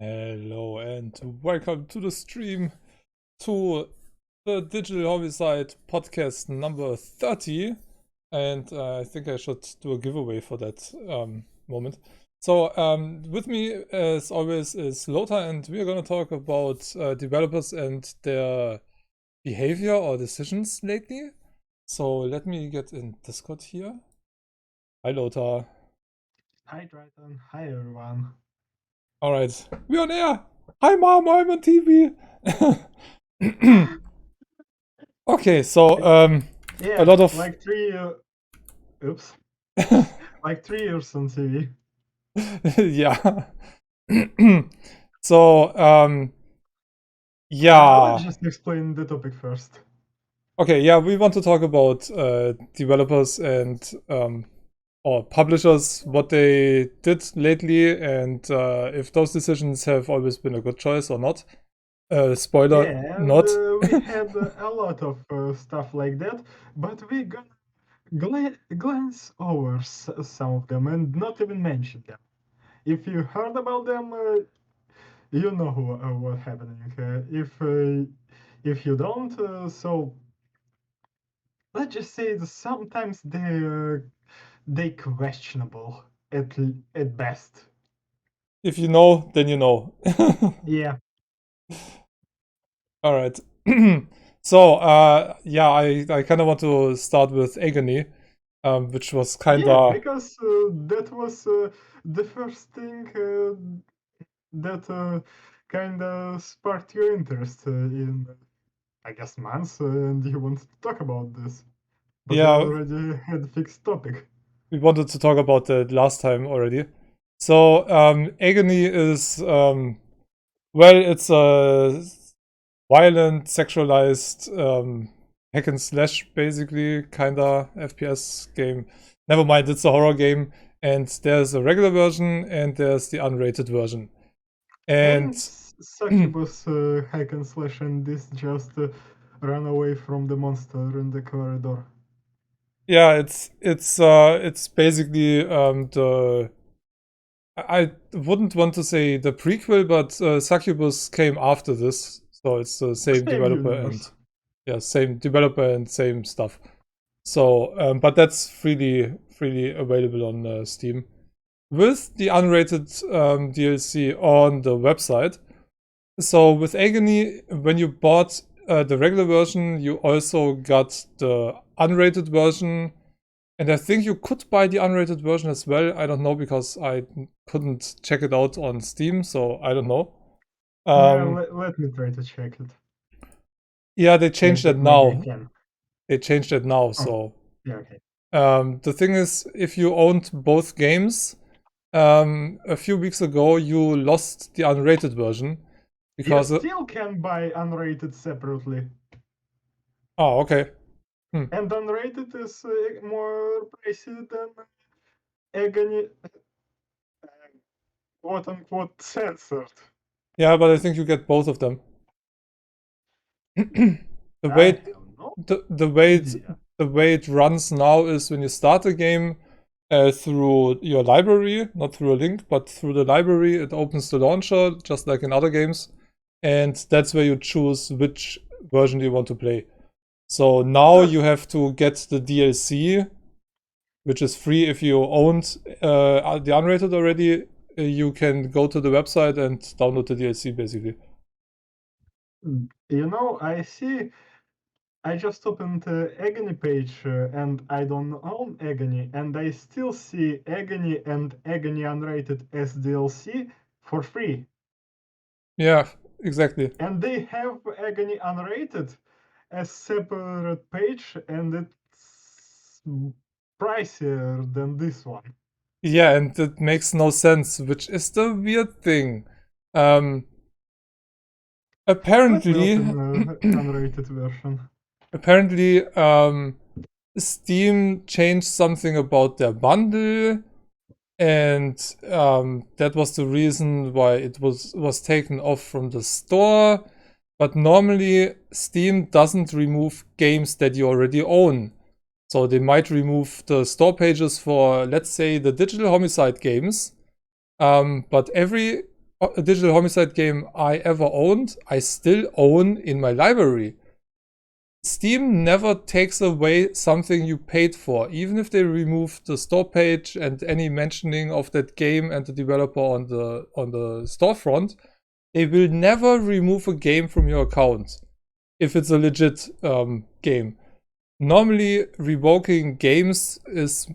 Hello and welcome to the stream to the Digital Homicide podcast number 30. And I think I should do a giveaway for that moment. So, with me, as always, is Lothar, and we are going to talk about developers and their behavior or decisions lately. So, let me get in Discord here. Hi, Lothar. Hi, Triton. Hi, everyone. All right, we're on air. Hi, Mom, I'm on TV. Okay, so Yeah, a lot of like oops, like 3 years on TV. yeah. So Let's yeah. just explain the topic first. Okay, yeah, we want to talk about developers and or publishers, what they did lately, and if those decisions have always been a good choice or not. Spoiler, Yeah, and not. we had a lot of stuff like that, but we gonna glance over some of them and not even mention them. If you heard about them, you know what's happening. If you don't, so let's just say that sometimes they questionable at best. If you know, then you know. Yeah, All right. So, yeah, I kind of want to start with Agony, which was kind yeah, of, because that was the first thing that kind of sparked your interest in, I guess, months, and you wanted to talk about this, but we yeah, already had fixed topic. we wanted to talk about that last time already. So, Agony is, well, it's a violent, sexualized, hack and slash, basically, kinda FPS game. Never mind, it's a horror game, and there's a regular version and there's the unrated version. And And Succubus hack and slash, and this just run away from the monster in the corridor. yeah, it's basically the I wouldn't want to say the prequel, but Succubus came after this, so it's the same Same developer and universe. yeah, same developer and same stuff. So, but that's freely available on Steam with the unrated DLC on the website. So with Agony, when you bought the regular version, you also got the unrated version. And I think you could buy the unrated version as well. I don't know because I couldn't check it out on Steam, so I don't know. Yeah, Um, let me try to check it. yeah, they changed that Maybe I now. can. They changed that now. Oh, So yeah, okay. the thing is, if you owned both games, a few weeks ago you lost the unrated version You because. still can buy unrated separately, Oh, okay. and unrated is more pricey than Agony, quote unquote censored. Yeah, but I think you get both of them. the way I it, have no the way it, idea. the way it runs now is when you start a game through your library, not through a link, but through the library, it opens the launcher just like in other games, and that's where you choose which version you want to play. So now Ah, you have to get the DLC, which is free if you owned the unrated already. You can go to the website and download the DLC basically. I see. I just opened Agony page and I don't own Agony, and I still see Agony and Agony Unrated as DLC for free. Yeah, exactly. And they have Agony Unrated as separate page, and it's pricier than this one. Yeah, and it makes no sense, which is the weird thing. Um, Let me apparently, open unrated version. apparently, Steam changed something about their bundle, and that was the reason why it was taken off from the store. But normally, Steam doesn't remove games that you already own. So they might remove the store pages for, let's say, the digital homicide games. But every a digital homicide game I ever owned, I still own in my library. Steam never takes away something you paid for, even if they remove the store page and any mentioning of that game and the developer on the storefront. They will never remove a game from your account if it's a legit game. Normally, revoking games is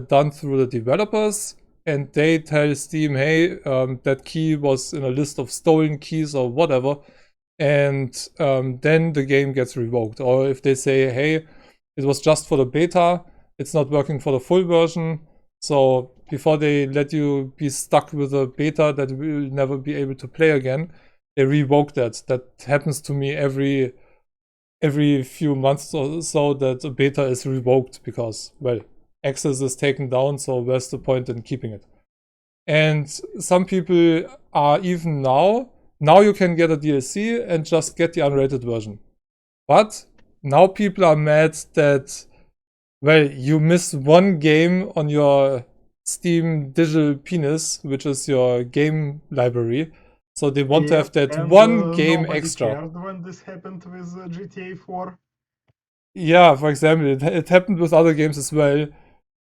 done through the developers, and they tell Steam, hey, that key was in a list of stolen keys or whatever, and then the game gets revoked. Or if they say, hey, it was just for the beta, it's not working for the full version, so before they let you be stuck with a beta that will never be able to play again, they revoke that. That happens to me every few months or so, that a beta is revoked because, well, access is taken down, so where's the point in keeping it? And some people are even now you can get a DLC and just get the unrated version. But now people are mad that, well, you miss one game on your Steam digital penis, which is your game library. So they want to have that and one game nobody extra. cared when this happened with GTA 4. Yeah, for example, it happened with other games as well.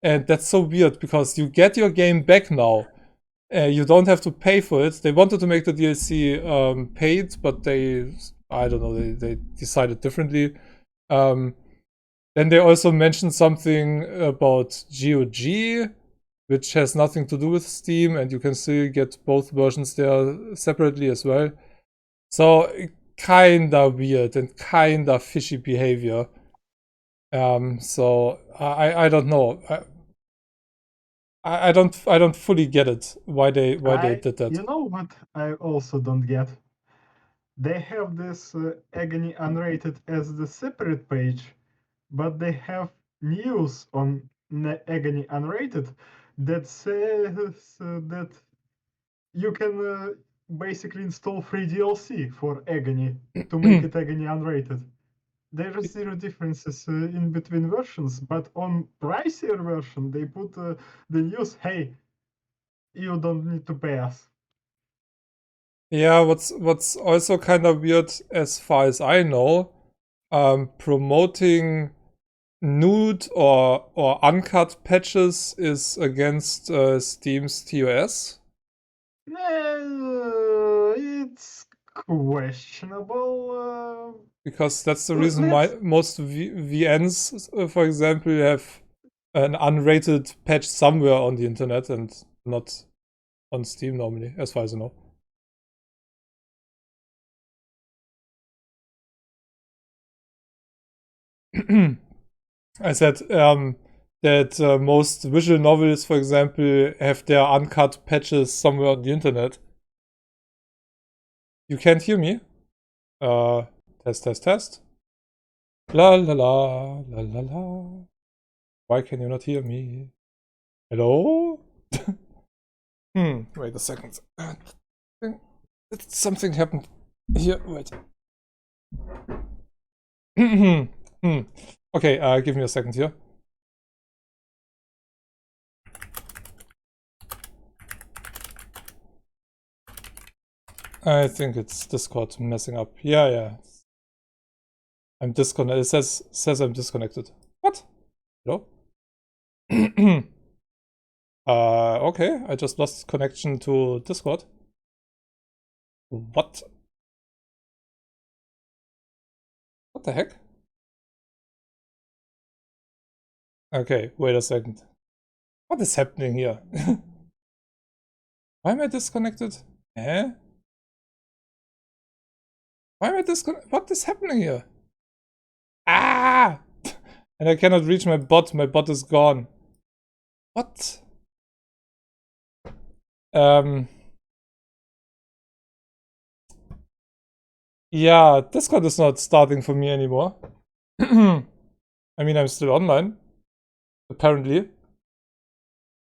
And that's so weird because you get your game back now. You don't have to pay for it. They wanted to make the DLC paid, but I don't know, they decided differently. Then they also mentioned something about GOG, which has nothing to do with Steam, and you can still get both versions there separately as well. So kinda weird and kinda fishy behavior. So I don't know. I don't fully get it why they did that. You know what I also don't get? They have this Agony Unrated as the separate page, but they have news on Agony Unrated that says that you can basically install free DLC for Agony to make it Agony Unrated. There are zero differences in between versions, but on pricier version they put the news, hey, you don't need to pay us. Yeah, what's also kind of weird, as far as I know, promoting nude or uncut patches is against Steam's TOS. It's questionable. Because that's the reason Let's most VNs, for example, have an unrated patch somewhere on the internet and not on Steam normally, as far as I know. I said that most visual novels, for example, have their uncut patches somewhere on the internet. You can't hear me? Test. La la la la la la. Why can you not hear me? Hello? Wait a second. Something happened here. Wait. Okay, give me a second here. I think it's Discord messing up. Yeah. I'm disconnected. It says I'm disconnected. What? Hello? Okay. I just lost connection to Discord. What? What the heck? Okay, wait a second. What is happening here? Why am I disconnected? Eh? Why am I disconnected? What is happening here? Ah! And I cannot reach my bot. My bot is gone. What? Yeah, Discord is not starting for me anymore. I mean, I'm still online. Apparently.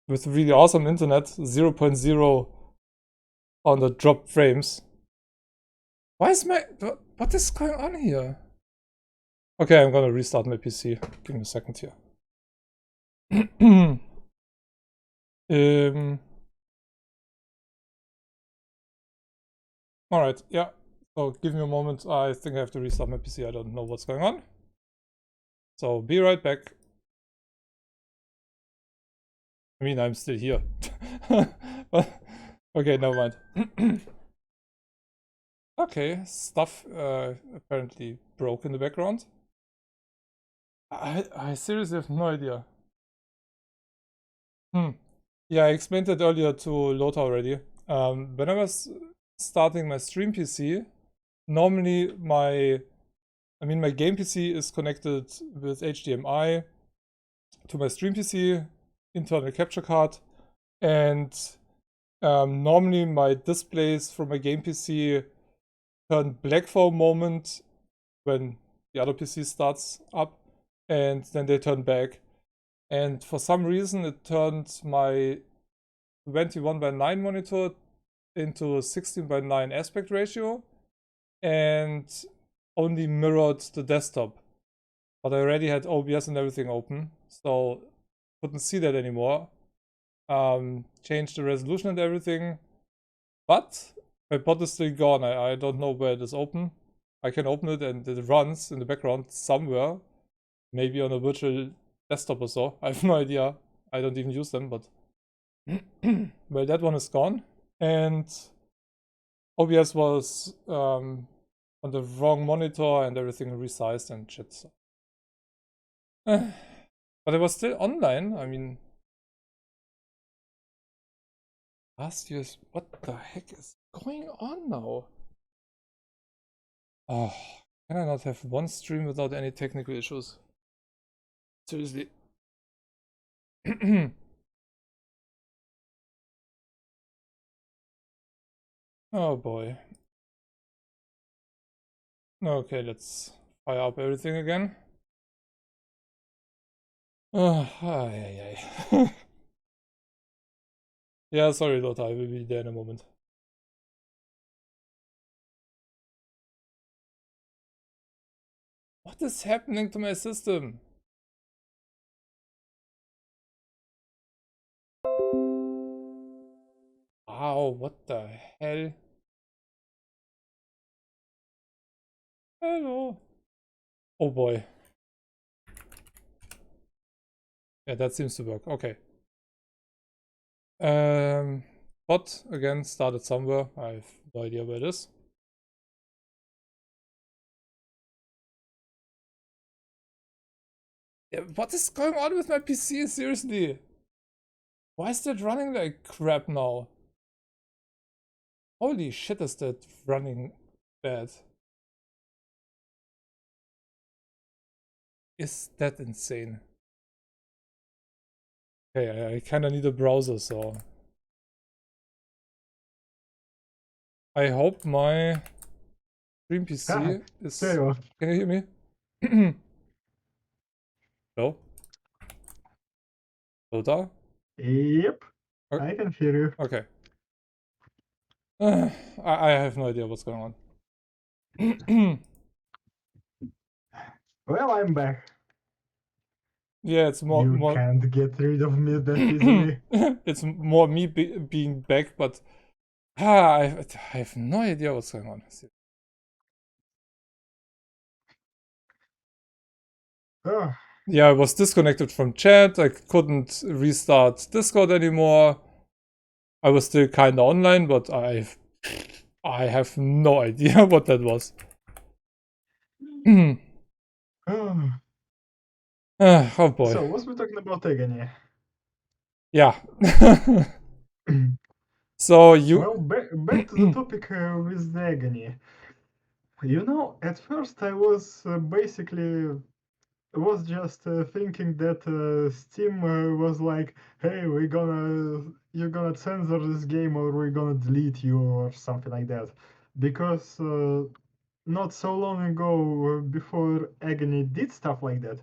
With really awesome internet. 0.0 on the drop frames. Why is my... What is going on here? Okay, I'm gonna restart my PC. Give me a second here. Alright, yeah. So give me a moment. I think I have to restart my PC. I don't know what's going on. So be right back. I mean, I'm still here. But, okay, never mind. Okay, stuff apparently broke in the background. I seriously have no idea. Yeah, I explained it earlier to Lothar already. When I was starting my stream PC, normally my game PC is connected with HDMI to my stream PC, internal capture card, and normally my displays from my game PC turn black for a moment when the other PC starts up, and then they turn back. And for some reason, it turned my 21:9 monitor into 16:9 aspect ratio and only mirrored the desktop. But I already had OBS and everything open, so couldn't see that anymore. Changed the resolution and everything, but my pod is still gone. I don't know where it is open. I can open it and it runs in the background somewhere, maybe on a virtual desktop or so. I have no idea. I don't even use them, but well, that one is gone. And OBS was on the wrong monitor and everything resized and shit. So. But it was still online. I mean, last year's. What the heck is going on now? Oh, can I not have one stream without any technical issues? Seriously. Oh boy. Okay, let's fire up everything again. Oh, ay, ay. Yeah, sorry, Lothar, I will be there in a moment. What is happening to my system? Wow, what the hell? Hello. Oh boy. Yeah, that seems to work. Okay. Bot again started somewhere. I have no idea where it is. Yeah, what is going on with my PC? Seriously. Why is that running like crap now? Holy shit, is that running bad? Is that insane? Okay, I kinda need a browser, so I hope my stream PC is. Stereo. Can you hear me? Hello? Lothar? Yep, Oh, I can hear you. okay. I have no idea what's going on. Well, I'm back. Yeah, it's more You can't get rid of me that easily. it's more me being back, but I have no idea what's going on. Oh, Yeah, I was disconnected from chat. I couldn't restart Discord anymore. I was still kinda online, but I have no idea what that was. oh. Oh boy. So, was we talking about agony? Yeah. So you. Well, back to the topic with the agony. You know, at first I was basically was just thinking that Steam was like, "Hey, you're gonna censor this game, or we're gonna delete you, or something like that," because not so long ago, before Agony did stuff like that,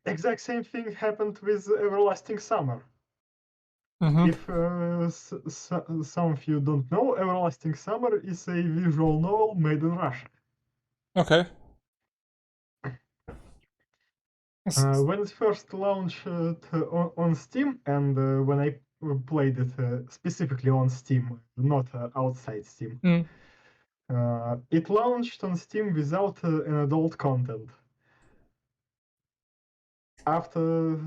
exact same thing happened with Everlasting Summer. Mhm. If some of you don't know, Everlasting Summer is a visual novel made in Russia. Okay. When it first launched on Steam, and when I played it specifically on Steam, not outside Steam. It launched on Steam without an adult content. After,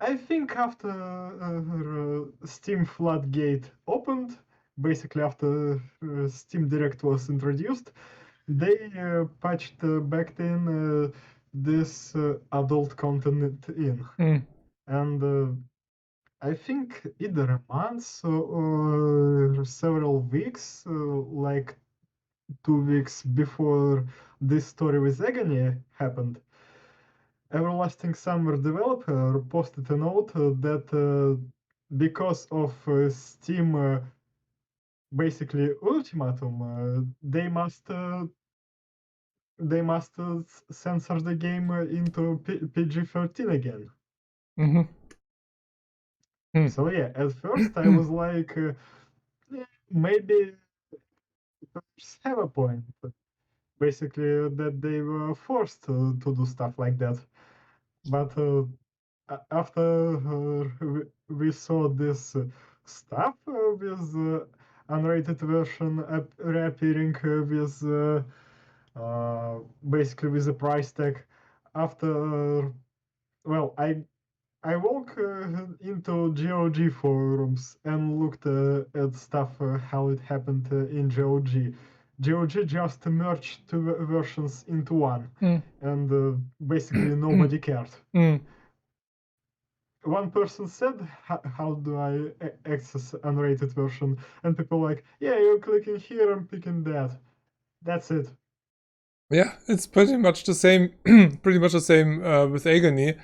I think after Steam Floodgate opened, basically after Steam Direct was introduced, they patched back in this adult content in. And I think either a month or several weeks, like 2 weeks before this story with Agony happened, Everlasting Summer developer posted a note that because of Steam basically ultimatum, they must censor the game into PG-13 again. So yeah, at first I was like, maybe have a point. Basically, that they were forced to do stuff like that. But after we saw this stuff with unrated version reappearing with basically with a price tag, after well, I walked into GOG forums and looked at stuff how it happened in GOG. GOG just merged two versions into one, and basically nobody cared. One person said, "How do I access unrated version?" And people like, "Yeah, you're clicking here and picking that. That's it." Yeah, it's pretty much the same. Pretty much the same with Agony.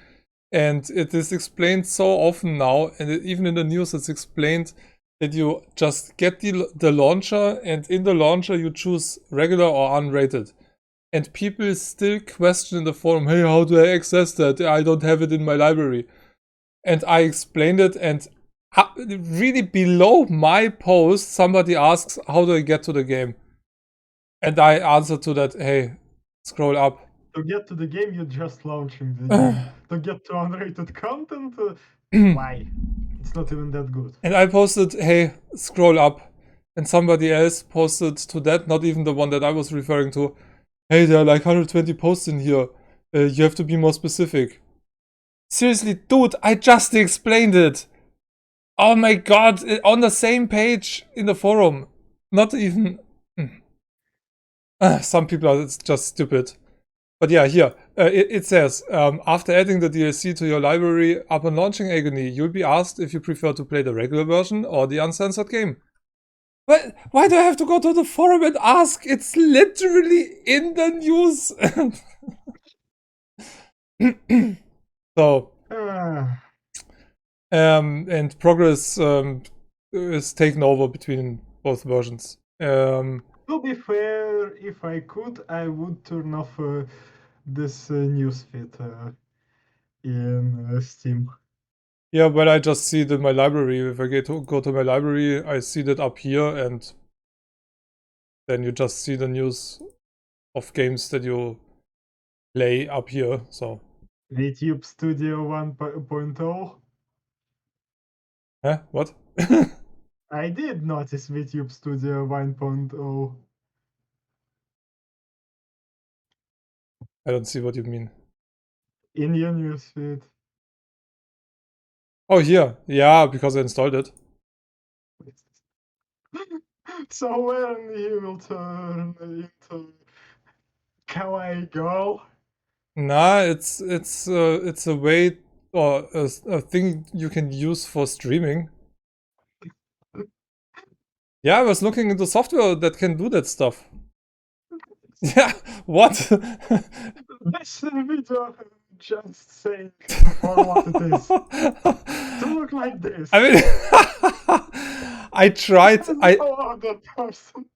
And it is explained so often now, and even in the news it's explained that you just get the launcher, and in the launcher you choose regular or unrated. And people still question in the forum, hey, how do I access that? I don't have it in my library. And I explained it, and really below my post, somebody asks, how do I get to the game? And I answer to that, hey, scroll up. To get to the game, you're just launching the game. To get to unrated content, why? It's not even that good. And I posted, hey, scroll up. And somebody else posted to that, not even the one that I was referring to, hey, there are like 120 posts in here. You have to be more specific. Seriously, dude, I just explained it. Oh my god, on the same page in the forum. Not even... Some people are just stupid. But yeah, here, it says, after adding the DLC to your library upon launching Agony, you'll be asked if you prefer to play the regular version or the uncensored game. But why do I have to go to the forum and ask? It's literally in the news. So, and progress is taken over between both versions. To be fair, if I could, I would turn off this newsfeed in Steam. Yeah, when I just see it in my library, if I go to my library, I see that up here, and then you just see the news of games that you play up here, so. VTube Studio 1.0? Huh? What? I did notice VTube Studio 1.0. I don't see what you mean. In your newsfeed. Oh, here. Yeah, because I installed it. So when you will turn into kawaii girl? Nah, it's a way or a thing you can use for streaming. Yeah, I was looking into software that can do that stuff. Yeah, what? This video just saying for what it is. To look like this. I mean, I tried.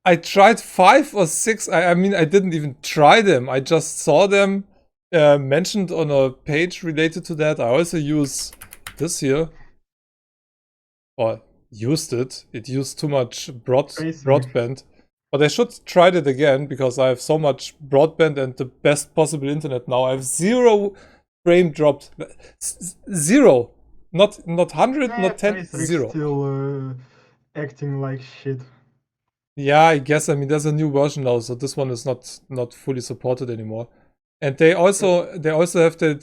I tried 5 or 6. I mean, I didn't even try them. I just saw them mentioned on a page related to that. I also use this here, or used it. It used too much broadband. But I should try it again, because I have so much broadband and the best possible internet now. I have 0 frame dropped. 0. Not 100, not 10, Face Rick 0. still acting like shit. Yeah, I guess. I mean, there's a new version now, so this one is not fully supported anymore. And they also have that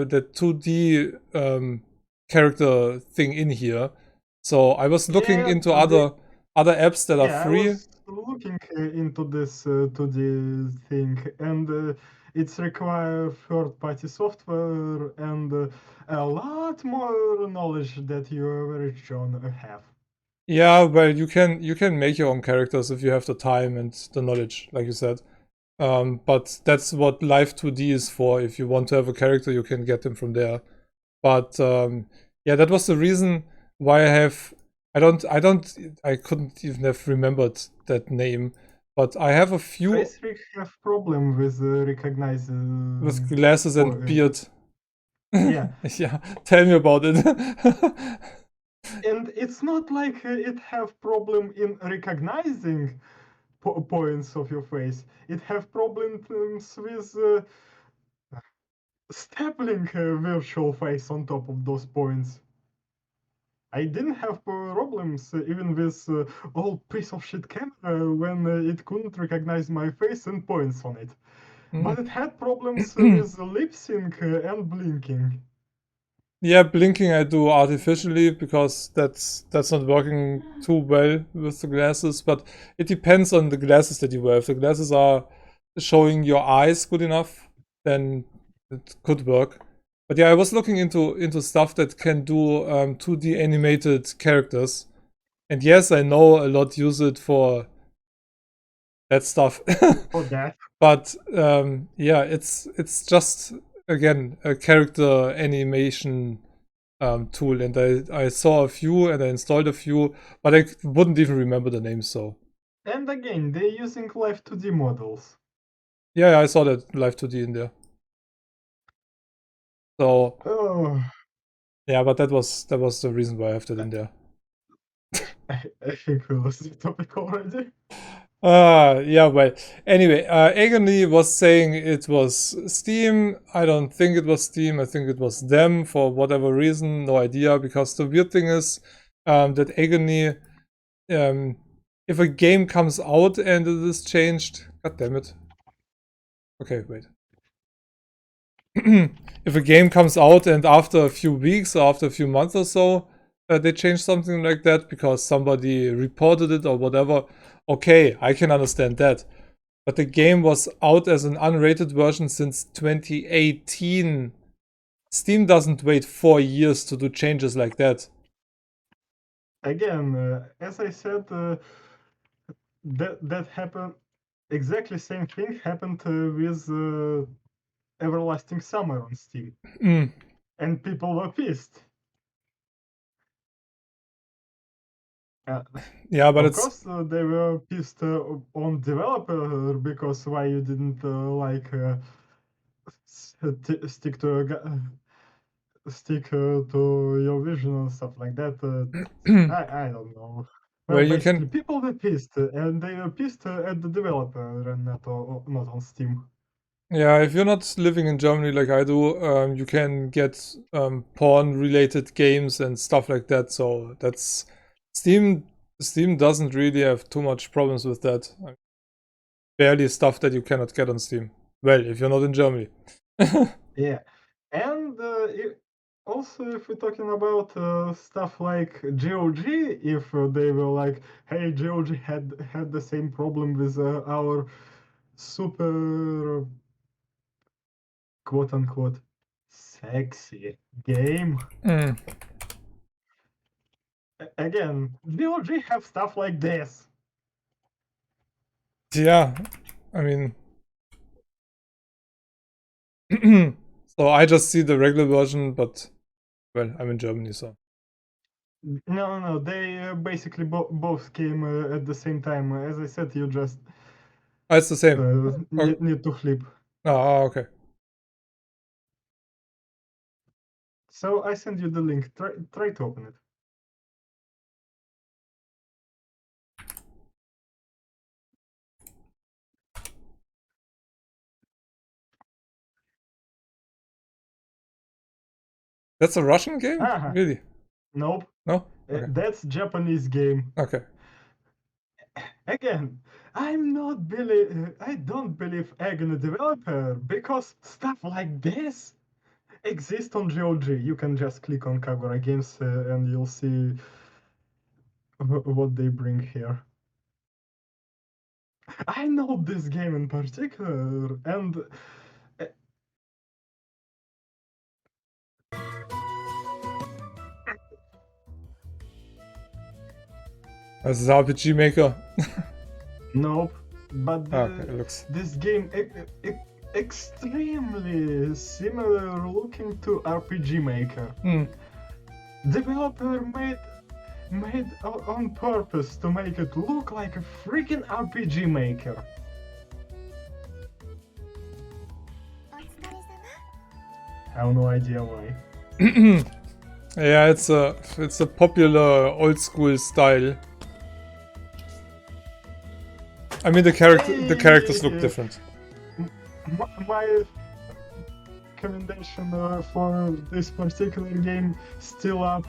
that 2D character thing in here. So I was looking Yeah, into they, other apps that are yeah, I free. was looking into this 2D thing, and it's require third-party software and a lot more knowledge that your average John have. Yeah, well, you can make your own characters if you have the time and the knowledge, like you said. But that's what Live 2D is for. If you want to have a character, you can get them from there. But yeah, that was the reason why I couldn't even have remembered that name. But I have a few Face Rick have problem with with recognizing. glasses and beard. Yeah, Yeah, tell me about it. and it's not like it have problem in recognizing points of your face. It have problems with stapling a virtual face on top of those points. I didn't have problems even with old piece of shit camera when it couldn't recognize my face and points on it. But it had problems with lip sync and blinking. Yeah, blinking I do artificially because that's not working too well with the glasses, but it depends on the glasses that you wear. If the glasses are showing your eyes good enough, then it could work. But yeah, I was looking into stuff that can do 2D animated characters. And yes, I know a lot use it for that stuff. For that. But yeah, it's just again a character animation tool, and I saw a few and I installed a few, but I wouldn't even remember the names. So And again, they're using live 2D models. yeah, I saw that Live 2D in there. So Oh, yeah, but that was the reason why I have that in there. I think we lost the topic already. Yeah, well, anyway, Agony was saying it was Steam. I don't think it was Steam. I think it was them for whatever reason. No idea. Because the weird thing is that Agony, um, if a game comes out and it is changed, god damn it. Okay, wait. If a game comes out and after a few weeks or after a few months or so, they change something like that because somebody reported it or whatever, okay, I can understand that. But the game was out as an unrated version since 2018. Steam doesn't wait 4 years to do changes like that. Again, as I said, that happened. Exactly same thing happened with Everlasting Summer on Steam, Mm. and people were pissed. Uh, Yeah, but of it's course, they were pissed on developer because why you didn't stick to to your vision and stuff like that. I don't know. Well, well, you basically, can. people were pissed, and they were pissed at the developer and not on Steam. Yeah, if you're not living in Germany like I do, you can get porn-related games and stuff like that. So that's Steam. Steam doesn't really have too much problems with that. Barely stuff that you cannot get on Steam. Well, if you're not in Germany. Yeah, and also if we're talking about stuff like GOG, if they were like, "Hey, GOG had the same problem with our super quote unquote sexy game." Mm. Again, GOG have stuff like this. Yeah, I mean, so I just see the regular version, but well, I'm in Germany, so No. They basically both came at the same time. As I said, you just it's the same. Okay. need to flip. Okay. So I send you the link. Try to open it. That's a Russian game? Ah, Really? nope. No? Okay. That's Japanese game. Okay. Again, I don't believe egg in a developer because stuff like this exists on GOG. You can just click on Kagura Games and you'll see what they bring here. I know this game in particular, and This is RPG Maker. nope. But Okay, it looks. this game extremely similar looking to RPG Maker. Developer made on purpose to make it look like a freaking RPG Maker. I have no idea why. Yeah, it's a popular old school style. I mean, the characters look different. My recommendation for this particular game still up.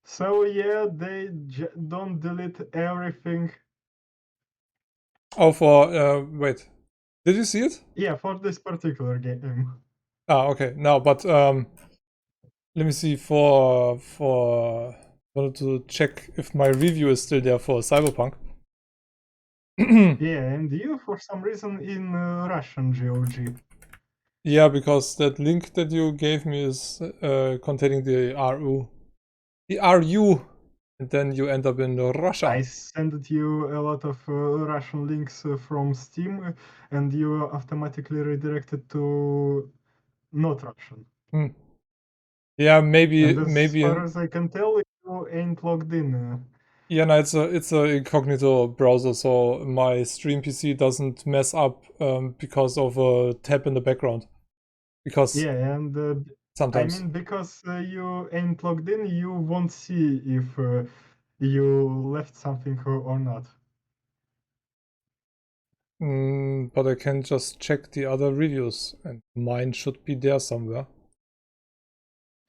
So yeah, they don't delete everything. Oh, for wait, did you see it? Yeah, for this particular game. Ah, okay. No, but let me see. Wanted to check if my review is still there for Cyberpunk. Yeah, and you for some reason in Russian GOG. Yeah, because that link that you gave me is containing the RU, and then you end up in Russia. I sent you a lot of Russian links from Steam, and you automatically redirected to not Russian. Yeah, maybe And as far as I can tell, you ain't logged in. Yeah, no, it's a incognito browser, so my stream PC doesn't mess up because of a tab in the background. Because yeah, and sometimes. I mean, because you ain't logged in, you won't see if you left something or not. But I can just check the other reviews, and mine should be there somewhere.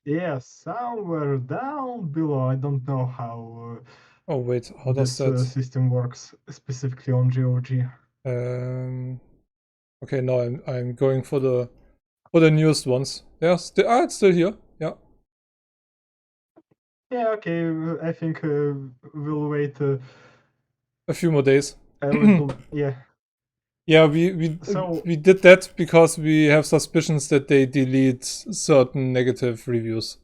Yeah, somewhere down below. I don't know how Oh wait, how this does that? system works specifically on GOG. Okay, now I'm going for the newest ones. Yeah, it's still here. Yeah. Yeah, okay. I think we'll wait A few more days. a little. Yeah. Yeah, So we did that because we have suspicions that they delete certain negative reviews.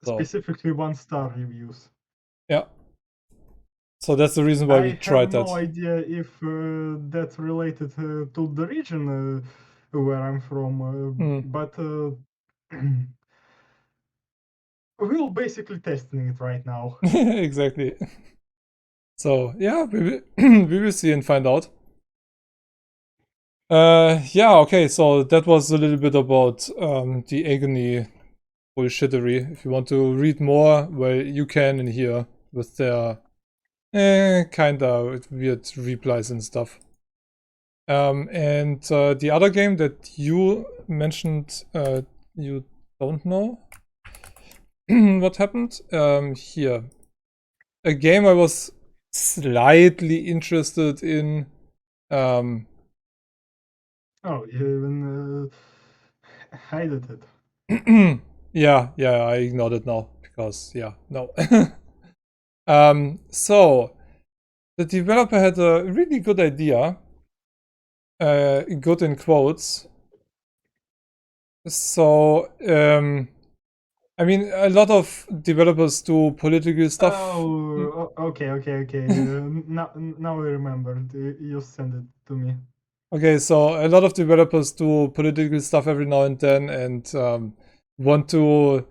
So, specifically 1-star reviews. yeah. So that's the reason why we tried that. I have no idea if that's related to the region where I'm from, but we're basically testing it right now. Exactly. So yeah, we will see and find out. Yeah, okay, so that was a little bit about the Agony bullshittery. If you want to read more, well, you can in here with their kinda weird replies and stuff. And the other game that you mentioned, you don't know what happened? Here. A game I was slightly interested in. Oh, you even hided it. Yeah, I ignored it now because, yeah, no. So, the developer had a really good idea. Good in quotes. So, I mean, a lot of developers do political stuff. Okay. Now I remember. You sent it to me. Okay, so a lot of developers do political stuff every now and then and want to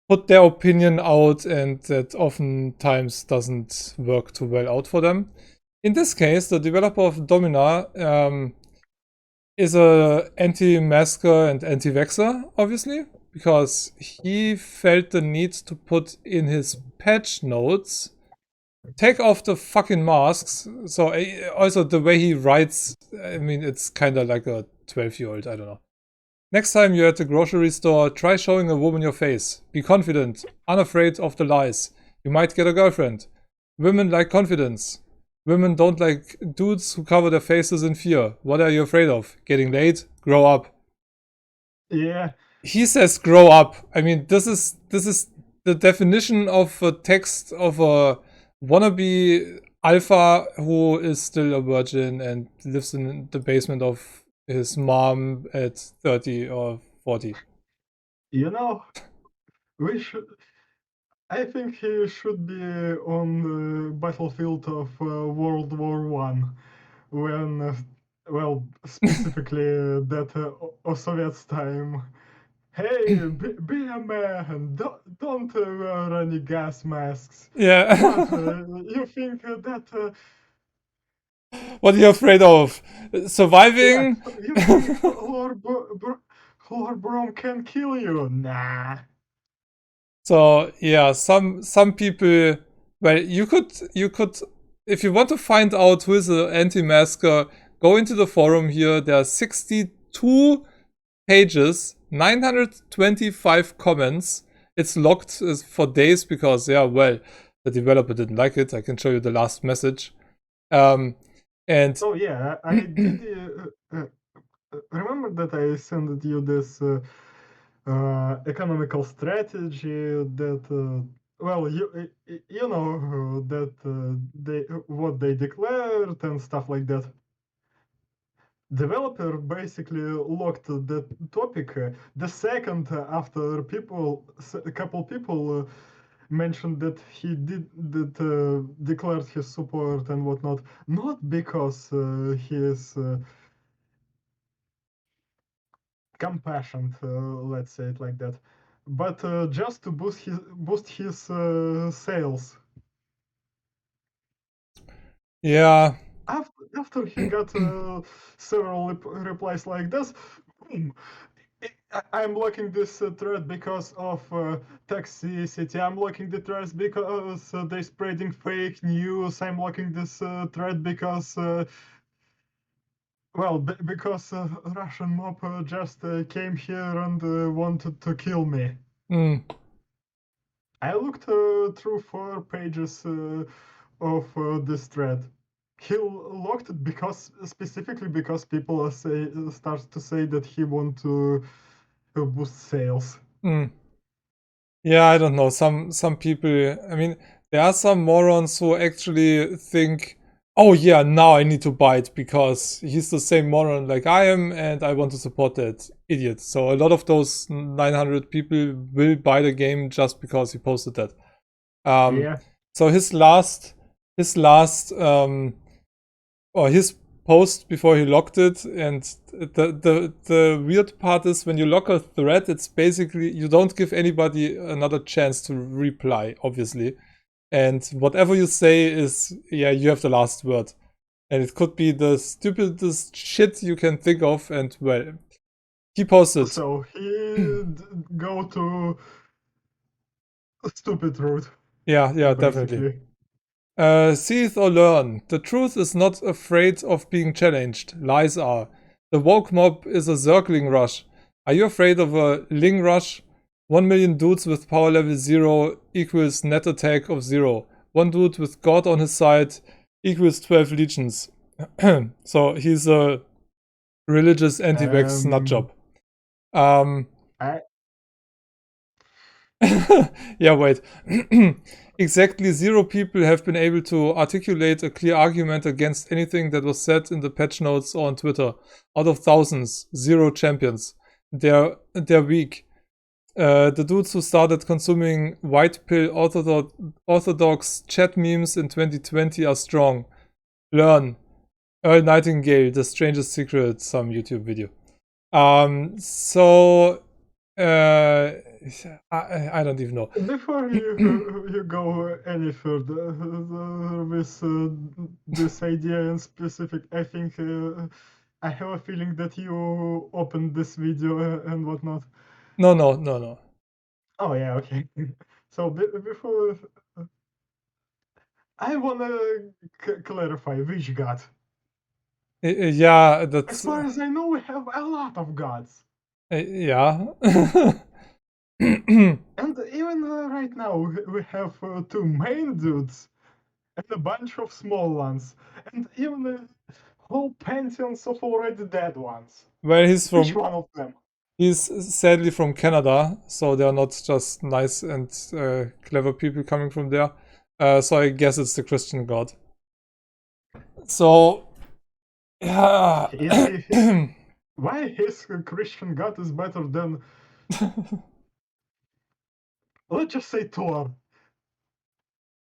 put their opinion out, and that oftentimes doesn't work too well out for them. In this case, the developer of Domina is a anti-masker and anti-vaxxer, obviously, because he felt the need to put in his patch notes, take off the fucking masks. So also the way he writes, I mean, it's kind of like a 12-year-old, I don't know. Next time you're at the grocery store, try showing a woman your face. Be confident, unafraid of the lies. You might get a girlfriend. Women like confidence. Women don't like dudes who cover their faces in fear. What are you afraid of? Getting laid? Grow up. Yeah, He says grow up. I mean, this is the definition of a text of a wannabe alpha who is still a virgin and lives in the basement of his mom at 30 or 40. you know, we should. I think he should be on the battlefield of World War I, when, well, specifically that Soviet's time. Hey, be a man. Don't wear any gas masks. Yeah. What? You think that? What are you afraid of? Yeah, Surviving? you think Lord Brom can kill you? Nah. So yeah, some people. Well, you could if you want to find out who is an anti-masker, go into the forum here. There are 62 pages, 925 comments. It's locked for days because yeah, well, the developer didn't like it. I can show you the last message. Um, and Oh yeah, I did. Remember that I sent you this economical strategy that. Well, you know that they what they declared and stuff like that. Developer basically locked the topic the second after a couple people mentioned that he did that declared his support and whatnot, not because he is compassionate, let's say it like that, but just to boost his sales. yeah, After he got several replies like this, boom, I'm blocking this thread because of toxicity. I'm blocking the thread because they're spreading fake news. I'm blocking this thread because, well, because Russian mob just came here and wanted to kill me. mm, I looked through 4 pages of this thread. He locked it because specifically because people start to say that he want to boost sales. mm. Yeah, I don't know. Some people. I mean, there are some morons who actually think, "Oh yeah, now I need to buy it because he's the same moron like I am, and I want to support that idiot." So a lot of those 900 people will buy the game just because he posted that. Um, Yeah. so his last or his post before he locked it, and the weird part is when you lock a thread, it's basically you don't give anybody another chance to reply, obviously, and whatever you say is yeah, you have the last word, and it could be the stupidest shit you can think of, and well, he posted. So he go to a stupid route, Yeah, yeah, definitely. basically. Seeth or learn. The truth is not afraid of being challenged. Lies are. The woke mob is a circling rush. Are you afraid of a Ling rush? 1 million dudes with power level 0 equals net attack of 0. One dude with God on his side equals 12 legions. So he's a religious anti-vax nutjob. Um, Um, I yeah, wait. Exactly 0 people have been able to articulate a clear argument against anything that was said in the patch notes or on Twitter. Out of thousands, 0 champions. They're weak. The dudes who started consuming white pill orthodox chat memes in 2020 are strong. Learn. Earl Nightingale, The Strangest Secret, some YouTube video. So I don't even know. before you go any further with this idea in specific, I think I have a feeling that you opened this video and whatnot. No, no, no, no. Oh yeah, okay. So before I wanna clarify which god. Yeah, As that's far as I know, we have a lot of gods. Yeah. And even right now, we have two main dudes and a bunch of small ones, and even whole pantheons of already dead ones. Well, Which one of them? he's sadly from Canada, so they're not just nice and clever people coming from there. So I guess it's the Christian God. So yeah. Is he? Why his Christian God is better than, let's just say, Thor?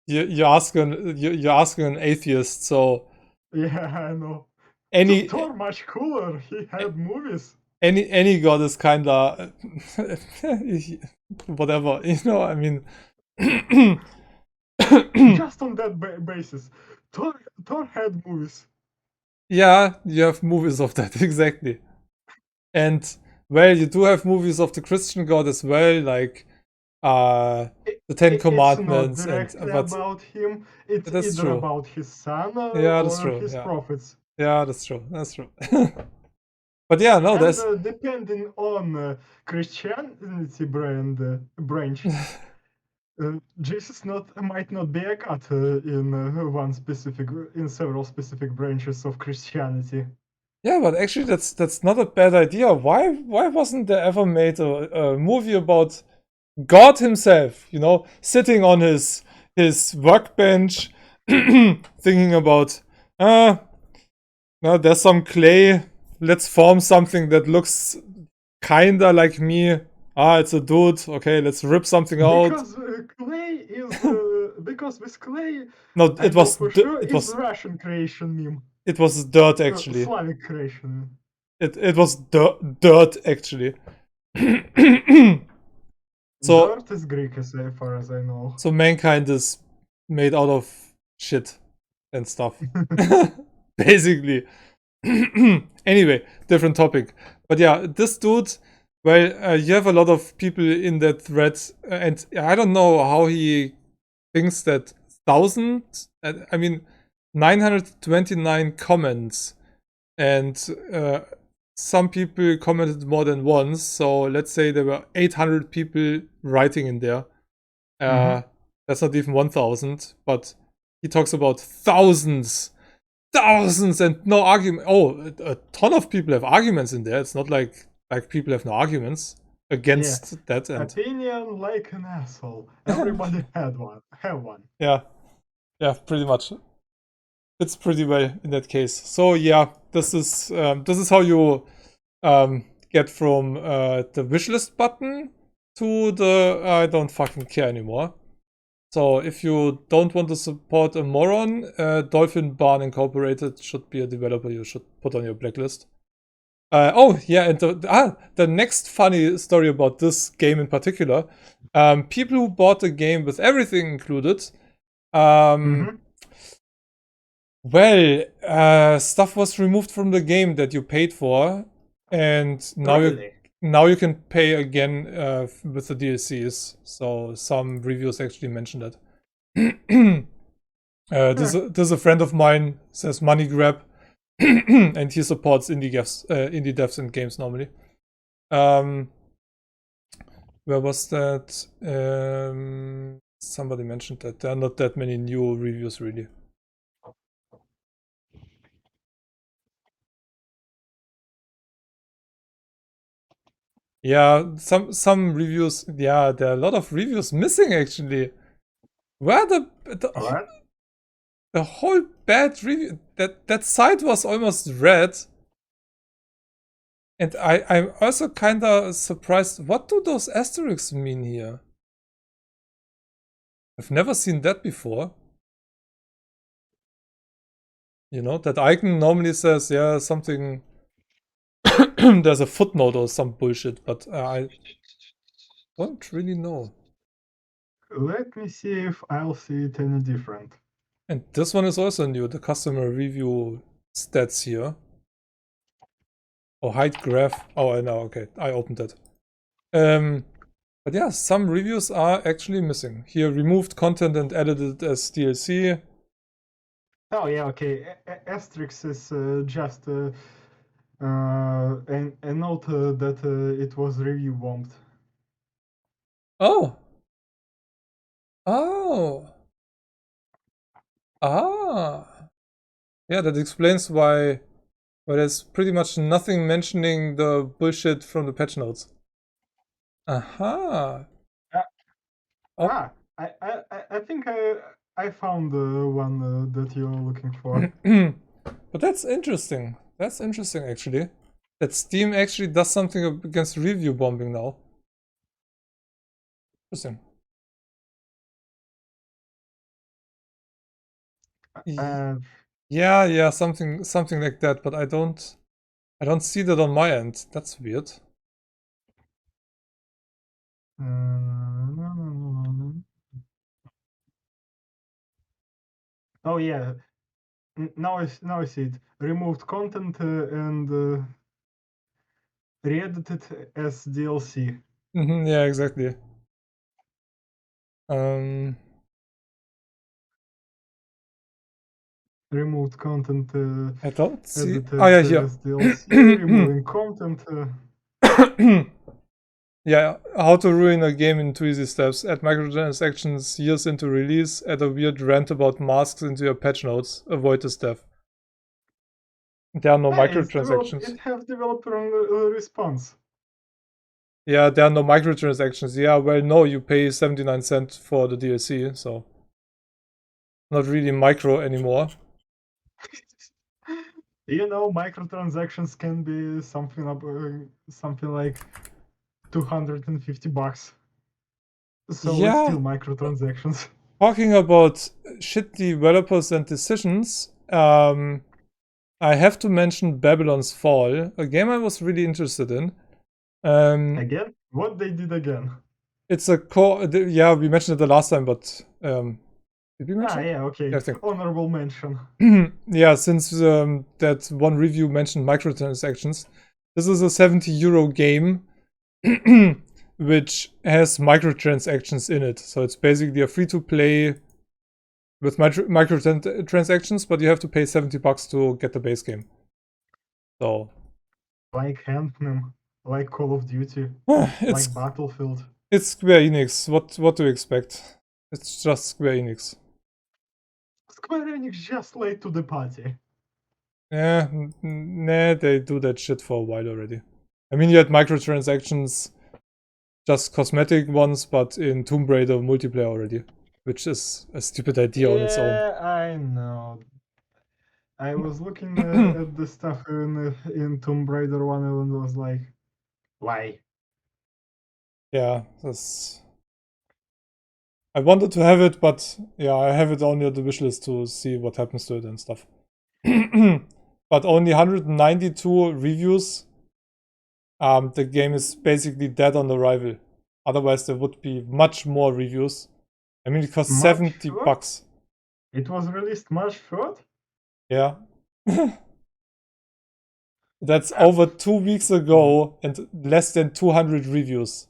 You're asking an atheist, so Yeah, I know. any Thor much cooler. He had movies. any god is kinda whatever, you know. I mean, Just on that basis, Thor had movies. yeah, you have movies of that exactly, and well, you do have movies of the Christian God as well, like the Ten It's not Commandments, and directly but about him. It's that's either true. about his son Yeah, that's or true. his Yeah, prophets. yeah, that's true. That's true. But yeah, no, And there's depending on Christianity branch, Jesus might not be a god in several specific branches of Christianity. yeah, but actually, that's not a bad idea. Why wasn't there ever made a movie about God himself? You know, sitting on his workbench, thinking about, no, there's some clay. Let's form something that looks kinda like me. Ah, it's a dude. Okay, let's rip something out. Because clay is because with clay, No, I know for sure is Russian creation meme, it was dirt actually. Slavic creation. It was dirt actually. So Dirt is Greek as far as I know. so mankind is made out of shit and stuff. Basically. Anyway, different topic. But yeah, this dude, well, you have a lot of people in that thread, and I don't know how he thinks that 1,000, I mean, 929 comments, and some people commented more than once. So let's say there were 800 people writing in there. That's not even 1,000, but he talks about thousands, and no argument. Oh, a ton of people have arguments in there. It's not like people have no arguments against that. And opinion like an asshole. Everybody have one. yeah, pretty much. It's pretty well in that case. So yeah, this is how you get from the wishlist button to the I don't fucking care anymore. So if you don't want to support a moron, Dolphin Barn Incorporated should be a developer you should put on your blacklist. Oh yeah, and the next funny story about this game in particular, people who bought the game with everything included, well, stuff was removed from the game that you paid for, and now you can pay again with the DLCs. So some reviews actually mentioned that. This is a friend of mine, says money grab, and he supports indie devs and games normally. Where was that? Somebody mentioned that there are not that many new reviews really. Yeah, some reviews. Yeah, there are a lot of reviews missing actually. Where the whole bad review that site was almost red, and I'm also kinda surprised. What do those asterisks mean here? I've never seen that before. You know, that icon normally says, yeah, something. There's a footnote or some bullshit, but I don't really know. Let me see if I'll see it any different. And this one is also new, the customer review stats here. Oh, hide graph. Oh, I know, okay, I opened it. But yeah, some reviews are actually missing. Here, removed content and added it as DLC. Oh yeah, okay. Asterisk is just And note that it was review bombed. Oh. Oh. Ah. Yeah, that explains why there's pretty much nothing mentioning the bullshit from the patch notes. Aha. Uh, Oh. ah, I think I found the one that you're looking for. But that's interesting. That's interesting, actually. That Steam actually does something against review bombing now. Interesting. Uh, Yeah, something like that. But I don't see that on my end. That's weird. no, no, no, no. Oh yeah, now I see it. Removed content and re-edited as DLC. Yeah, exactly. Um, Removed content I don't see. Oh edited yeah, here. as DLC. Removing content. Yeah, how to ruin a game in 2 easy steps. Add microtransactions years into release. Add a weird rant about masks into your patch notes. Avoid the stuff. There are no Hey, microtransactions. it has developer response. Yeah, there are no microtransactions. Yeah, well, no, you pay 79 cents for the DLC, so not really micro anymore. You know, microtransactions can be something like $250. So it's Yeah, still microtransactions. talking about shit developers and decisions, I have to mention Babylon's Fall, a game I was really interested in. Again? What they did again? It's a core. Yeah, we mentioned it the last time, but did we mention it? Yeah, okay. Yeah, I think. Honorable mention. Yeah, since that one review mentioned microtransactions, this is a 70 euro game which has microtransactions in it. So it's basically a free to play with microtransactions, but you have to pay 70 bucks to get the base game. So Like Anthem, like Call of Duty, it's like Battlefield. it's Square Enix. What do you expect? It's just Square Enix. Square Enix just late to the party. Yeah, nah, they do that shit for a while already. I mean, you had microtransactions, just cosmetic ones, but in Tomb Raider multiplayer already, which is a stupid idea on its own. Yeah, I know. I was looking at the stuff in Tomb Raider 1 and was like, why? Yeah, that's. I wanted to have it, but yeah, I have it only on the wishlist to see what happens to it and stuff. But only 192 reviews. The game is basically dead on arrival. Otherwise, there would be much more reviews. I mean, it costs March 70 3rd? bucks. It was released March 3rd? Yeah. That's over 2 weeks ago and less than 200 reviews.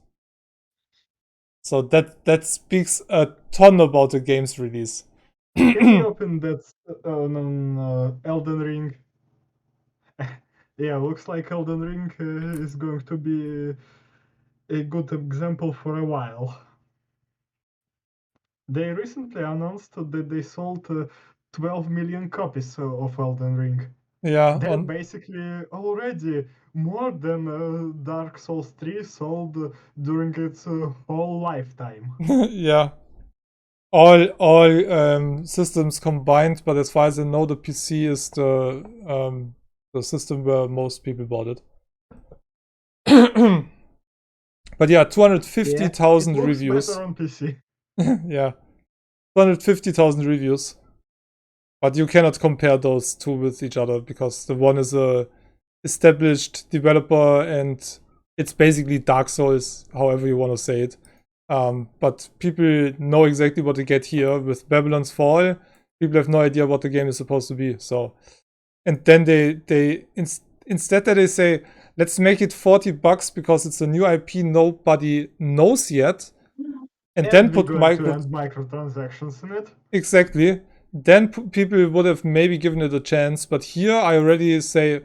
So that speaks a ton about the game's release. Can we open that Elden Ring? Yeah, looks like Elden Ring is going to be a good example for a while. They recently announced that they sold 12 million copies of Elden Ring. Yeah, That on basically already more than Dark Souls 3 sold during its whole lifetime. yeah. All systems combined, but as far as I know, the PC is the system where most people bought it. But yeah, Yeah, it 250,000 looks reviews. better on PC. Yeah, 250,000 reviews. But you cannot compare those two with each other because the one is a established developer and it's basically Dark Souls, however you want to say it. But people know exactly what they get here with Babylon's Fall. People have no idea what the game is supposed to be. So, and then instead that they say, let's make it 40 bucks because it's a new IP nobody knows yet, and then And we're put going to add microtransactions in it. exactly. Then people would have maybe given it a chance, but here I already say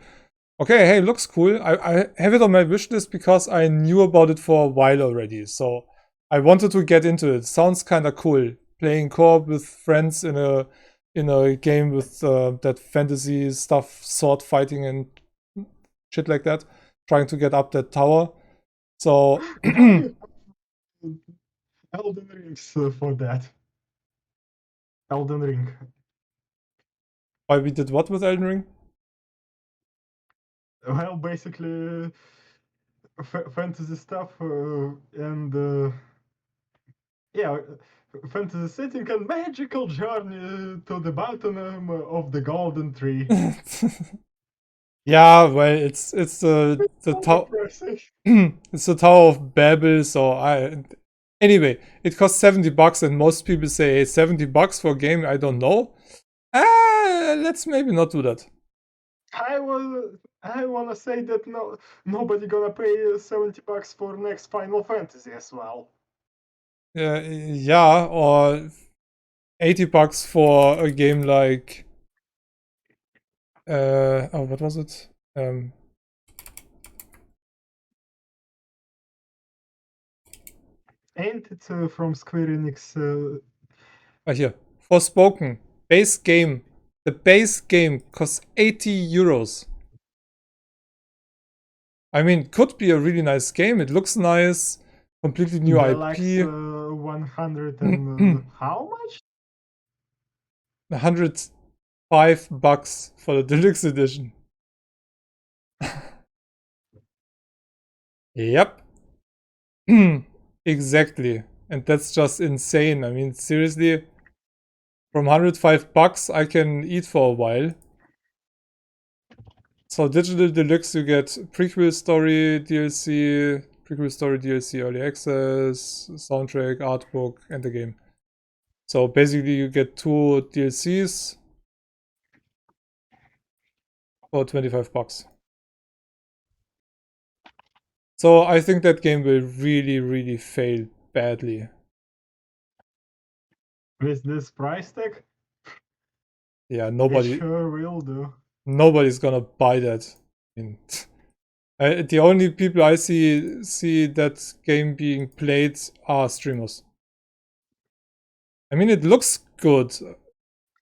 Okay, hey, looks cool. I have it on my wish list because I knew about it for a while already. So I wanted to get into it. Sounds kind of cool. Playing co-op with friends in a game with that fantasy stuff, sword fighting and shit like that. Trying to get up that tower. So Why Elden Rings for that? Elden Ring. why we did what with Elden Ring? Well, basically fantasy stuff and yeah, fantasy setting and magical journey to the bottom of the golden tree. Yeah, well, it's the So tower. depressing. It's the Tower of Babel. So I anyway, it costs $70, and most people say, hey, $70 for a game I don't know. Let's maybe not do that. I wanna say that nobody gonna pay $70 for next Final Fantasy as well. Yeah, or $80 for a game like oh, what was it? Ain't it from Square Enix? Here, Forspoken base game. The base game costs €80. I mean, could be a really nice game. It looks nice, completely new Deluxe IP. 100 and $105 how much? for the deluxe edition. Yep. Exactly. And that's just insane. I mean, seriously, from $105 I can eat for a while. So digital deluxe you get prequel story DLC, prequel story DLC early access, soundtrack, art book, and the game. So basically you get 2 DLCs for $25. So I think that game will really, really fail badly. With this price tag? Yeah, It sure will do. nobody's gonna buy that. I mean, the only people I see that game being played are streamers. I mean, it looks good.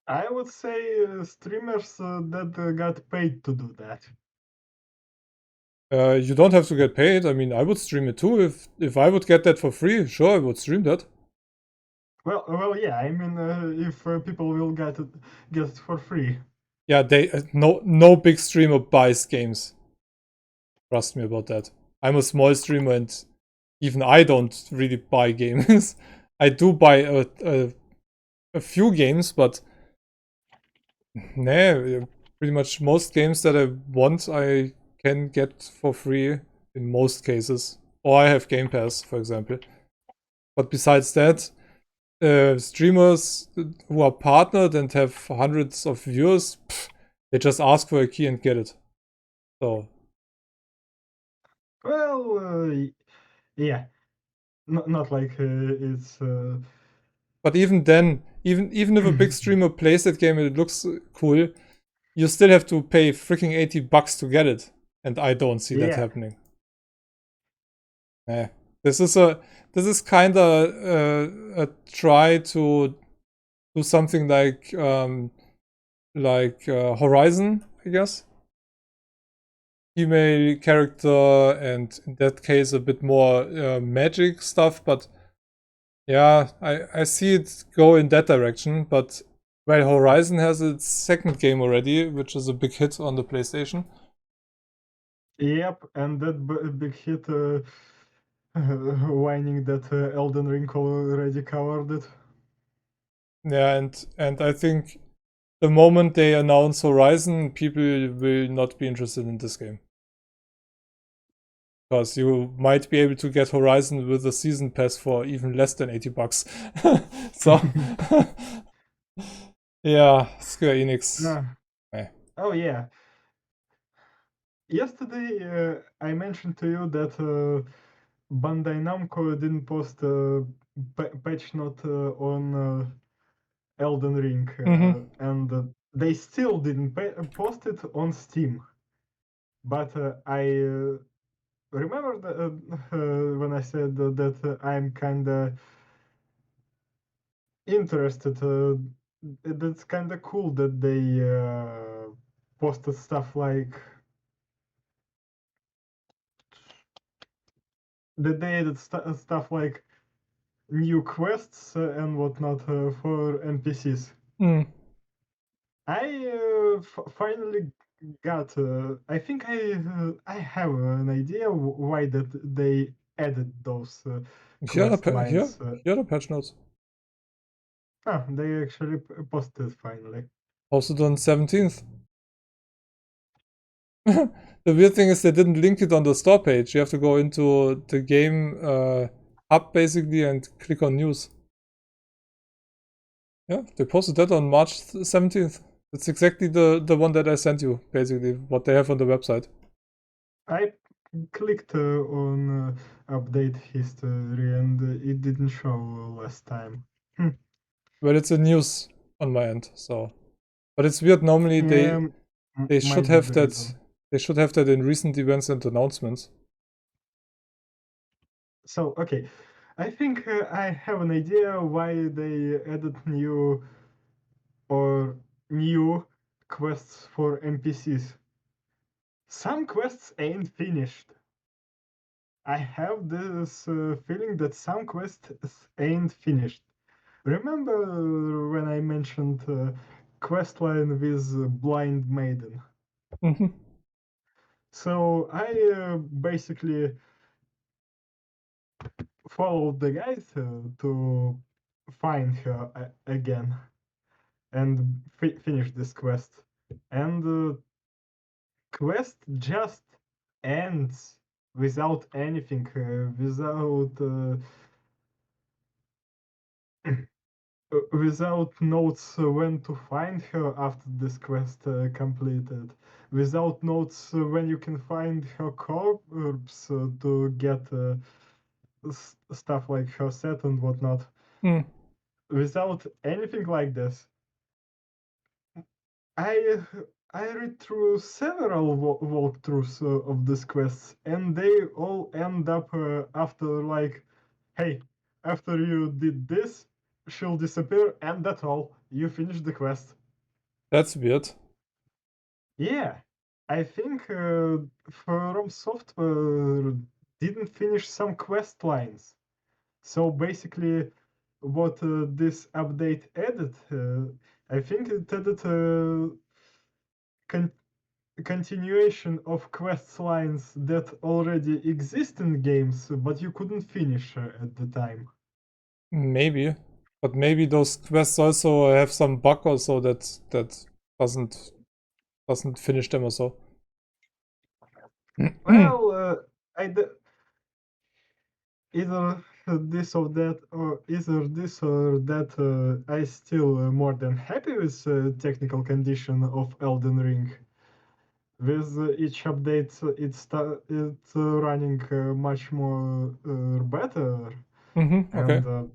I would say streamers that got paid to do that. You don't have to get paid. I mean, I would stream it too if I would get that for free. Sure, I would stream that. Well, yeah. I mean, if people will get it for free. Yeah, they no big streamer buys games. Trust me about that. I'm a small streamer and even I don't really buy games. I do buy a few games, but nah, pretty much most games that I want I can get for free in most cases. Or I have Game Pass, for example. But besides that, streamers who are partnered and have hundreds of viewers, they just ask for a key and get it. So, Well, yeah. Not like it's. but even then, even if a big streamer plays that game and it looks cool, you still have to pay freaking $80 to get it, and I don't see that Yeah. happening. Eh. This is kind of a try to do something like Horizon, I guess. Female character, and in that case a bit more magic stuff. But yeah, I see it go in that direction. But well, Horizon has its second game already, which is a big hit on the PlayStation. Yep, and that big hit, whining that Elden Ring already covered it. Yeah, and I think the moment they announce Horizon, people will not be interested in this game. Because you might be able to get Horizon with a season pass for even less than $80. So, yeah, Square Enix. Uh, Eh. oh yeah. Yesterday I mentioned to you that Bandai Namco didn't post a patch note on Elden Ring, Mm-hmm. and they still didn't post it on Steam. but I remember when I said that I'm kind of interested. That's kind of cool that they posted stuff like that they added stuff like new quests and whatnot for NPCs. Mm. I finally got. I think I have an idea why that they added those quest Here, lines. here are the patch notes. They actually posted finally. Posted on 17th. The weird thing is they didn't link it on the store page. You have to go into the game hub basically and click on news. Yeah, they posted that on March 17th. It's exactly the one that I sent you, basically, what they have on the website. I clicked on update history and it didn't show last time. Well, it's in news on my end, so. But it's weird. Normally Yeah, they should might be have the that. reason. They should have that in recent events and announcements. So, okay, I think I have an idea why they added new quests for NPCs. Some quests ain't finished. I have this feeling that some quests ain't finished. Remember when I mentioned questline with Blind Maiden? Mhm. So I basically followed the guide to find her again and finish this quest. And quest just ends without anything, without notes when to find her after this quest completed, without notes when you can find her corpse to get stuff like her set and whatnot, Mm. without anything like this. I I read through several walkthroughs of these quests, and they all end up after like, hey, after you did this, she'll disappear, and that's all. You finished the quest. That's weird. Yeah, I think From Software didn't finish some quest lines. So basically, what this update added, I think it added con- continuation of quest lines that already exist in games, but you couldn't finish at the time. Maybe, but maybe those quests also have some bug or so that doesn't doesn't finish them or so. Well, I d- either this or that, or either this or that. I still more than happy with technical condition of Elden Ring. With each update, it's running much more better, Okay. and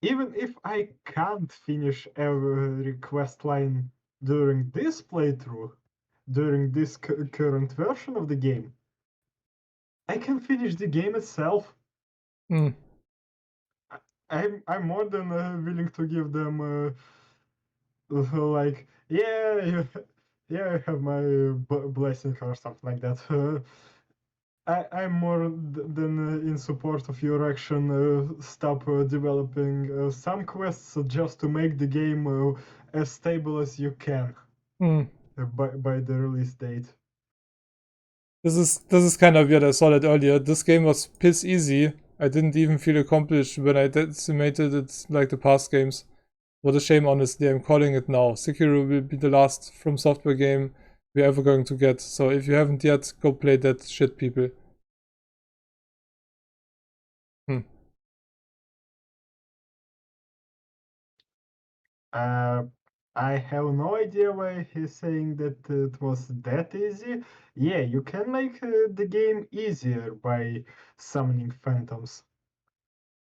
even if I can't finish every quest line during this playthrough, during this current version of the game, I can finish the game itself. Mm. I'm more than willing to give them like yeah yeah I have my blessing or something like that. I'm more than in support of your action. Stop developing some quests just to make the game as stable as you can Mm. by the release date. This is kind of weird. I saw that earlier. This game was piss easy. I didn't even feel accomplished when I decimated it like the past games. What a shame, honestly. I'm calling it now. Sekiro will be the last From Software game we're ever going to get. So if you haven't yet, go play that shit, people. Hmm. Uh, I have no idea why he's saying that it was that easy. Yeah, you can make the game easier by summoning phantoms,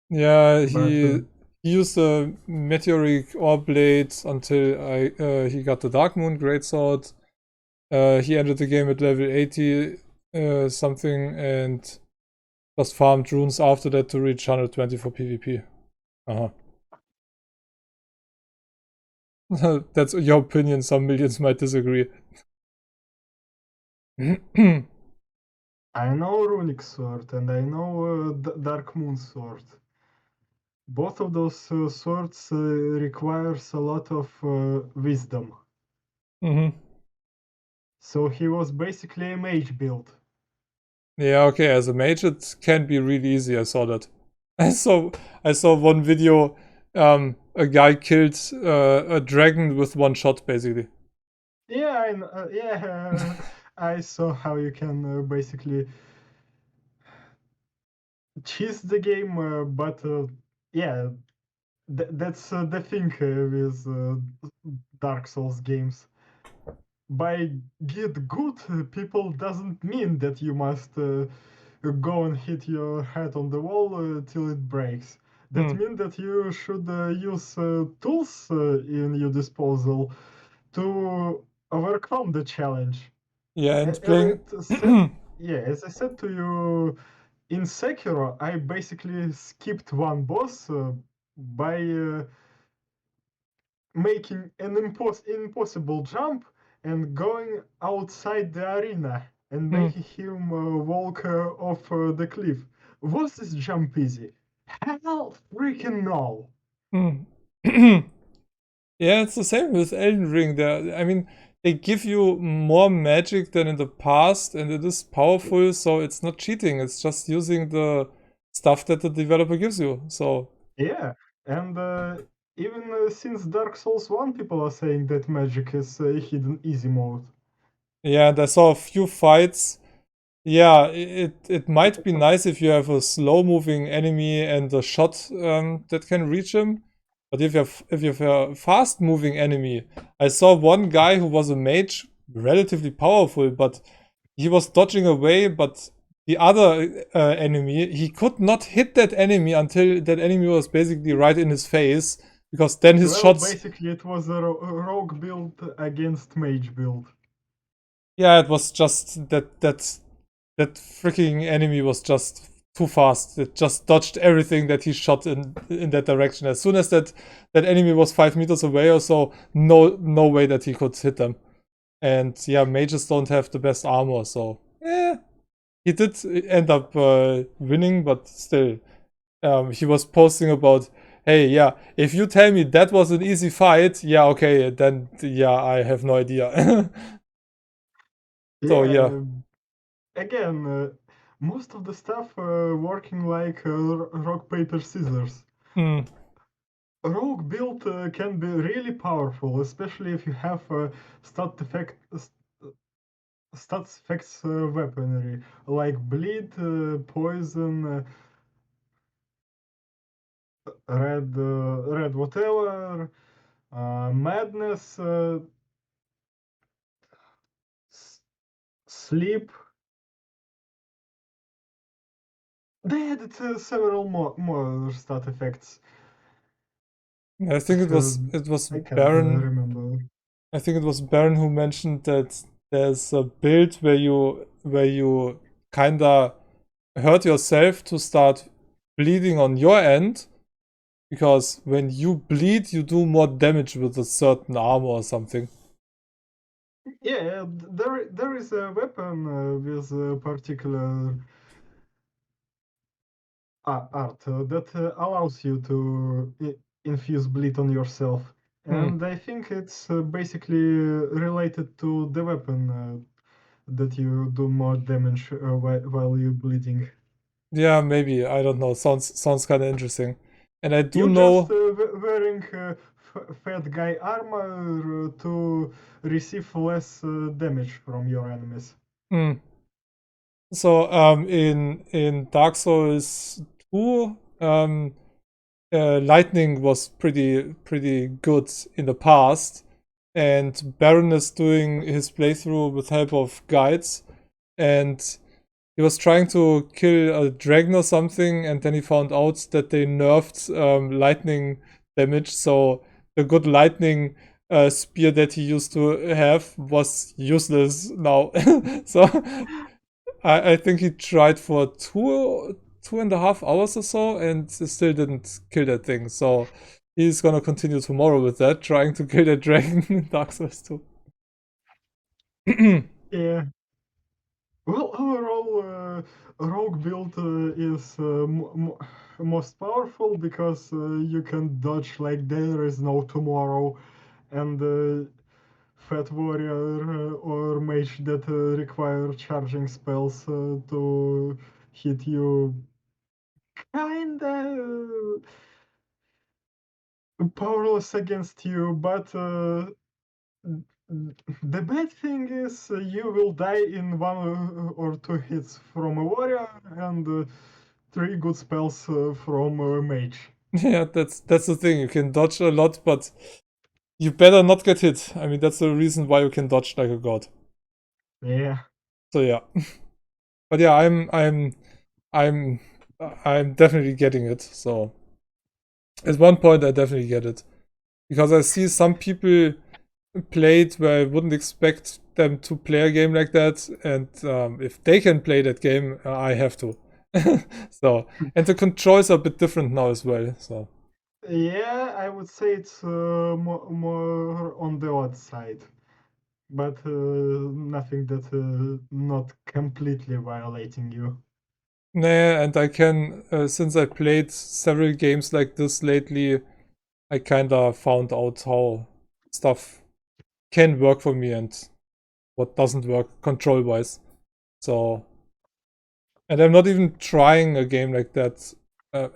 Yeah, but he used a meteoric ore blade until he got the Dark Moon Greatsword. He entered the game at level 80 something and just farmed runes after that to reach 120 for PvP. Uh-huh. That's your opinion. Some millions might disagree. I know Runic Sword and I know Dark Moon Sword. Both of those swords requires a lot of wisdom. Mm-hmm. So he was basically a mage build. Yeah, okay. As a mage, it can be really easy. I saw that. I saw one video. A guy killed a dragon with one shot, basically. Yeah, yeah. I saw how you can basically cheese the game, but yeah, that's the thing with Dark Souls games. By get good, people doesn't mean that you must go and hit your head on the wall till it breaks. That Hmm. means that you should use tools in your disposal to overcome the challenge. Yeah, and As I playing. said, yeah, as I said to you, in Sekiro, I basically skipped one boss by making an impossible jump and going outside the arena and Hmm. making him walk off the cliff. Was this jump easy? Hell freaking no! Hmm. Yeah, it's the same with Elden Ring. I mean, they give you more magic than in the past, and it is powerful, so it's not cheating. It's just using the stuff that the developer gives you. So Yeah, and even since Dark Souls 1, people are saying that magic is hidden easy mode. yeah, and I saw a few fights. Yeah, it might be nice if you have a slow moving enemy and a shot that can reach him. But if you have a fast moving enemy, I saw one guy who was a mage, relatively powerful, but he was dodging away. But the other enemy, he could not hit that enemy until that enemy was basically right in his face, because then his Well, shots. basically, it was a rogue build against mage build. Yeah, it was just that freaking enemy was just too fast. It just dodged everything that he shot in that direction. As soon as that enemy was 5 meters away or so, no way that he could hit them. And yeah, mages don't have the best armor, so yeah, he did end up winning, but still, he was posting about, hey, yeah, if you tell me that was an easy fight, yeah, okay, then yeah, I have no idea. So yeah. Yeah, again, most of the stuff working like rock, paper, scissors. Hmm. Rogue build can be really powerful, especially if you have stat effect, stats effects weaponry like bleed, poison, red whatever, madness, s- sleep. They added several more stat effects. I think it Uh, was I can't Baron. remember. I think it was Baron who mentioned that there's a build where you kinda hurt yourself to start bleeding on your end, because when you bleed, you do more damage with a certain armor or something. Yeah, there is a weapon with a particular art that allows you to infuse bleed on yourself, Hmm. and I think it's basically related to the weapon that you do more damage while you're bleeding. Yeah, maybe. I don't know. Sounds kind of interesting. And I do You just know. wearing fat guy armor to receive less damage from your enemies. Hmm. So in Dark Souls 2, lightning was pretty good in the past, and Baron is doing his playthrough with help of guides, and he was trying to kill a dragon or something, and then he found out that they nerfed lightning damage, so the good lightning spear that he used to have was useless now. So I think he tried for 2.5 hours or so and still didn't kill that thing. So he's gonna continue tomorrow with that, trying to kill that dragon in Dark Souls 2. Yeah. Well, overall, rogue build is most powerful because you can dodge like there is no tomorrow, and fat warrior or mage that require charging spells to hit you kinda powerless against you, but the bad thing is you will die in one or two hits from a warrior and three good spells from a mage. Yeah, that's the thing. You can dodge a lot, but you better not get hit. I mean, that's the reason why you can dodge like a god. Yeah. So yeah, but yeah, I'm I'm definitely getting it. So at one point, I definitely get it because I see some people played where I wouldn't expect them to play a game like that, and if they can play that game, I have to. So and the controls are a bit different now as well. So Yeah, I would say it's more on the odd side, but nothing that not completely violating you. nah, and I can since I played several games like this lately, I kinda found out how stuff can work for me and what doesn't work control wise. So and I'm not even trying a game like that.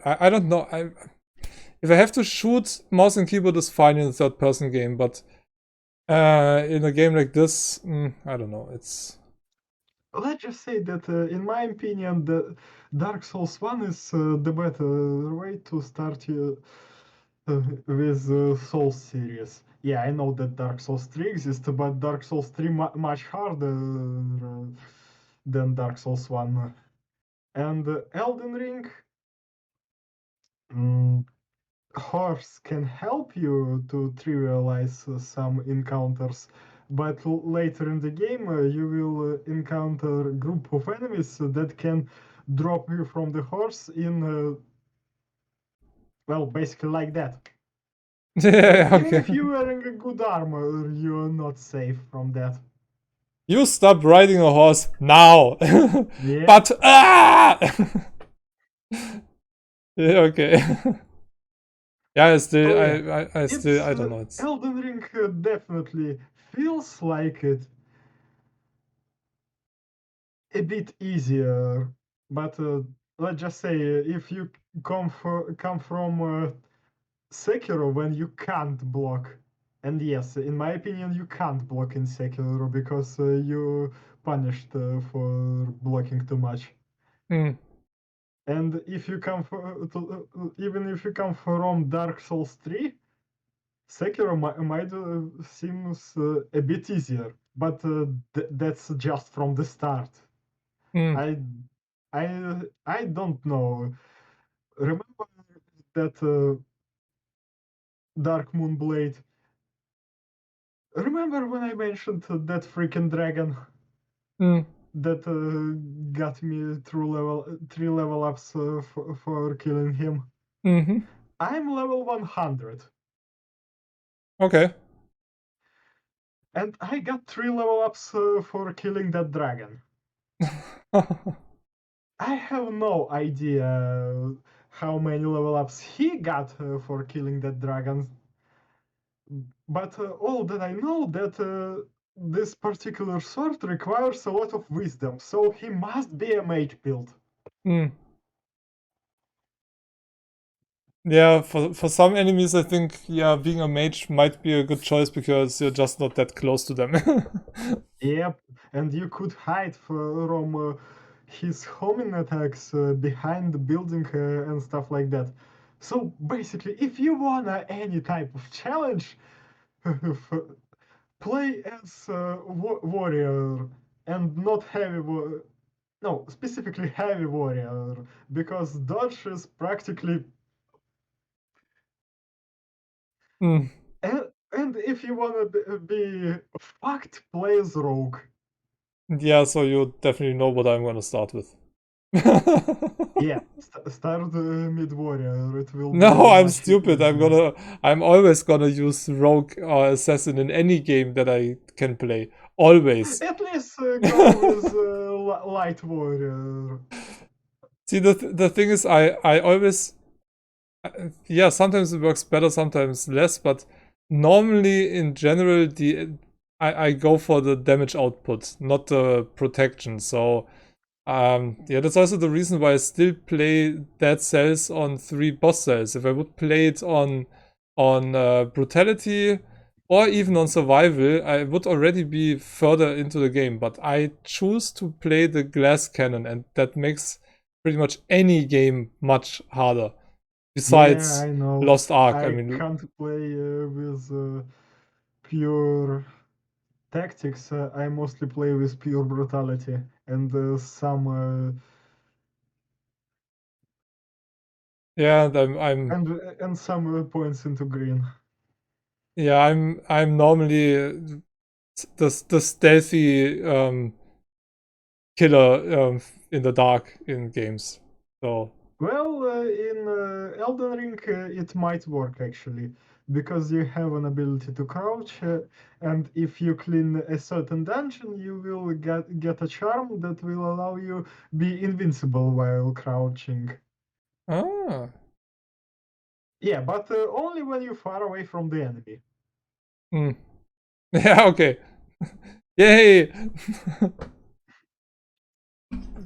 I don't know. If I have to shoot, mouse and keyboard is fine in a third person game, but in a game like this, I don't know. It's Let's just say that, in my opinion, the Dark Souls 1 is the better way to start with Souls series. Yeah, I know that Dark Souls 3 exists, but Dark Souls 3 much harder than Dark Souls 1. And Elden Ring, mm, horse can help you to trivialize some encounters, but later in the game you will encounter a group of enemies that can drop you from the horse in well, basically like that. And yeah, even okay. if you're wearing a good armor, you're not safe from that. You stop riding a horse now. Yeah. But yeah, okay. Yeah, So yeah, I still, it's I don't know. It's Elden Ring definitely feels like it a bit easier, but let's just say if you come from Sekiro when you can't block, and yes, in my opinion, you can't block in Sekiro because you punished for blocking too much. mm, And if you come even if you come from Dark Souls 3, Sekiro might seems a bit easier, but that's just from the start. mm, I I don't know. Remember that Dark Moon Blade? Remember when I mentioned that freaking dragon mm, that got me through level 3 level ups for killing him? mm-hmm. I'm level 100, Okay. and I got 3 level ups for killing that dragon. I have no idea how many level ups he got for killing that dragon, but all that I know that this particular sword requires a lot of wisdom, so he must be a mage build. mm. Yeah, for some enemies, I think yeah, being a mage might be a good choice because you're just not that close to them. Yep, and you could hide from his homing attacks behind the building and stuff like that. So basically, if you want any type of challenge, play as warrior and not heavy no, specifically heavy warrior, because dodge is practically Mm, and And if you wanna be fucked, play as rogue. Yeah, so you definitely know what I'm gonna start with. Yeah, start mid warrior. It will be No, I'm much stupid. easier. I'm always gonna use rogue or assassin in any game that I can play. Always. At least go with light warrior. See, the thing is, I always, yeah, sometimes it works better, sometimes less, but normally in general, I go for the damage output, not the protection. So, yeah, that's also the reason why I still play Dead Cells on 3 boss cells. If I would play it on brutality or even on survival, I would already be further into the game. But I choose to play the glass cannon, and that makes pretty much any game much harder. Yeah, Besides I know. Lost Ark, I I mean, can't play with pure tactics. I mostly play with pure brutality and yeah, I'm and some points into green. yeah, I'm normally the stealthy killer in the dark in games. So, Well, in Elden Ring, it might work actually, because you have an ability to crouch, and if you clean a certain dungeon, you will get a charm that will allow you be invincible while crouching. ah, Yeah, but only when you're far away from the enemy. mm. Yeah, okay, yay.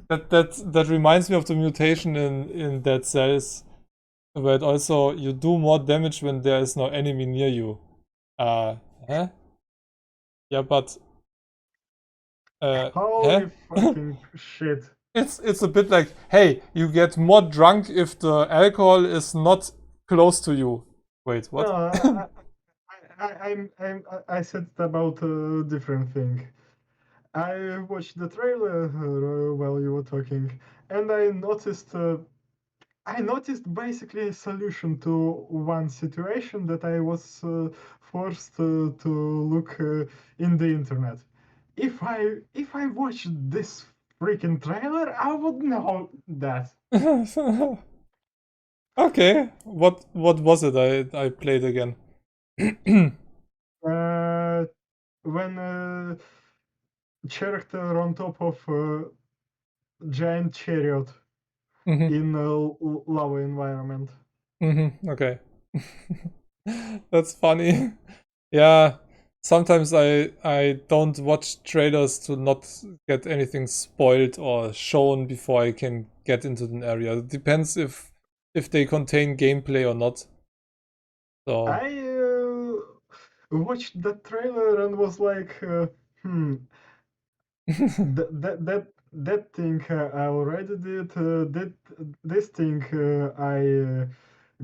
That reminds me of the mutation in Dead Cells, where it also you do more damage when there is no enemy near you. Uh, huh? Yeah, but huh? Holy fucking shit! It's a bit like, hey, you get more drunk if the alcohol is not close to you. Wait, No, what? I said about a different thing. I watched the trailer while you were talking, and I noticed basically a solution to one situation that I was forced to look in the internet. If I watched this freaking trailer, I would know that. Okay, what was it? I played again. Uh, when character on top of giant chariot Hmm. in a lava environment. Okay. That's funny. Yeah. Sometimes I don't watch trailers to not get anything spoiled or shown before I can get into an area. It depends if they contain gameplay or not. So, I watched the trailer and was like, hmm, that thing I already did. That this thing I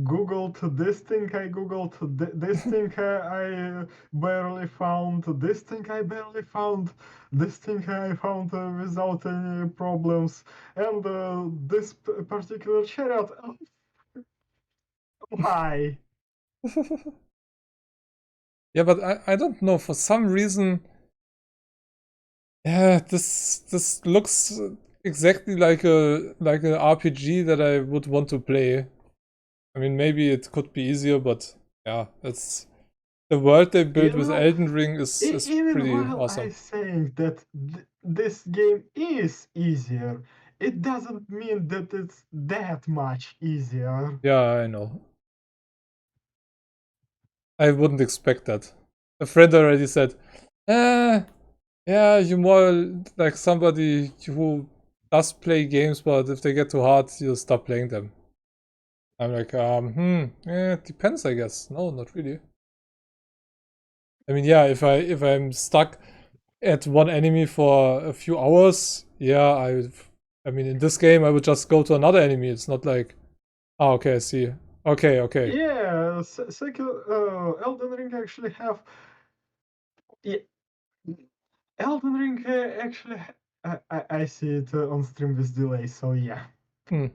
googled. This thing I googled. This thing I barely found. This thing I barely found. This thing I found without any problems. And this particular chariot. Oh, why? yeah, but I don't know. For some reason, yeah, this looks exactly like a RPG that I would want to play. I mean, maybe it could be easier, but yeah, it's the world they built You with know, Elden Ring is even pretty while I awesome. saying that this game is easier, it doesn't mean that it's that much easier. Yeah, I know. I wouldn't expect that. A friend already said, "Eh, yeah, you're more like somebody who does play games, but if they get too hard, you stop playing them." I'm like, yeah, it depends, I guess. No, not really. I mean, yeah, if I'm stuck at one enemy for a few hours, yeah, I mean, in this game, I would just go to another enemy. It's not like, oh, okay, I see. Okay, okay. Yeah, Elden Ring actually have. Yeah, Elden Ring actually. I see it on stream with delay, so yeah. Hmm.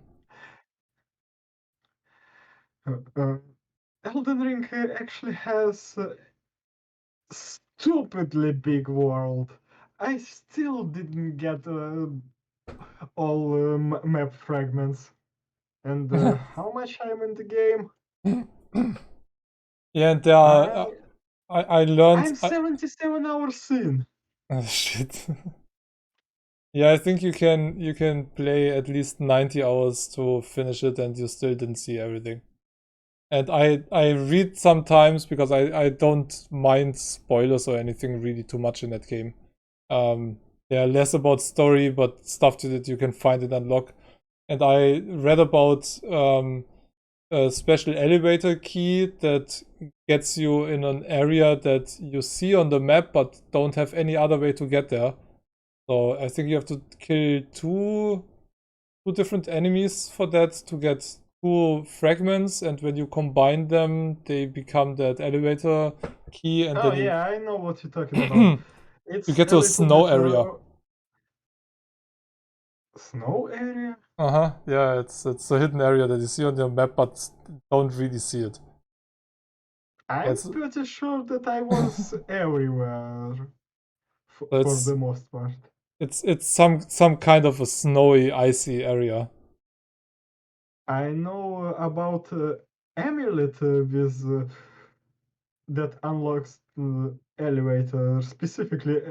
Uh, uh, Elden Ring actually has stupidly big world. I still didn't get all map fragments. And how much I'm in the game? Yeah, and there are, I I learned, I'm 77 hours in. oh, shit. Yeah, I think you can play at least 90 hours to finish it and you still didn't see everything. And I read sometimes because I don't mind spoilers or anything really too much in that game. They are less about story, but stuff that you can find and unlock. And I read about a special elevator key that gets you in an area that you see on the map, but don't have any other way to get there. So I think you have to kill two different enemies for that to get two fragments, and when you combine them, they become that elevator key, and Oh then you yeah, I know what you're talking about. you It's get a to a little snow bit area. snow area. Uh-huh. Yeah, it's a hidden area that you see on your map, but don't really see it. I'm It's pretty sure that I was everywhere for it's the most part. it's some kind of a snowy, icy area. I know about amulet with that unlocks elevator specifically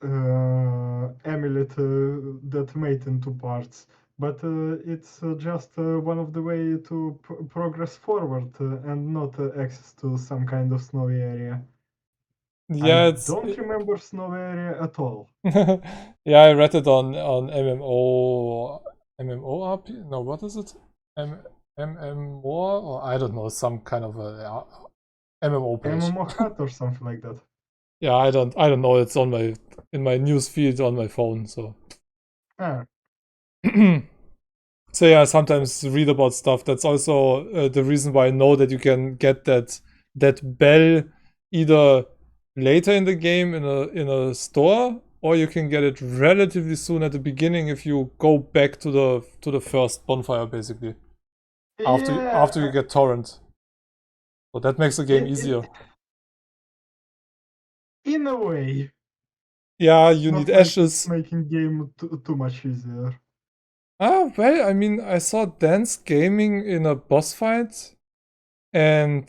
amulet that made in two parts, but it's just one of the way to progress forward and not access to some kind of snowy area. I Yeah, it's don't remember snowy area at all. yeah, I read it on MMORP. No, what is it? M MMOR or I don't know, some kind of a MMO page. MMO Hut or something like that. Yeah, I don't know. It's on my in my news feed on my phone. So Ah, so yeah, I sometimes read about stuff. That's also the reason why I know that you can get that bell either later in the game in a store, or you can get it relatively soon at the beginning if you go back to the first bonfire, basically after you yeah, get torrent. So that makes the game it easier. in a way, Yeah, it's you need not like it's ashes. making game too much easier. Ah, well, I mean, I saw Dance gaming in a boss fight, and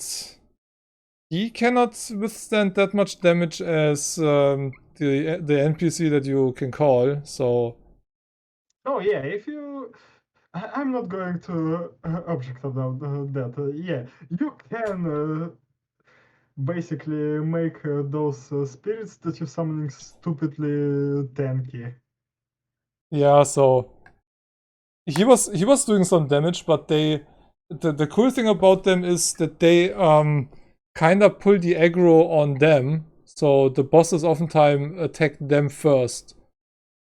he cannot withstand that much damage as the NPC that you can call. So Oh yeah, if you, I'm not going to object about that. Yeah, you can basically make those spirits that you're summoning stupidly tanky. yeah, so he was doing some damage, but the cool thing about them is that they kind of pull the aggro on them. So the bosses oftentimes attack them first.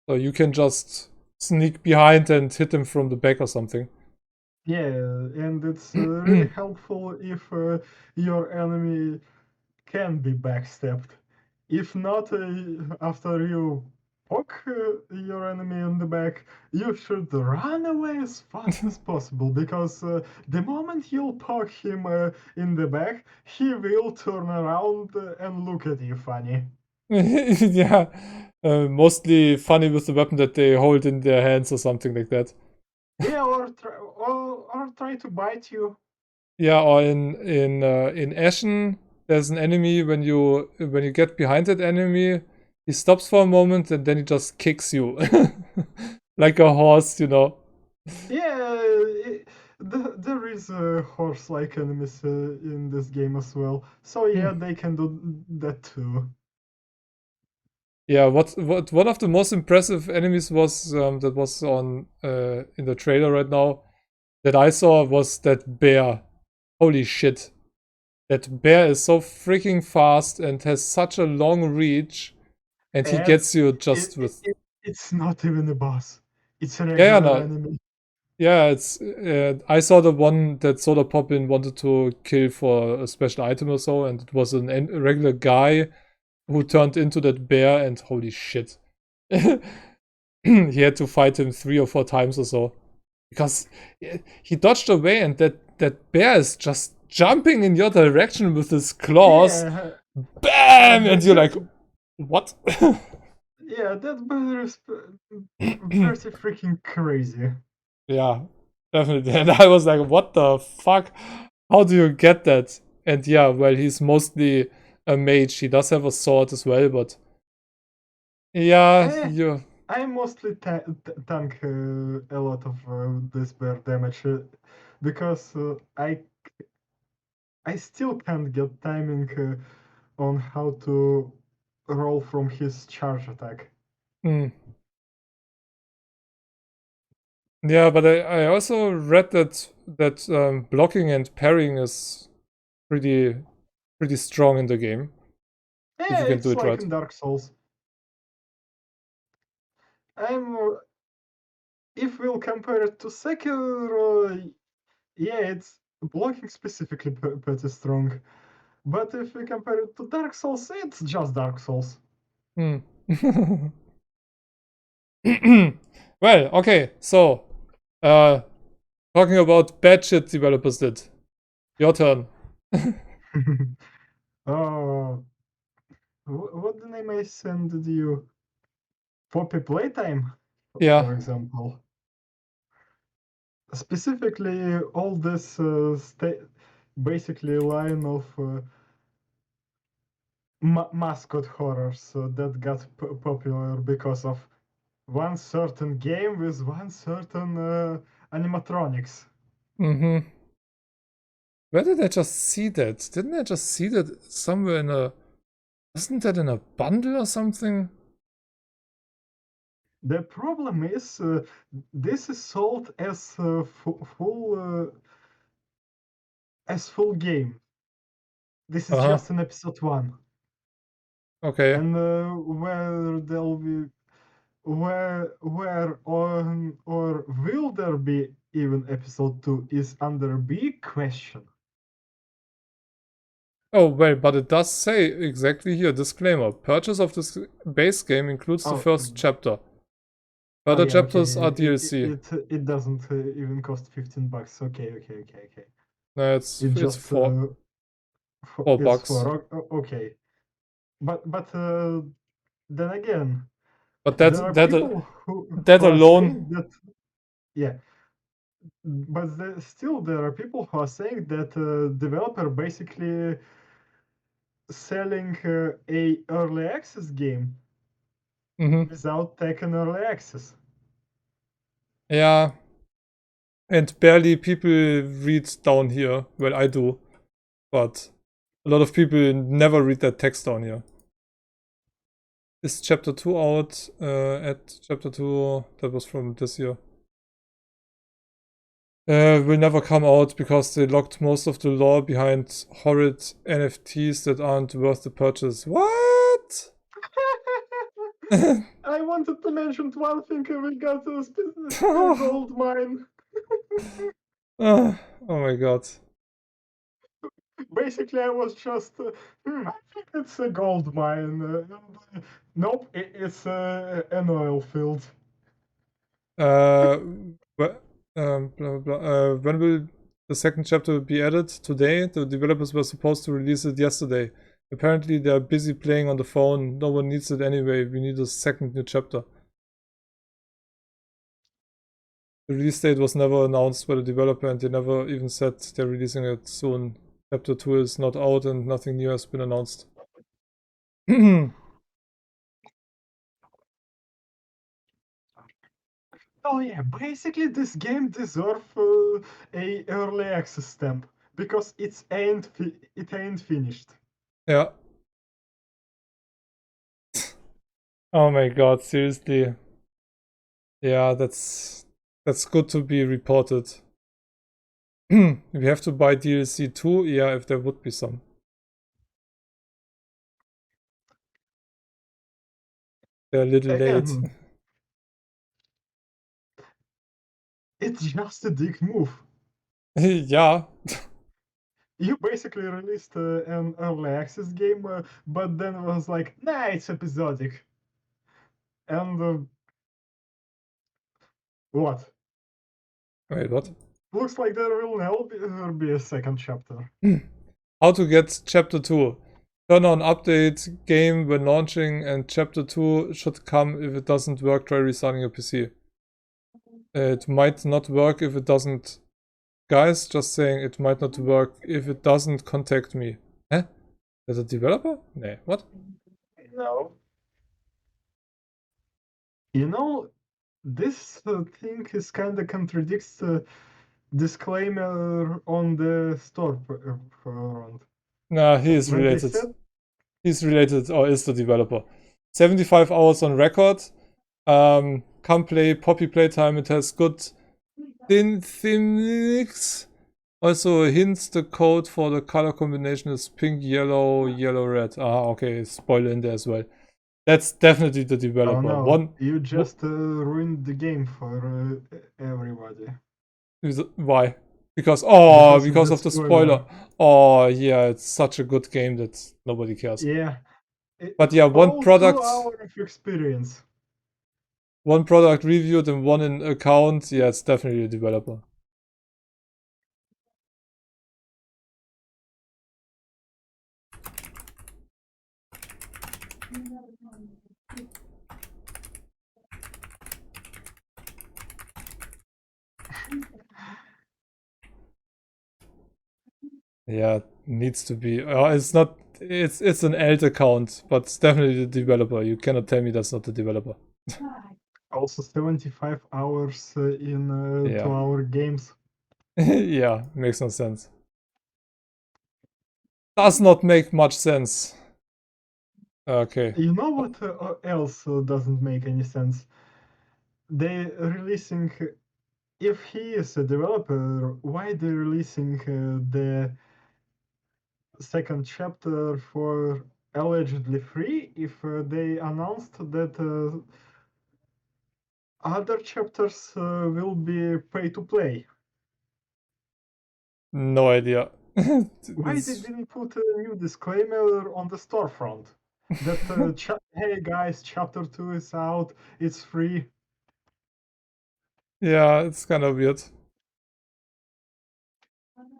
So you can just sneak behind and hit them from the back or something. Yeah, and it's really helpful if your enemy can be backstabbed. If not, after you poke your enemy in the back, you should run away as fast as possible because the moment you'll poke him in the back, he will turn around and look at you funny. Yeah, mostly funny with the weapon that they hold in their hands or something like that. Yeah, or try to bite you. Yeah, or in Ashen, there's an enemy when you get behind that enemy, he stops for a moment and then he just kicks you like a horse. Yeah, there is horse-like enemies in this game as well. So Hmm. yeah, they can do that too. Yeah, what one of the most impressive enemies was that was on in the trailer right now that I saw was that bear. Holy shit. That bear is so freaking fast and has such a long reach, and he And gets you just with it's not even a boss. It's a yeah, yeah, regular no, enemy. yeah. It's I saw the one that Soda Poppin wanted to kill for a special item or so, and it was a regular guy who turned into that bear, and holy shit, he had to fight him 3 or 4 times or so because he dodged away, and that bear is just jumping in your direction with his claws. Yeah, Bam! And you're like, that's what? yeah, that brother is pretty freaking crazy. Yeah, definitely. And I was like, what the fuck? How do you get that? And yeah, well, he's mostly a mage. He does have a sword as well, but yeah, Eh, you. I mostly tank a lot of this bear damage because I still can't get timing on how to roll from his charge attack. Mm. Yeah, but I also read that blocking and parrying is pretty pretty strong in the game if Yeah, you can do it's it like right. in Dark Souls. I'm if we'll compare it to Sekiro, yeah, it's blocking specifically pretty strong. But if we compare it to Dark Souls, it's just Dark Souls. Hmm. Well, okay, so uh talking about bad shit developers did. Your turn. Oh, what the name I sent you? Poppy Playtime, Yeah. for example. Specifically, all this basically line of mascot horrors that got popular because of one certain game with one certain animatronics. Mm-hmm. Where did I just see that? Didn't I just see that somewhere in a... Wasn't that in a bundle or something? The problem is this is sold as full game. This is Uh-huh. just an episode one, Okay. and where there'll be where on or will there be even episode two is under big question. Oh, wait, but it does say exactly here, disclaimer. Purchase of this base game includes the Oh, first chapter. oh Further yeah, okay. chapters are It DLC. it doesn't even cost $15. Okay, okay, okay, okay. No, It it's just four it's bucks. for okay. But then again, But there are people that who are alone. saying that yeah, but still there are people who are saying that developer basically selling a early access game Mm-hmm. without taking early access. Yeah, and barely people read down here. Well, I do, but a lot of people never read that text down here. Is chapter 2 out? At chapter 2, that was from this year. Will never come out because they locked most of the lore behind horrid NFTs that aren't worth the purchase. What? I wanted to mention one thing. We got a Oh gold mine. my god. Basically, I was just, I think it's a gold mine. Nope, it's an oil field. Uh, blah, blah, blah. When will the second chapter be added? Today? The developers were supposed to release it yesterday. Apparently, they're busy playing on the phone. No one needs it anyway. We need a second new chapter. The release date was never announced by the developer, and they never even said they're releasing it soon. Chapter 2 is not out, and nothing new has been announced. Oh yeah, basically this game deserves a early access stamp because it ain't finished. Yeah. Oh my god, seriously. Yeah, that's good to be reported. We have to buy DLC too? Yeah, if there would be some. They're a little late. Again, it's just a dick move. Yeah. You basically released an early access game, but then it was like, nah, it's episodic. And what? Wait, what? Looks like there will never be a second chapter. How to get chapter 2. Turn on update game when launching, and chapter 2 should come. If it doesn't work, try restarting your PC. It might not work if it doesn't. Guys, just saying it might not work if it doesn't contact me. Huh? Is a developer? Nah, what? No. You know, this thing is kind of contradicts the disclaimer on the store front. Nah, he is When they related. said, He's related or is the developer. 75 hours on record. Come play Poppy Playtime. It has good thematics. Also hints the code for the color combination is pink, yellow, yellow, red. Ah, okay, spoiler in there as well. That's definitely the oh developer. no, you just ruined the game for everybody. Why? Because Because of of the the spoiler. spoiler. Oh yeah, it's such a good game that nobody cares. Yeah, But yeah, all 2 hours of experience. one product reviewed and one in account. Yeah, it's definitely a developer. Yeah, needs to be. It's not. It's an alt account, but it's definitely the developer. You cannot tell me that's not the developer. Also 75 hours in Yeah. 2-hour games. Yeah, makes no sense. Does not make much sense. Okay. You know what else doesn't make any sense? They releasing. If he is a developer, why they releasing the second chapter for allegedly free if they announced that other chapters will be pay to play? No idea. Why they didn't put a new disclaimer on the storefront that hey guys, chapter 2 is out, it's free. Yeah, it's kind of weird.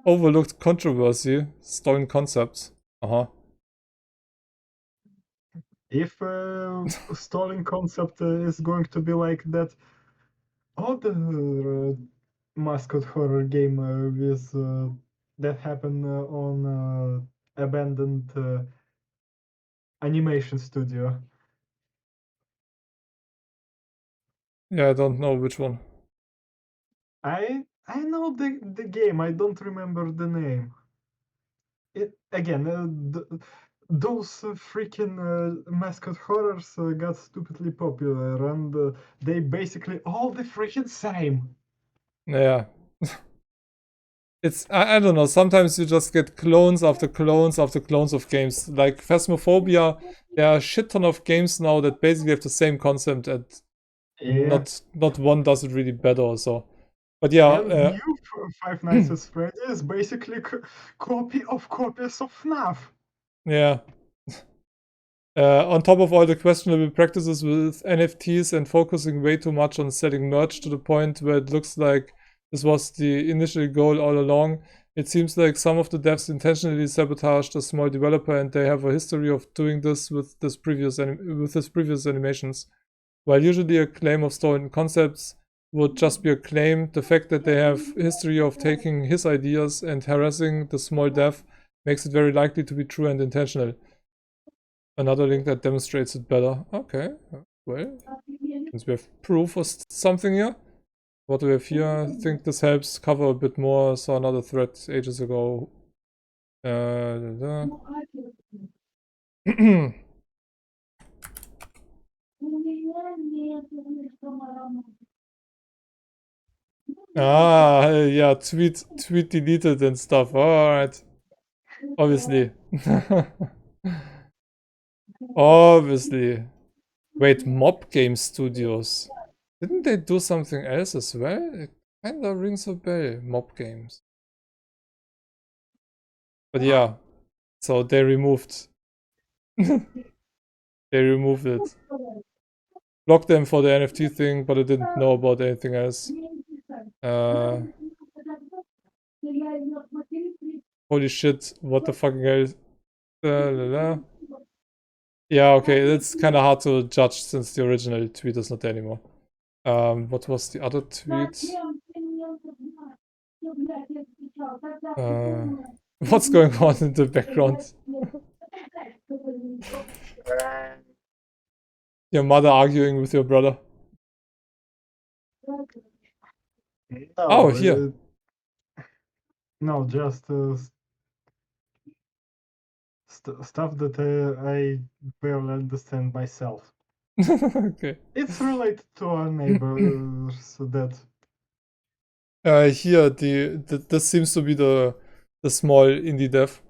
Overlooked controversy, stolen concepts. Uh-huh. If stalling concept is going to be like that other mascot horror game with that happened on abandoned animation studio. Yeah, I don't know which one. I know the game. I don't remember the name. It again. Those freaking mascot horrors got stupidly popular, and they basically all the freaking same. Yeah. I don't know, sometimes you just get clones after clones after clones of games. Like Phasmophobia, there are a shit ton of games now that basically have the same concept and Yeah. not one does it really better or so. But yeah, And new Five Nights at Freddy's is basically copy of copies of FNAF. yeah. On top of all the questionable practices with NFTs and focusing way too much on selling merch to the point where it looks like this was the initial goal all along, it seems like some of the devs intentionally sabotaged a small developer and they have a history of doing this with his previous animations. While usually a claim of stolen concepts would just be a claim, the fact that they have history of taking his ideas and harassing the small dev makes it very likely to be true and intentional. Another link that demonstrates it better. Okay, well, since we have proof of something here. What do we have here? I think this helps cover a bit more. Saw another thread ages ago. Da, da. Ah, yeah, tweet deleted and stuff. Alright. Obviously. Obviously. Wait, Mob Game Studios. Didn't they do something else as well? It kinda rings a bell, Mob Games. But yeah, so they removed they removed it. Blocked them for the NFT thing, but I didn't know about anything else. Uh Holy shit, what the fucking hell? La, la. Yeah, okay, it's kind of hard to judge since the original tweet is not there anymore. What was the other tweet? Uh, what's going on in the background? Your mother arguing with your brother. Oh, No, here. no, just stuff that I barely understand myself. Okay. It's related to our neighbors that. Here, this seems to be the small indie dev.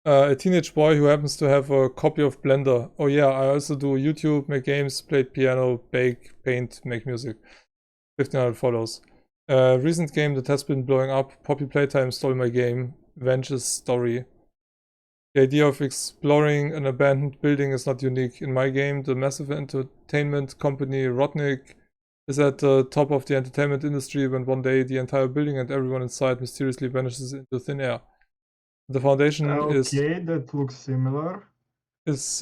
A teenage boy who happens to have a copy of Blender. Oh yeah, I also do YouTube, make games, play piano, bake, paint, make music. 1500 follows. Recent game that has been blowing up. Poppy Playtime stole my game. Venge's story. The idea of exploring an abandoned building is not unique. In my game, the massive entertainment company Rotnik is at the top of the entertainment industry when one day the entire building and everyone inside mysteriously vanishes into thin air. The foundation Okay, that looks similar. is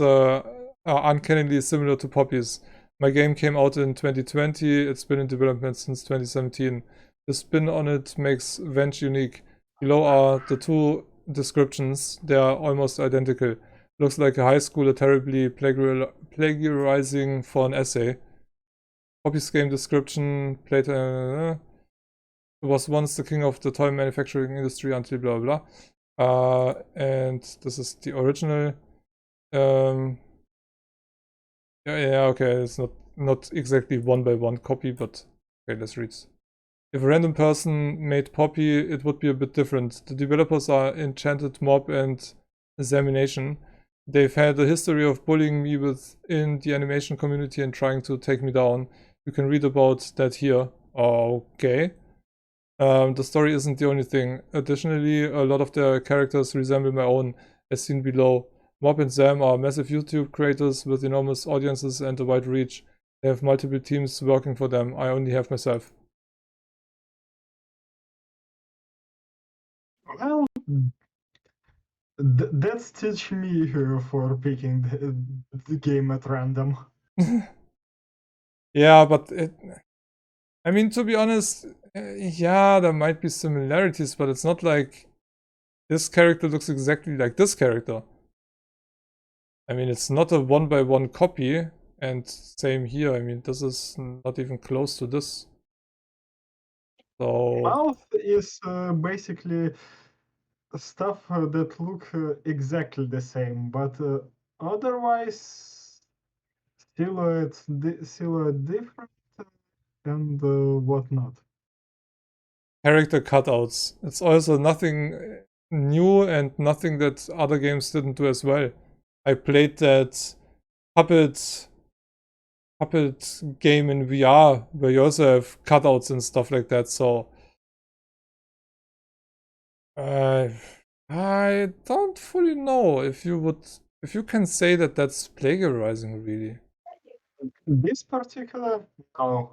uncannily similar to Poppy's. My game came out in 2020. It's been in development since 2017. The spin on it makes Venge unique. Below are the two descriptions. They are almost identical. Looks like a high schooler terribly plagiarizing for an essay. Poppy's game description played was once the king of the toy manufacturing industry until blah blah blah. And this is the original. Um, yeah, okay, it's not exactly one by one copy, but okay, let's read. If a random person made Poppy, it would be a bit different. The developers are Enchanted Mob and Examination. They've had a history of bullying me within the animation community and trying to take me down. You can read about that here. Okay. The story isn't the only thing. Additionally, a lot of their characters resemble my own, as seen below. Mob and Sam are massive YouTube creators with enormous audiences and a wide reach. They have multiple teams working for them. I only have myself. Well, that's teach me for picking the game at random. Yeah, but I mean, to be honest, yeah, there might be similarities, but it's not like this character looks exactly like this character. I mean, it's not a one by one copy, and same here. I mean, this is not even close to this. So Mouth is basically stuff that look exactly the same, but otherwise silhouette different and whatnot. character cutouts. It's also nothing new and nothing that other games didn't do as well. I played that puppet game in VR where you also have cutouts and stuff like that. So uh, I don't fully know if you can say that that's plagiarizing really. This particular, no.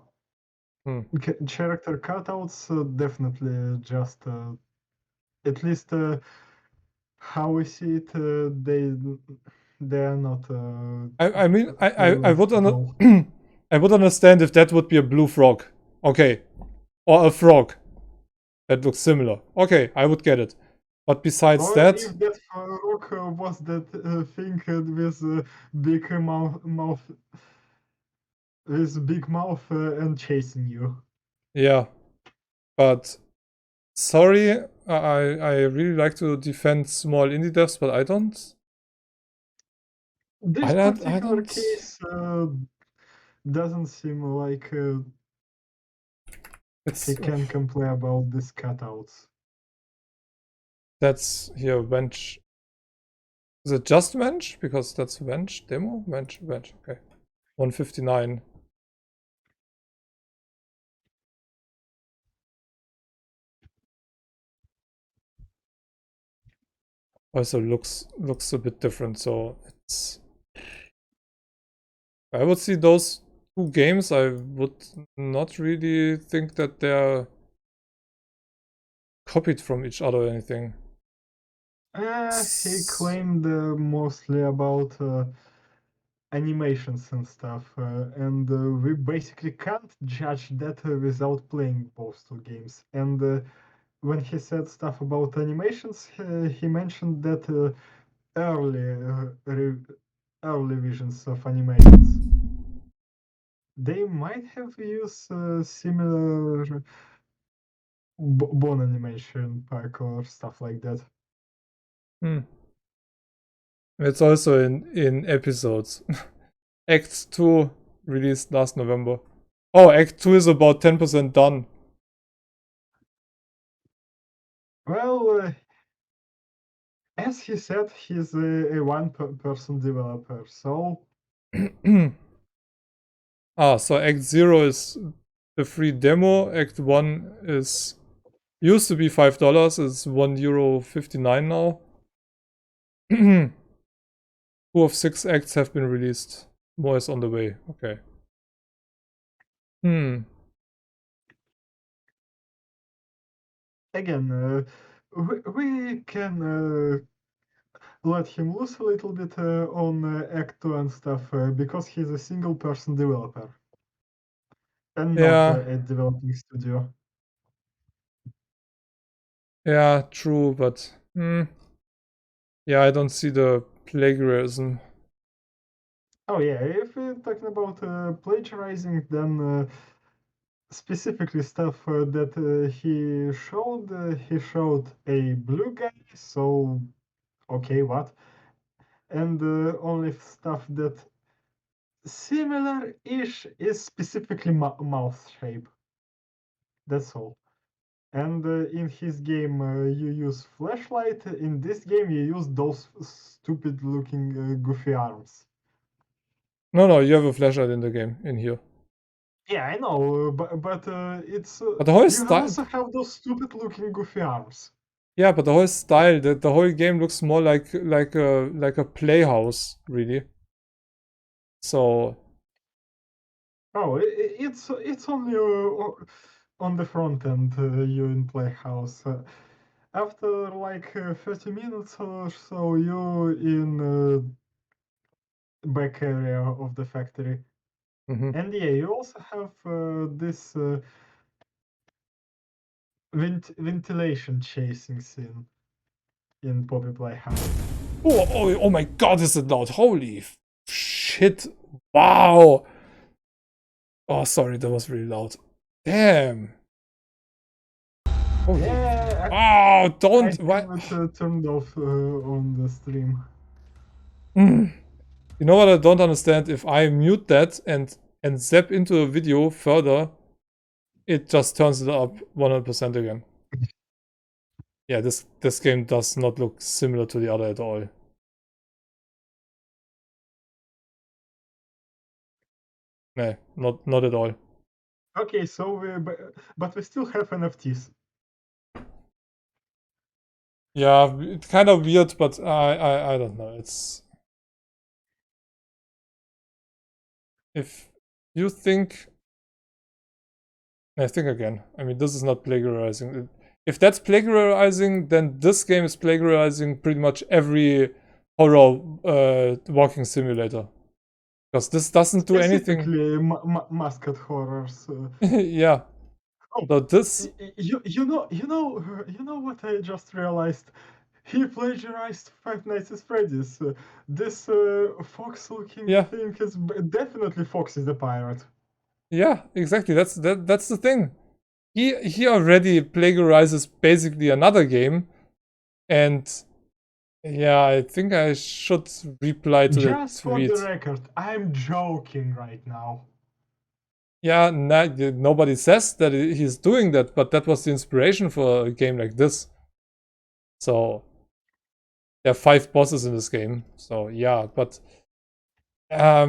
Hmm. Character cutouts definitely just at least how we see it, they are not I mean I would realistic. I would understand if that would be a blue frog. Okay. Or a frog that looks similar. Okay, I would get it. But besides Or that, if that rook was that thing with big mouth and chasing you. yeah. But sorry, I really like to defend small indie devs, but This I particular don't. case doesn't seem like he It's can complain about these cutouts. that's here Venge. Is it just Venge? Because that's Venge demo. Venge. Okay, 159. Also looks a bit different. So it's. I would see those two games. I would not really think that they're copied from each other or anything. He claimed mostly about animations and stuff, and we basically can't judge that without playing both two games. And when he said stuff about animations, he mentioned that early early visions of animations they might have used similar bone animation pack or stuff like that. Hmm. It's also in episodes. Act 2 released last November. Oh, Act 2 is about 10% done. Well, as he said, he's a one-person developer, so So Act 0 is the free demo. Act 1 is used to be $5, it's €1.59 now. 2 of 6 acts have been released. More is on the way. Okay. Hmm. again, we can let him loose a little bit on Act 2 and stuff because he's a single-person developer and not Yeah. a developing studio. Yeah, true, but yeah, I don't see the plagiarism. Oh yeah, if we're talking about plagiarizing, then specifically stuff that he showed a blue guy, so okay, what? And only stuff that similar-ish is specifically mouth shape. That's all. And in his game, you use flashlight. In this game, you use those stupid-looking goofy arms. No, you have a flashlight in the game, in here. Yeah, I know, but it's But the whole you style, also have those stupid-looking goofy arms. yeah, but the whole style, the whole game looks more like a playhouse, really. So, Oh, it's only on the front end you in Playhouse. After like 30 minutes or so, you in back area of the factory. mhm. And yeah, you also have this ventilation chasing scene in Poppy Playhouse. Oh my god, is it loud? Holy shit. Wow. Oh, sorry, that was really loud. Damn. Holy. Yeah, Oh, I don't. Why? have it turned off on the stream. Mm. You know what I don't understand? If I mute that and zap into a video further, it just turns it up 100% again. Yeah, this game does not look similar to the other at all. No, not at all. Okay, so but we still have NFTs. Yeah, it's kind of weird, but I don't know. It's if you think I think again. I mean, this is not plagiarizing. If that's plagiarizing, then this game is plagiarizing pretty much every horror walking simulator. Because this doesn't do anything. Specifically, mascot horrors. Yeah. Oh, So this, you know what I just realized? He plagiarized Five Nights at Freddy's. This fox-looking yeah, thing is definitely Fox is the pirate. yeah, exactly. That's the thing. He already plagiarizes basically another game, and yeah, I think I should reply to that Just for the tweet. record, I'm joking right now. Yeah, nobody says that he's doing that, but that was the inspiration for a game like this. So there are 5 bosses in this game. So yeah, but nah,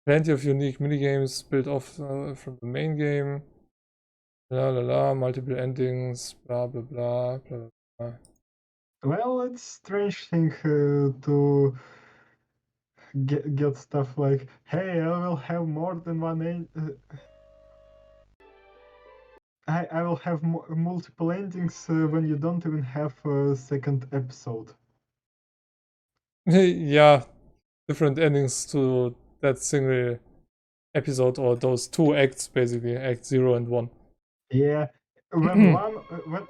plenty of unique minigames built off from the main game. La la la, multiple endings, blah blah blah blah blah. Well, it's strange thing to get stuff like, hey, I will have more than one. I will have multiple endings when you don't even have a second episode. Yeah, different endings to that single episode or those two acts, basically, Act 0 and 1. Yeah, when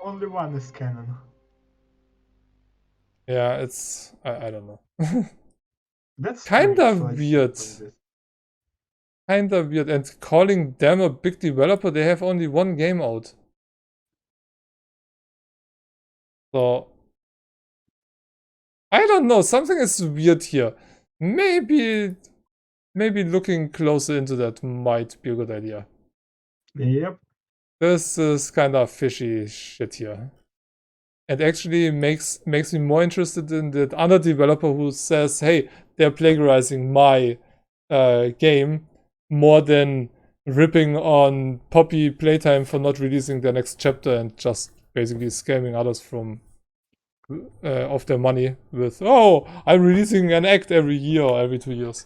only one is canon. Yeah, it's I don't know. That's Kinda strange. Let's say weird. it like this. Kinda weird. And calling them a big developer, they have only one game out. So I don't know. Something is weird here. Maybe looking closer into that might be a good idea. Yep. This is kind of fishy shit here. And actually makes me more interested in that other developer who says, hey, they're plagiarizing my game more than ripping on Poppy Playtime for not releasing their next chapter and just basically scamming others from of their money with, oh, I'm releasing an act every year or every 2 years.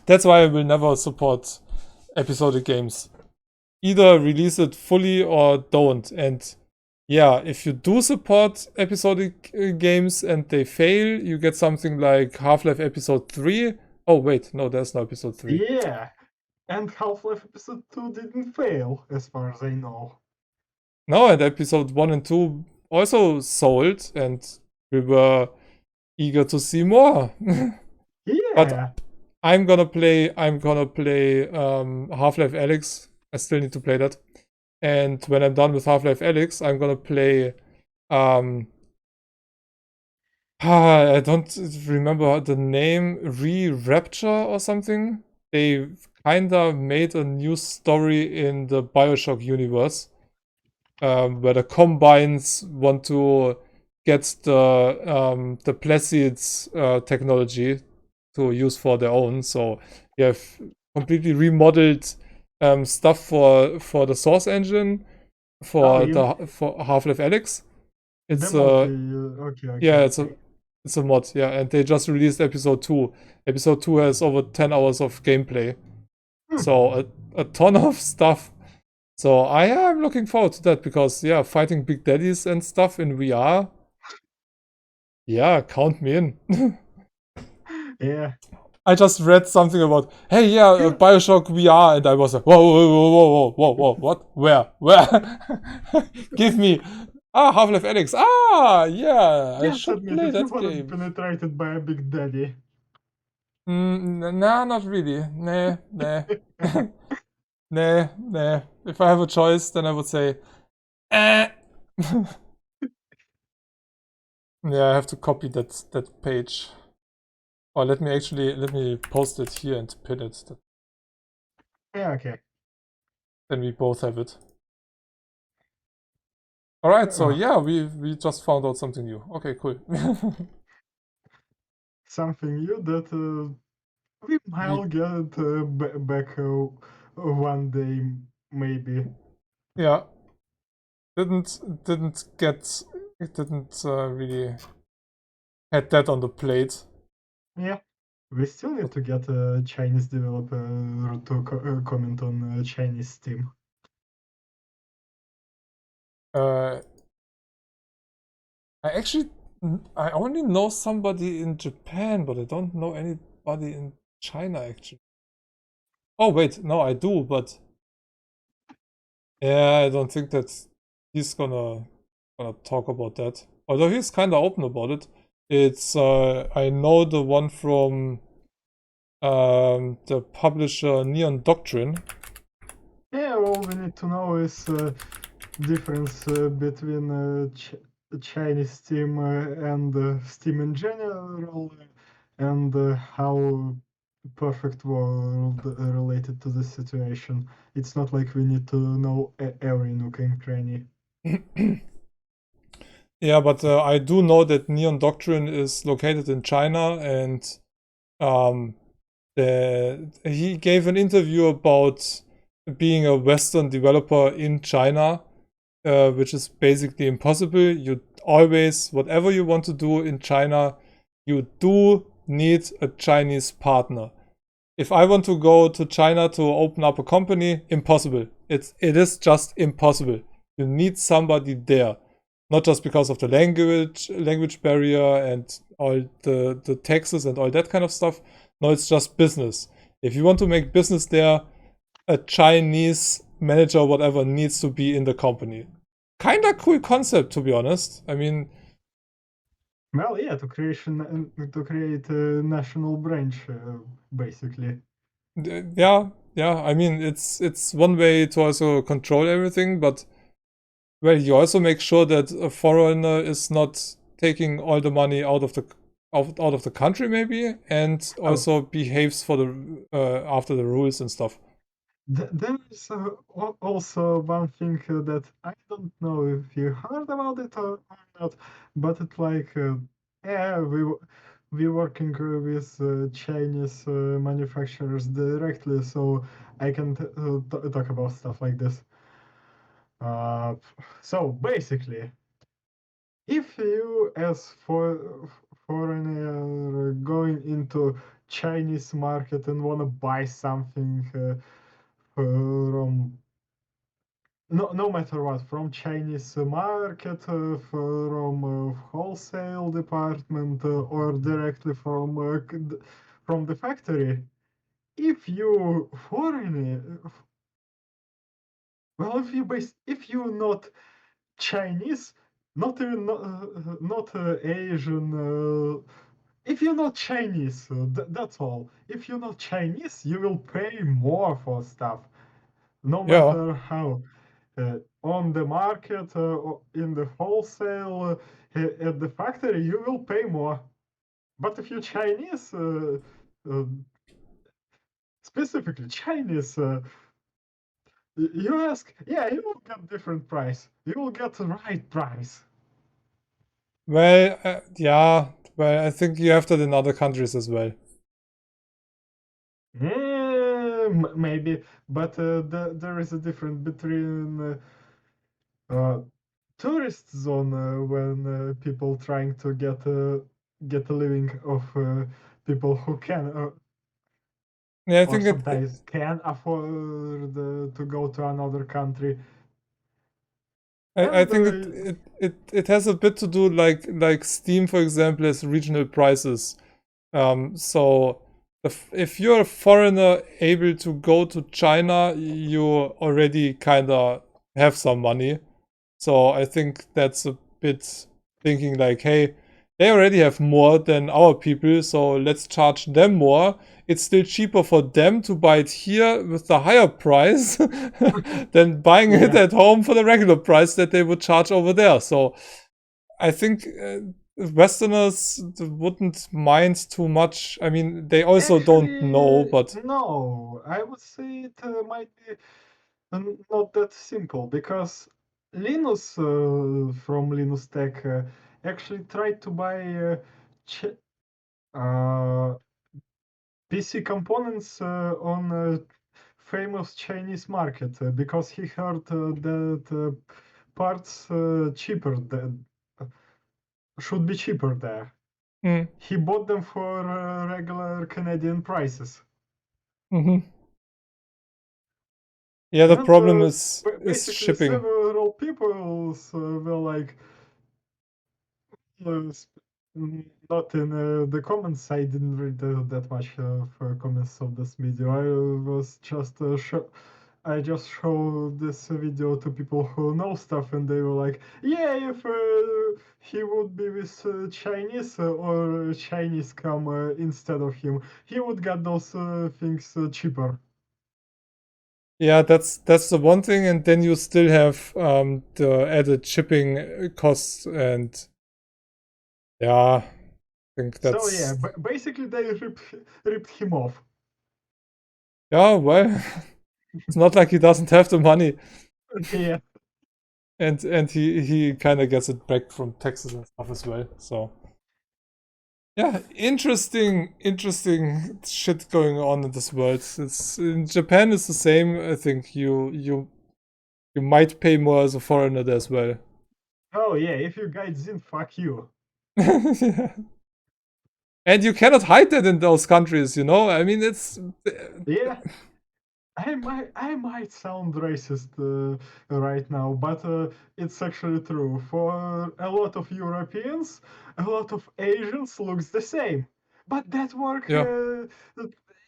That's why I will never support episodic games. Either release it fully or don't. And yeah, if you do support episodic games and they fail, you get something like Half-Life Episode 3. Oh, wait, no, there's no Episode 3. Yeah, and Half-Life Episode 2 didn't fail, as far as I know. No, and Episode 1 and 2 also sold, and we were eager to see more. But Yeah. I'm gonna play Half-Life Alyx. I still need to play that. And when I'm done with Half-Life Alyx, I'm gonna play I don't remember the name, Re-Rapture or something. They kinda made a new story in the BioShock universe, where the Combines want to get the Placids technology to use for their own. So you have completely remodeled stuff for the Source engine Oh, for Half-Life Alyx. the It's mod. yeah, Okay. it's a mod, yeah, and they just released episode 2. Episode 2 has over 10 hours of gameplay. Hmm. So a ton of stuff. So I am looking forward to that because yeah, fighting big daddies and stuff in VR. Yeah, count me in. Yeah. I just read something about, hey, yeah, BioShock VR, and I was like, whoa, whoa, whoa, whoa, whoa, whoa, what? Where? Give me. Ah, Half-Life Alyx. Ah, yeah, I Yes, should admit play if you that want to be game. penetrated by a big daddy. Nah, not really. Nah, nah. Nah. If I have a choice, then I would say, eh. Yeah, I have to copy that page. Or let me post it here and pin it. Yeah, okay. Then we both have it. Alright, so Oh, yeah, we just found out something new. Okay, cool. something new that we we might get back one day, maybe. yeah, didn't get it didn't really had that on the plate. Yeah. We still need to get a Chinese developer to comment on Chinese Steam. Uh I actually, I only know somebody in Japan, but I don't know anybody in China actually. Oh wait, no, I do, but yeah, I don't think that he's gonna talk about that. Although he's kind of open about it. It's I know the one from the publisher Neon Doctrine. Yeah, all we need to know is difference between Chinese Steam and Steam in general, and how perfect world related to this situation. It's not like we need to know every nook and cranny. Yeah, but I do know that Neon Doctrine is located in China, and um, he gave an interview about being a Western developer in China, which is basically impossible. You always, whatever you want to do in China, you do need a Chinese partner. If I want to go to China to open up a company, impossible. It is just impossible. You need somebody there, not just because of the language barrier and all the taxes and all that kind of stuff. No, it's just business. If you want to make business there, a Chinese manager or whatever needs to be in the company. Kinda cool concept, to be honest. I mean, Well, yeah, to create a national branch, basically. yeah, yeah. I mean, it's one way to also control everything, but well, you also make sure that a foreigner is not taking all the money out of the country, maybe, and Oh, also behaves for the after the rules and stuff. there's also one thing that I don't know if you heard about it or not, but it's like, yeah, we working with Chinese manufacturers directly, so I can talk about stuff like this. Uh, so basically, if you as foreigner going into Chinese market and want to buy something from no matter what, from Chinese market, from wholesale department, or directly from the factory, if you foreign, well, if you not Chinese, not even not Asian. If you're not Chinese, that's all. If you're not Chinese, you will pay more for stuff, no Yeah. matter how. On the market, in the wholesale, at the factory, you will pay more. But if you're Chinese, uh, specifically Chinese, you ask, yeah, you will get different price. You will get the right price. Well, yeah. Well, I think you have that in other countries as well. Maybe, but there is a difference between tourist zone when people trying to get a living of people who can Yeah, I or think sometimes can afford to go to another country. I And think it has a bit to do like Steam, for example, has regional prices. So if you're a foreigner able to go to China, you already kind of have some money. So I think that's a bit thinking like, hey, they already have more than our people, so let's charge them more. It's still cheaper for them to buy it here with the higher price than buying it yeah, at home for the regular price that they would charge over there. So I think Westerners wouldn't mind too much. I mean, they also don't know, actually, but no. I would say it might be not that simple because Linus from Linus Tech actually tried to buy ch- uh, PC components on famous Chinese market because he heard that parts cheaper should be cheaper there. mm, He bought them for regular Canadian prices. mhm. Yeah, the And problem is basically, shipping. several people were like, uh, not in the comments. I didn't read that much of comments of this video. I just showed this video to people who know stuff, and they were like, "Yeah, if he would be with Chinese or Chinese come instead of him, he would get those things cheaper." Yeah, that's the one thing, and then you still have the added shipping costs, and yeah, I think So yeah, that's basically they ripped him off. yeah. Well, it's not like he doesn't have the money, Yeah. and he kind of gets it back from taxes and stuff as well. So yeah, interesting shit going on in this world. It's in Japan. It's the same. I think you might pay more as a foreigner there as well. Oh yeah, if you guys in, fuck you. Yeah. And you cannot hide that in those countries, you know? I mean, it's Yeah. I might sound racist right now, but it's actually true. For a lot of Europeans, a lot of Asians looks the same, but that work Yeah.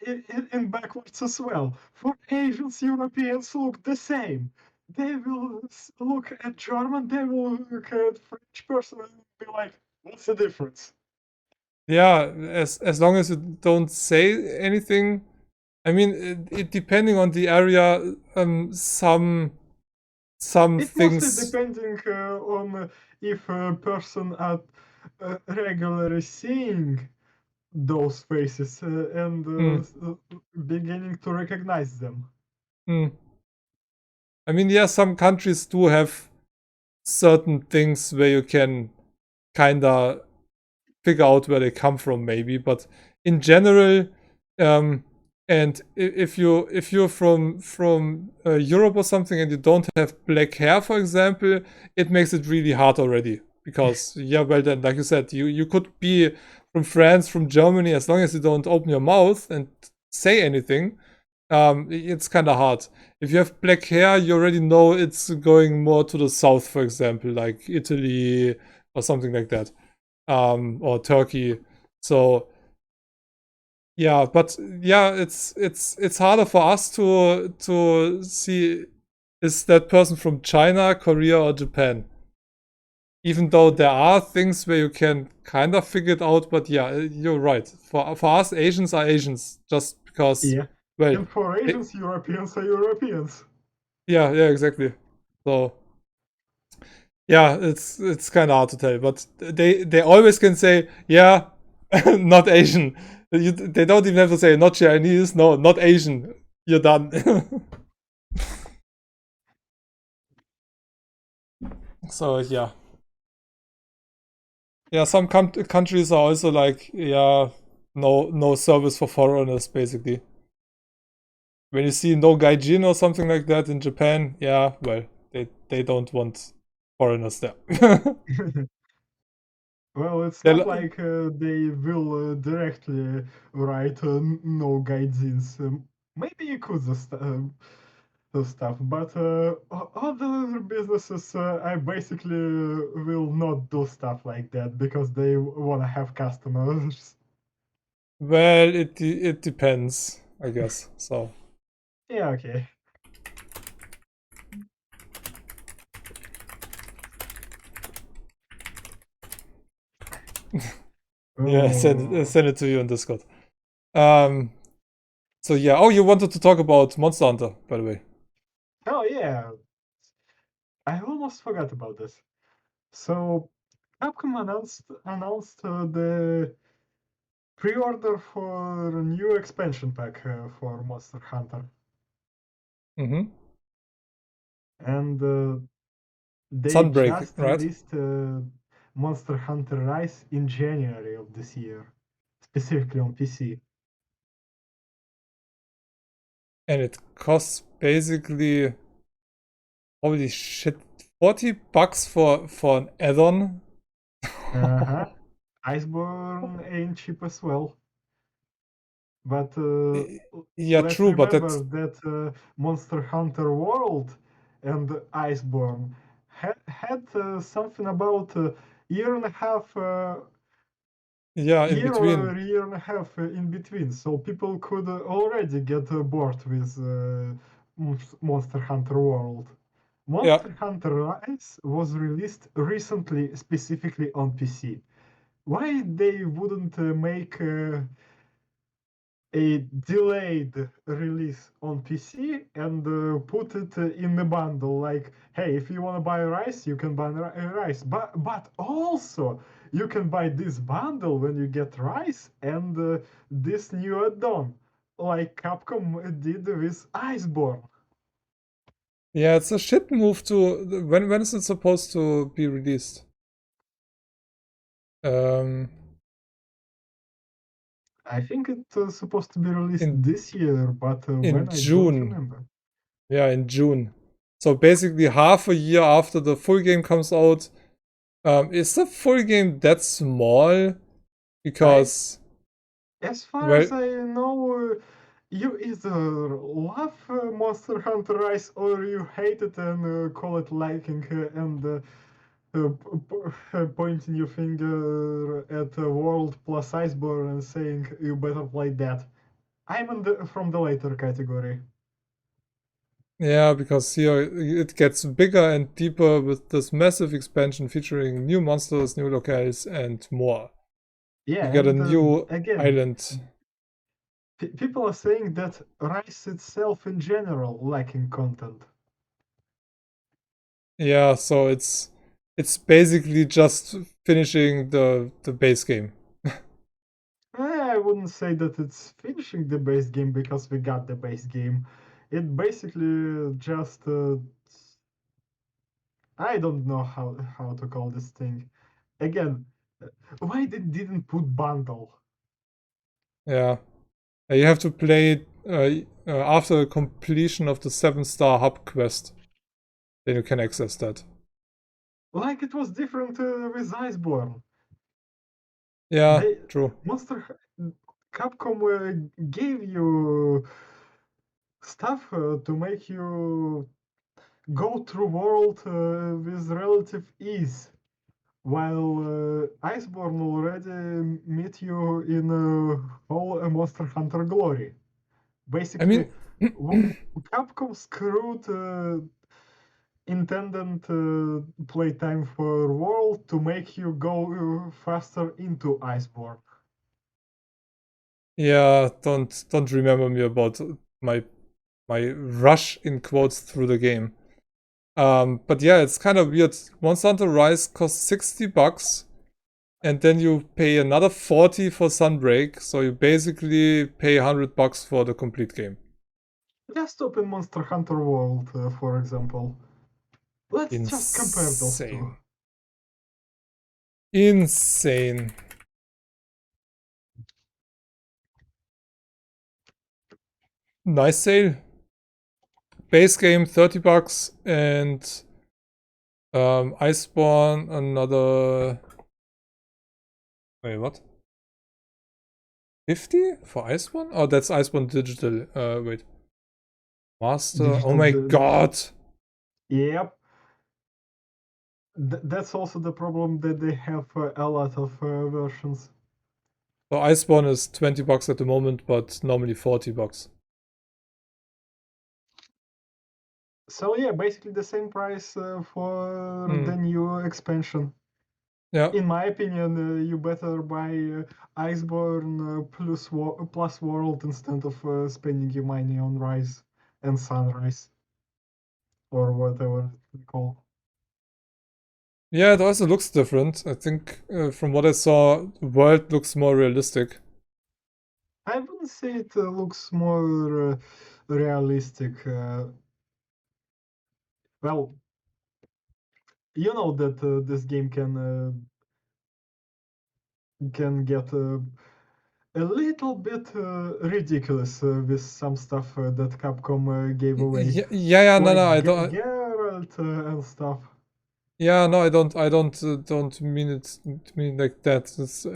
in backwards as well. For Asians, Europeans look the same. They will look at German, they will look at French person and be like, "What's the difference?" Yeah, as long as you don't say anything. I mean, it depending on the area, some It mostly things. depending on if a person are regularly seeing those faces and Mm, beginning to recognize them. mm. I mean, yeah, some countries do have certain things where you can kinda figure out where they come from, maybe. But in general, um, and if you're from Europe or something and you don't have black hair, for example, it makes it really hard already. Because yeah, well then, like you said, you could be from France, from Germany, as long as you don't open your mouth and say anything. It's kind of hard. If you have black hair, you already know it's going more to the south, for example, like Italy or something like that, or Turkey. So yeah, but yeah, it's harder for us to see, is that person from China, Korea, or Japan. Even though there are things where you can kind of figure it out, but yeah, you're right. For us, Asians are Asians just because, Yeah. well, And for they, Asians, Europeans are Europeans. yeah, exactly. So yeah, it's kind of hard to tell, but they always can say, yeah, not Asian. They don't even have to say not Chinese, no, not Asian. You're done. So yeah, yeah. Some countries are also like, yeah, no service for foreigners, basically. When you see no gaijin or something like that in Japan, yeah, well, they don't want foreigners there. Well, it's not They're, like they will directly write no guidance. Maybe you could the stuff, but other businesses I basically will not do stuff like that because they want to have customers. well, it depends, I guess. So Yeah, okay. yeah, Oh, send it to you on Discord. Um, so yeah. Oh, you wanted to talk about Monster Hunter, by the way. oh yeah, I almost forgot about this. So Capcom announced the pre-order for a new expansion pack for Monster Hunter, Mm-hmm. and they Sunbreak, just right? released Monster Hunter Rise in January of this year, specifically on PC. And it costs basically, holy shit, $40 for an add-on. Uh-huh. Iceborne ain't cheap as well. But Yeah, let's true, but remember that's that Monster Hunter World and Iceborne had something about year and a half, yeah in year or between. a year and a half in between, so people could already get bored with Monster Hunter World. Yeah, Monster Hunter Rise was released recently, specifically on PC. Why they wouldn't make a delayed release on PC and put it in a bundle. Like, hey, if you want to buy rice, you can buy rice, but also you can buy this bundle when you get rice and this new add-on, like Capcom did with Iceborne. yeah, it's a shit move to. When is it supposed to be released? Um, I think it's supposed to be released in this year, but in when I don't June. remember. Yeah, in June. So basically, half a year after the full game comes out. Is the full game that small? I, Because as far well, as I know, you either love Monster Hunter Rise or you hate it and call it liking and pointing your finger at the world plus Iceborne and saying you better play that. From the later category. Yeah, because here it gets bigger and deeper with this massive expansion featuring new monsters, new locales, and more. Yeah, You get a and new again, island. people are saying that Rise itself in general lacking content. Yeah, so it's basically just finishing the base game. I wouldn't say that it's finishing the base game because we got the base game. It basically just I don't know how to call this thing. Again, why they didn't put bundle? Yeah. You have to play it after completion of the 7-star hub quest. Then you can access that. Like it was different with Iceborne. Yeah, They true. Monster Capcom gave you stuff to make you go through world with relative ease, while Iceborne already meet you in whole Monster Hunter glory. I Basically, mean, Capcom screwed intended playtime for world to make you go faster into Iceborne. yeah, don't remember me about my my rush in quotes through the game. But yeah, it's kind of weird. Monster Hunter Rise costs $60, and then you pay another 40 for Sunbreak, so you basically pay $100 for the complete game. Just open Monster Hunter World, for example. Let's just compare those two. Insane. Insane. Nice sale. Base game $30 and Iceborne another. Wait, what? 50 for Iceborne? Oh, that's Iceborne Digital. Wait. Master. Oh Digital. my god. Yep. That's also the problem that they have a lot of versions. So Iceborne is $20 at the moment, but normally $40. So yeah, basically the same price for Hmm. the new expansion. Yeah. In my opinion, you better buy Iceborne plus World instead of spending your money on Rise and Sunrise or whatever it's called. Yeah, it also looks different. I think from what I saw, the world looks more realistic. I wouldn't say it looks more realistic. Well, you know that this game can get a little bit ridiculous with some stuff that Capcom gave away, Yeah, yeah, yeah, no, like no, I don't. Geralt and stuff. Yeah, no, I don't mean it to mean like that. It's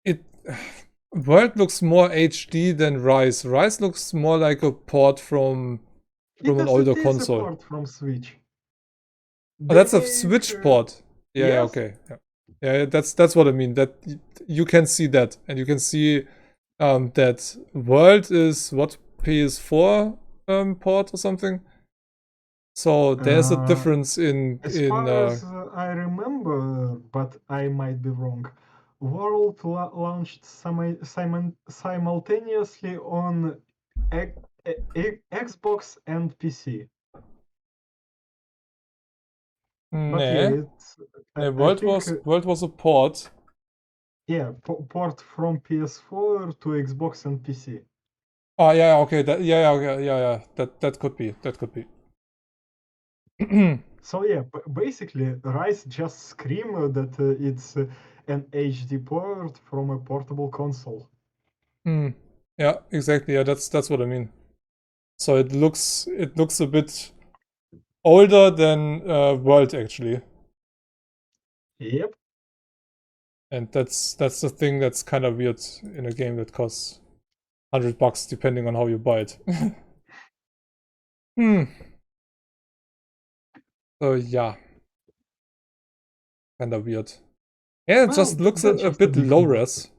it World looks more HD than Rise. Rise looks more like a port from an Because older it is a console. port from Switch. Oh, They that's a make Switch port. Yeah, yeah, yes. okay. Yeah. Yeah, that's what I mean. That you can see that, and you can see that World is what, PS4 port or something. So there's a Uh, difference in as far as I remember, but I might be wrong. World launched simultaneously on Xbox and PC. But yeah, nah. it's Yeah, I World think was World was a port. yeah, port from PS4 to Xbox and PC. Oh yeah, okay. That yeah, yeah, okay, yeah, yeah. That could be. That could be. So yeah, basically, Rise just scream that it's an HD port from a portable console. Hmm. Yeah, exactly. Yeah, that's what I mean. So it looks a bit older than World actually. Yep. And that's the thing that's kind of weird in a game that costs $100 depending on how you buy it. Hmm. So yeah, kind of weird. Yeah, it Well, just looks that's a just a bit big low word. res.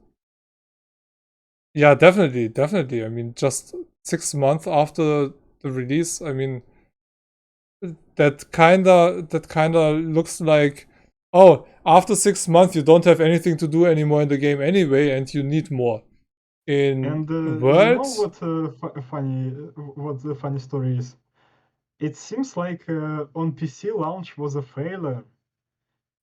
Yeah, definitely, definitely. I mean, just 6 months after the release, I mean, that kinda looks like, oh, after 6 months you don't have anything to do anymore in the game anyway, and you need more. In And you know World, what what the funny story is? It seems like on PC launch was a failure.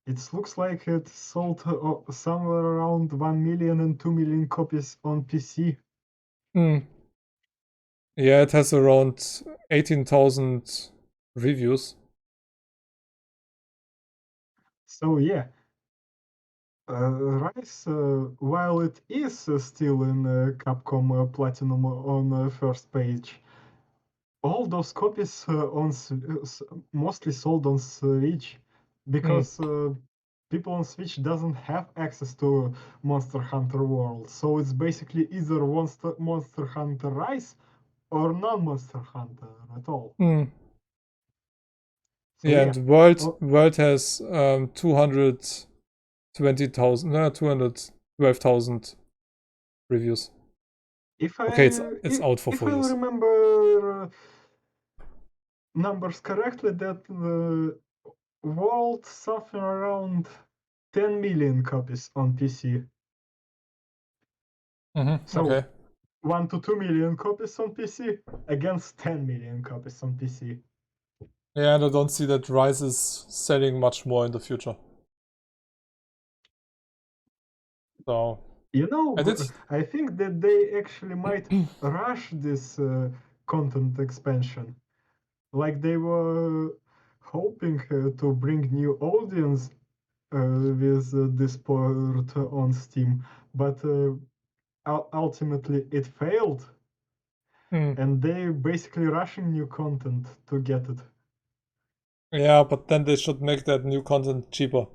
It looks like it sold somewhere around 1 million and 2 million copies on PC. hmm, yeah, it has around 18,000 reviews. So yeah, Rise, while it is still in Capcom Platinum on first page, all those copies mostly sold on Switch Hmm, because people on Switch doesn't have access to Monster Hunter World. So it's basically either Monster Hunter Rise or non-Monster Hunter at all. hmm. So Yeah, yeah, and World oh, World has 220,000, no, 212,000 reviews. if Okay, I it's out for if four I years. remember numbers correctly, that the World something around 10 million copies on PC. So Okay. 1 to 2 million copies on PC against 10 million copies on PC. Yeah, and I don't see that Rise is selling much more in the future. So You I did. know, I think that they actually might rush this content expansion. Like they were hoping to bring new audience with this port on Steam, but ultimately it failed, Hmm. and they basically rushing new content to get it. Yeah, but then they should make that new content cheaper.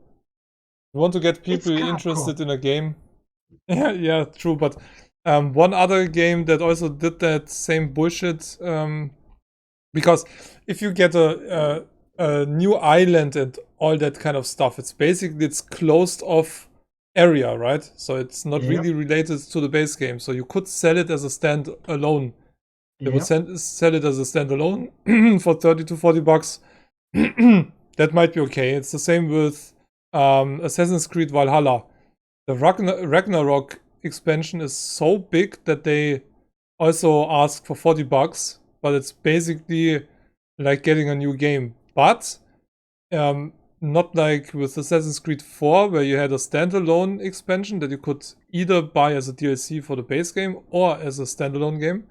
You want to get It's people Capcom. interested in a game? Yeah, yeah, true. But one other game that also did that same bullshit. Because if you get a new island and all that kind of stuff, it's closed off area, right? So it's not Yep, really related to the base game. So you could sell it as a standalone. They would yep. sell it as a standalone for 30 to $40. That might be okay. It's the same with Assassin's Creed Valhalla. The Ragnarok expansion is so big that they also ask for $40, but it's basically like getting a new game. But um, not like with Assassin's Creed 4, where you had a standalone expansion that you could either buy as a DLC for the base game or as a standalone game.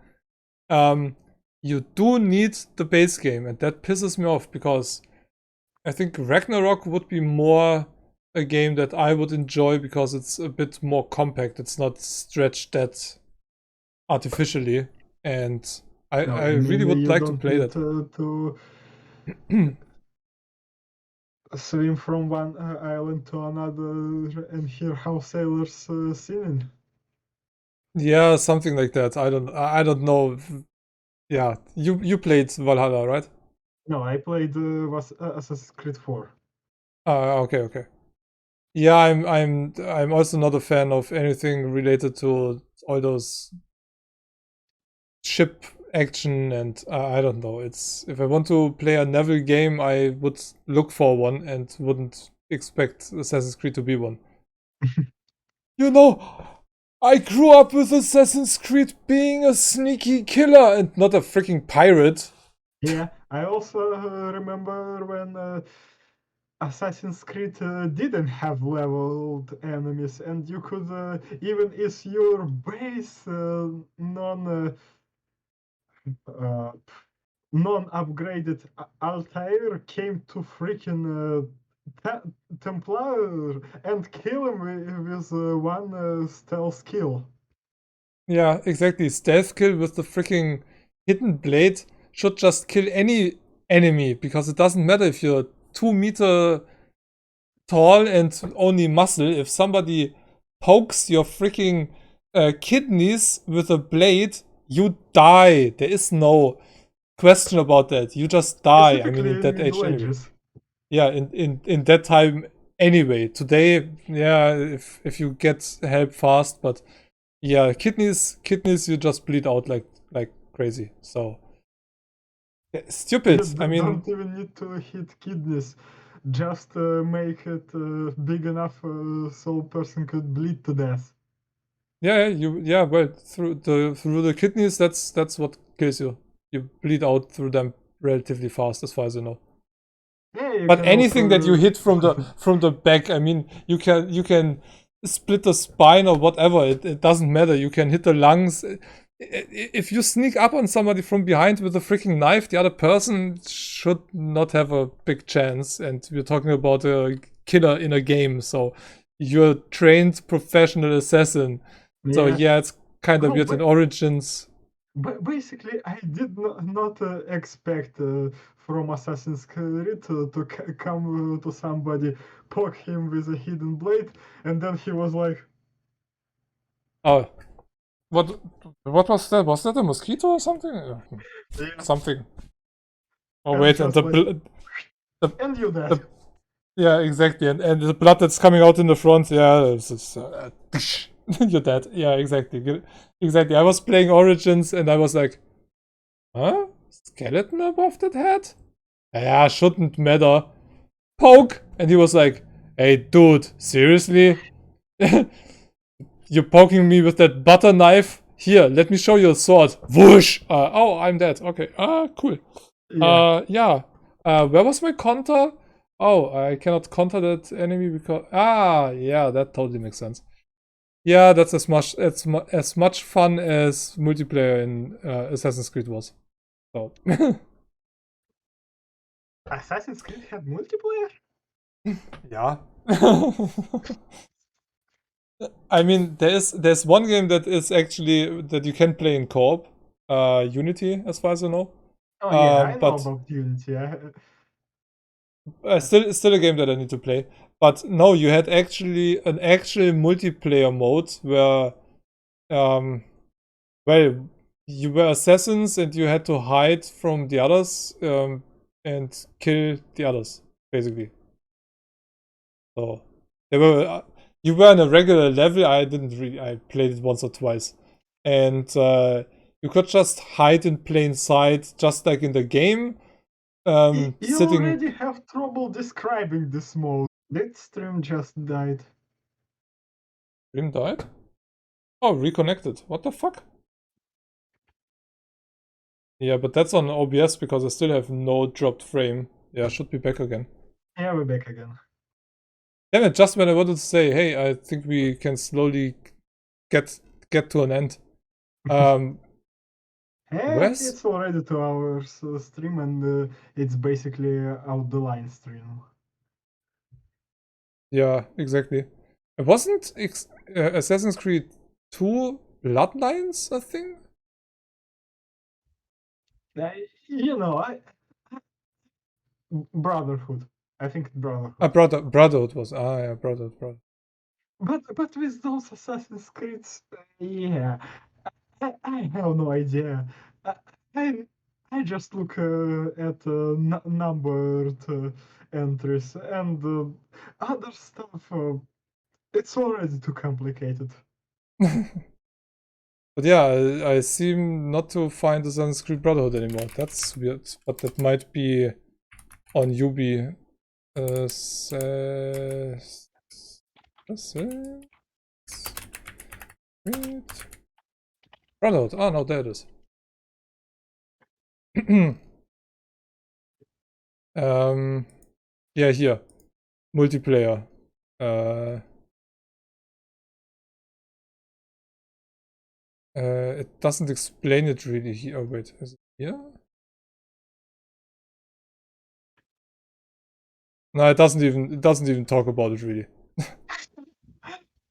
Um, you do need the base game, and that pisses me off because I think Ragnarok would be more a game that I would enjoy because it's a bit more compact. It's not stretched that artificially, and No, I you really mean would you like to don't play need that. to swim from one island to another and hear how sailors singing? Yeah, something like that. I don't know. Yeah, you played Valhalla, right? No, I played was Assassin's Creed 4. Okay, okay. Yeah, I'm also not a fan of anything related to all those ship action, and I don't know. It's if I want to play a naval game, I would look for one and wouldn't expect Assassin's Creed to be one. You know, I grew up with Assassin's Creed being a sneaky killer and not a freaking pirate. Yeah, I also remember when Assassin's Creed didn't have leveled enemies, and you could even if your base uh, non-upgraded Altair came to freaking Templar and kill him with one stealth kill. Yeah, exactly. Stealth kill with the freaking hidden blade should just kill any enemy because it doesn't matter if you're 2 meter tall and only muscle, if somebody pokes your freaking kidneys with a blade, you die. There is no question about that. You just die. I mean, Specifically in in that age Middle anyway. Ages. Yeah, in that time anyway. Today, yeah, if you get help fast, but yeah, kidneys you just bleed out like crazy. So yeah, You stupid. I mean, don't even need to hit kidneys. Just make it big enough so person could bleed to death. yeah, well, through the kidneys, that's what kills you. You bleed out through them relatively fast, as far as I know. Yeah, you But can anything that you also. hit from the back, I mean, you can split the spine or whatever. It doesn't matter. You can hit the lungs. If you sneak up on somebody from behind with a freaking knife, the other person should not have a big chance. And we're talking about a killer in a game, so you're a trained professional assassin. So Yeah. yeah, it's kind of Oh, weird in but Origins. basically, I did not expect from Assassin's Creed to come to somebody, poke him with a hidden blade, and then he was like, Oh, what what was that? Was that a mosquito or something? yeah, Something. Oh and wait, and just like, the, and you dead. the yeah, exactly, and the blood that's coming out in the front, yeah, this is you're dead. Yeah, exactly, exactly. I was playing Origins and I was like, huh, skeleton above that head? Yeah, shouldn't matter. Poke, and he was like, hey, dude, seriously? You're poking me with that butter knife? Here, let me show you a sword. Whoosh! Oh, I'm dead. Okay. Cool. Yeah, Yeah. Where was my counter? Oh, I cannot counter that enemy because yeah, that totally makes sense. Yeah, that's as much fun as multiplayer in Assassin's Creed was. So Assassin's Creed had multiplayer. yeah. I mean, there's one game that is actually that you can play in co-op, Unity, as far as I know. Oh yeah, I know But about Unity. still a game that I need to play. But no, you had actually an actual multiplayer mode where, um, well, you were assassins and you had to hide from the others, and kill the others, basically. So they were, you were in a regular level. I didn't really. I played it once or twice, and you could just hide in plain sight, just like in the game. You Sitting. already have trouble describing this mode. That stream just died. Stream died. Oh, reconnected. What the fuck? Yeah, but that's on OBS because I still have no dropped frame. Yeah, I should be back again. Yeah, we're back again. Damn it, just when I wanted to say, hey, I think we can slowly get get to an end. Um, where's... It's already 2 hours stream, and it's basically out the line stream. Yeah, exactly. It wasn't Assassin's Creed 2 Bloodlines a thing? You know, Brotherhood. I think Ah, Brotherhood. Brotherhood was... Ah, yeah, Brotherhood. But with those Assassin's Creeds, yeah, I have no idea. I I, I just look at numbered entries and other stuff. It's already too complicated. But yeah, I seem not to find Assassin's Creed Brotherhood anymore. That's weird. But that might be on Ubi. Assassin's Creed Brotherhood. Ah, no, there it is. Yeah, here. Multiplayer. It doesn't explain it really here. Oh, wait, is it here? No, it doesn't even talk about it really.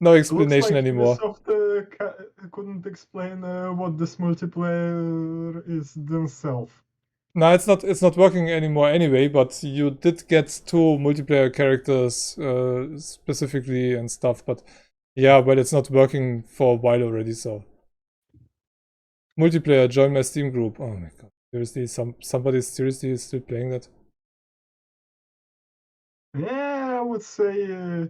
No Looks explanation like anymore. Ubisoft couldn't explain what this multiplayer is themselves. No, it's not working anymore anyway, but you did get 2 multiplayer characters specifically and stuff, but yeah, but it's not working for a while already, so. Multiplayer, join my Steam group. Oh my god. Seriously, somebody seriously is still playing that? Yeah, I would say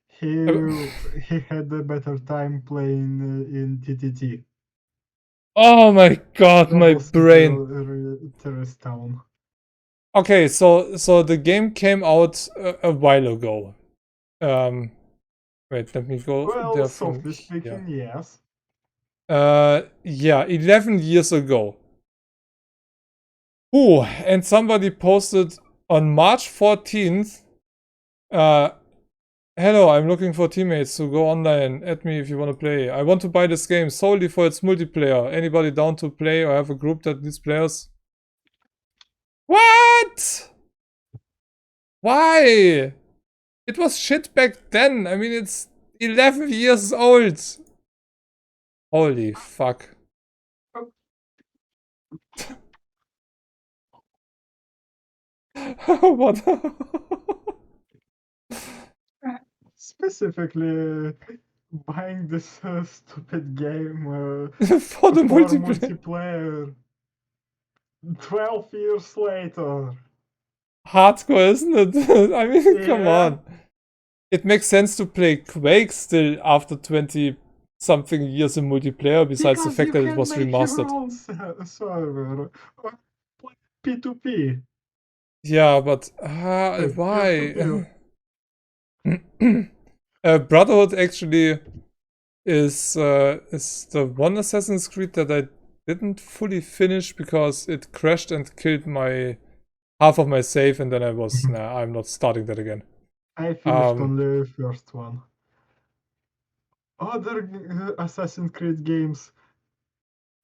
he he had a better time playing in TTT. Oh my god, my brain. Terrorist Town. Okay, so the game came out a while ago. Um, wait, let me go Well, there from softly here. speaking, yes. Yeah, 11 years ago. Ooh, and somebody posted on March 14th, uh, hello, I'm looking for teammates to go online. Add me if you want to play. I want to buy this game solely for its multiplayer. Anybody down to play or have a group that needs players? What? Why? It was shit back then. I mean, it's 11 years old. Holy fuck. What? Specifically, buying this stupid game For the for multiplayer. multiplayer 12 years later. Hardcore, isn't it? I mean, come Yeah, on. It makes sense to play Quake still after 20 something years in multiplayer, besides the because fact you that it can was make your remastered. own server. Or play P2P, Yeah, but peer-to-peer. why? Brotherhood actually is the one Assassin's Creed that I didn't fully finish because it crashed and killed my half of my save, and then I was nah, I'm not starting that again. I finished Um, only the first one. Other Assassin's Creed games.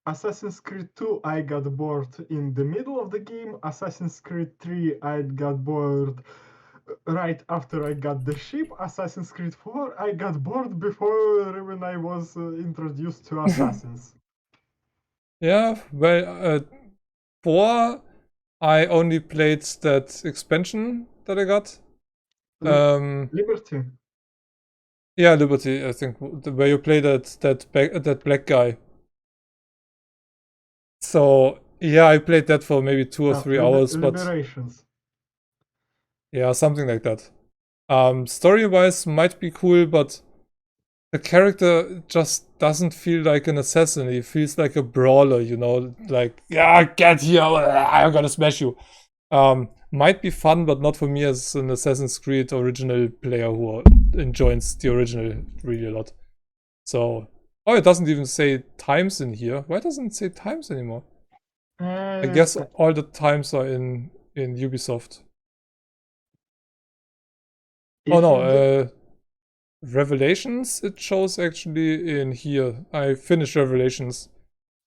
Assassin's Creed 2, I got bored in the middle of the game. Assassin's Creed 3, I got bored right after I got the ship. Assassin's Creed 4, I got bored before when I was introduced to Assassins. yeah, well, 4 I only played that expansion that I got. Li- Um, Liberty. yeah, Liberty, I think, where you play that black guy. So yeah, I played that for maybe 2 or 3 hours, but Liberations. yeah, something like that. Story-wise might be cool, but the character just doesn't feel like an assassin. He feels like a brawler, you know, like, yeah, get here, I'm gonna smash you. Might be fun, but not for me as an Assassin's Creed original player who enjoys the original really a lot. So, oh, it doesn't even say times in here. Why doesn't it say times anymore? I guess Uh, all the times are in Ubisoft. Oh if no, you get, Revelations it shows actually in here. I finished Revelations.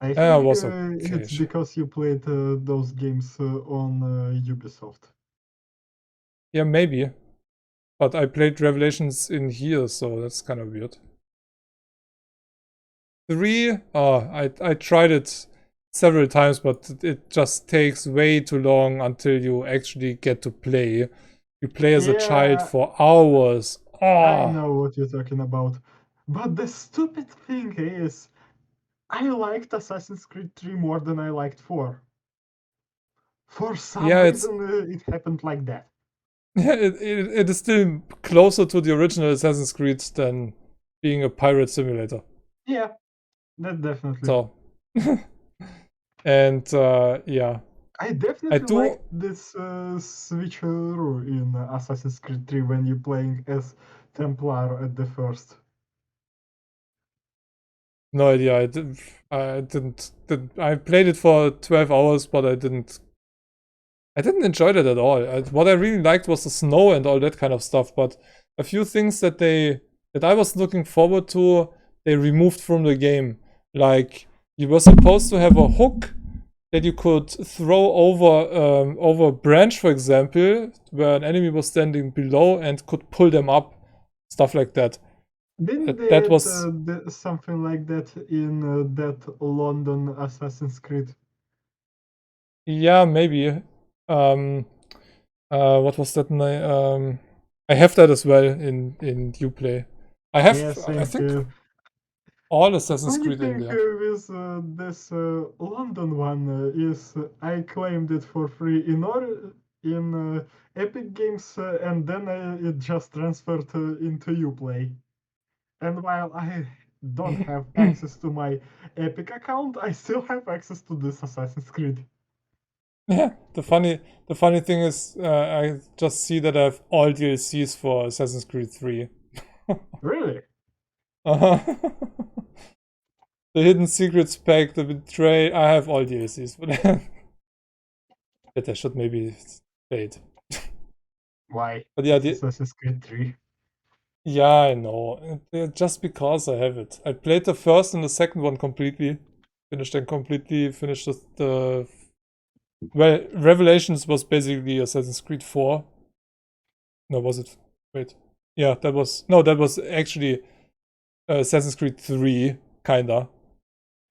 I Yeah, it think was okay. it's because you played those games on Ubisoft. Yeah, maybe. But I played Revelations in here, so that's kind of weird. 3, I tried it several times, but it just takes way too long until you actually get to play. You play as a child Yeah, for hours. I Oh, know what you're talking about. But the stupid thing is, I liked Assassin's Creed 3 more than I liked 4. For some yeah, it's reason, it happened like that. yeah, it is still closer to the original Assassin's Creed than being a pirate simulator. Yeah, that definitely. So, and yeah, I I definitely do liked this switcheroo in Assassin's Creed 3 when you're playing as Templar at the first. no idea. I played it for 12 hours, but I didn't enjoy that at all. What I really liked was the snow and all that kind of stuff, but a few things that I was looking forward to, they removed from the game. Like you were supposed to have a hook that you could throw over a branch, for example, where an enemy was standing below and could pull them up, stuff like that. Didn't they That add was something like that in that London Assassin's Creed? Yeah, maybe. Um, what was that name? I have that as well in Uplay. I Yeah, have, I same think, here. all Assassin's Funny Creed in thing there. with this London one is I claimed it for free in Epic Games, and then it just transferred into Uplay. And while I don't have access to my Epic account, I still have access to this Assassin's Creed. Yeah, the funny thing is, I just see that I have all DLCs for Assassin's Creed 3. Really? Uh-huh. The Hidden Secrets pack, the Betray, I have all DLCs, but that I should maybe wait. Why? But yeah, It's Assassin's Creed 3. yeah, I know. Just because I have it. I played the first and the second one completely. Finished them completely, finished the well, Revelations was basically Assassin's Creed 4. No, was it? Wait. Yeah, that was actually Assassin's Creed 3, kinda.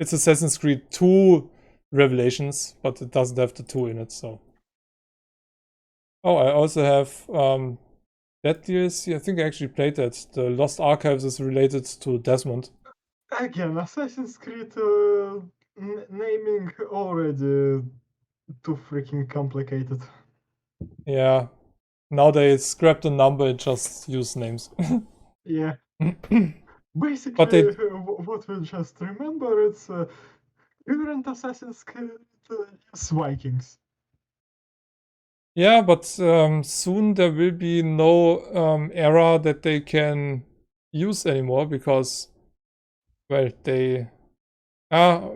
It's Assassin's Creed 2 Revelations, but it doesn't have the 2 in it, so. Oh, I also have that DLC. I think I actually played that. The Lost Archives is related to Desmond. Again, Assassin's Creed naming already too freaking complicated. Yeah. Now they scrap the number and just use names. Yeah. But Basically, they, what we just remember, it's current Assassin's Creed is Vikings. yeah, but soon there will be no era that they can use anymore because, well, they, ah,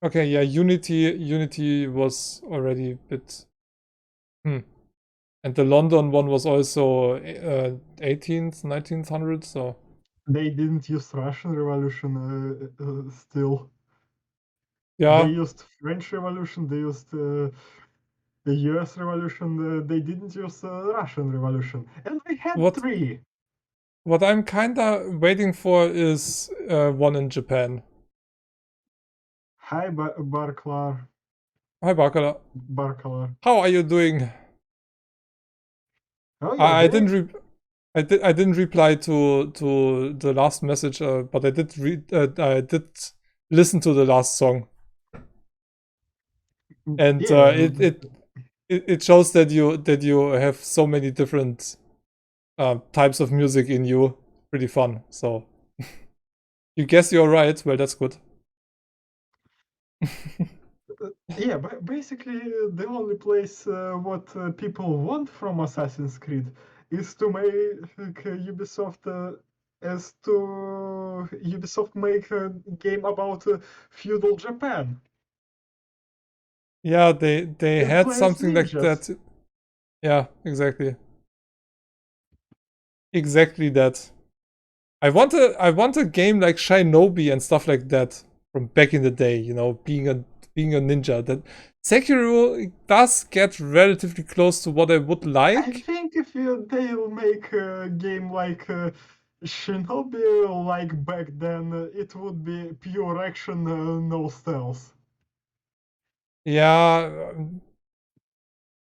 okay, yeah, Unity was already a bit, hmm. And the London one was also 18th, 1900, so They didn't use Russian Revolution still. They yeah. used French Revolution, they used the US Revolution, they didn't use Russian Revolution. And we had What three. what I'm kinda waiting for is one in Japan. Hi, Barklar. Hi, Bakala. Barklar. How are you doing? Oh, you're I great. didn't I didn't reply to the last message, but I did listen to the last song, and Yeah, it shows that you have so many different types of music in you. Pretty fun. So you guess you're right. Well, that's good. yeah, but basically, the only place what people want from Assassin's Creed is to make Ubisoft as to Ubisoft make a game about feudal Japan Yeah, they and had play as something like ninjas. that. Yeah, exactly. Exactly that. I want a game like Shinobi and stuff like that from back in the day, you know, being a ninja. That Sekiro does get relatively close to what I would I like. think if they'll make a game like Shinobi like back then, it would be pure action, no stealth. Yeah,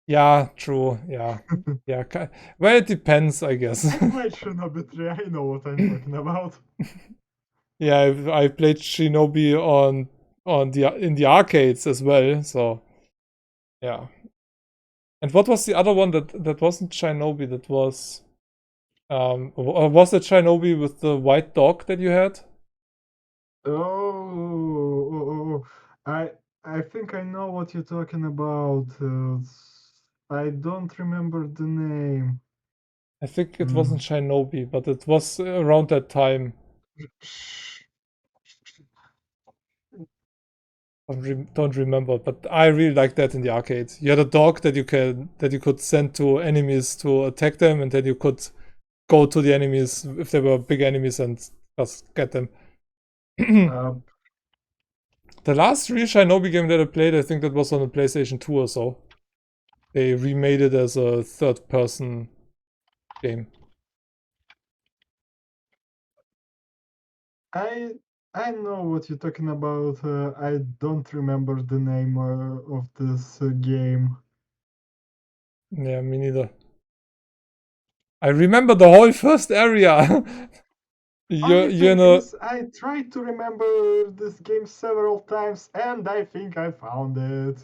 yeah, true. Yeah. Yeah, well, it depends, I guess. I played Shinobi 3, I know what I'm talking about. Yeah, I played Shinobi on the in the arcades as well, so yeah. And what was the other one that wasn't Shinobi? That was was it Shinobi with the white dog that you had? Oh, I think I know what you're talking about. I don't remember the name. I think it Hmm. wasn't Shinobi, but it was around that time. Don't remember, but I really liked that in the arcade. You had a dog that you could send to enemies to attack them, and then you could go to the enemies if they were big enemies and just get them. Uh, The last real Shinobi game that I played, I think that was on the PlayStation 2 or so. They remade it as a third person game. I I know what you're talking about. I don't remember the name of this game. Yeah, me neither. I remember the whole first area. Only You're thing in a is, I tried to remember this game several times, and I think I found it.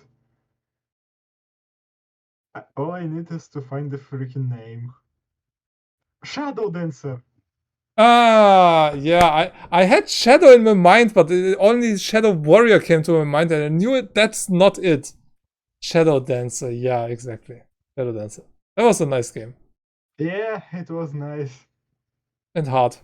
All I need is to find the freaking name. Shadow Dancer. yeah. I had Shadow in my mind, but only Shadow Warrior came to my mind, and I knew it. That's not it. Shadow Dancer. Yeah, exactly. Shadow Dancer. That was a nice game Yeah, it was nice. and hard.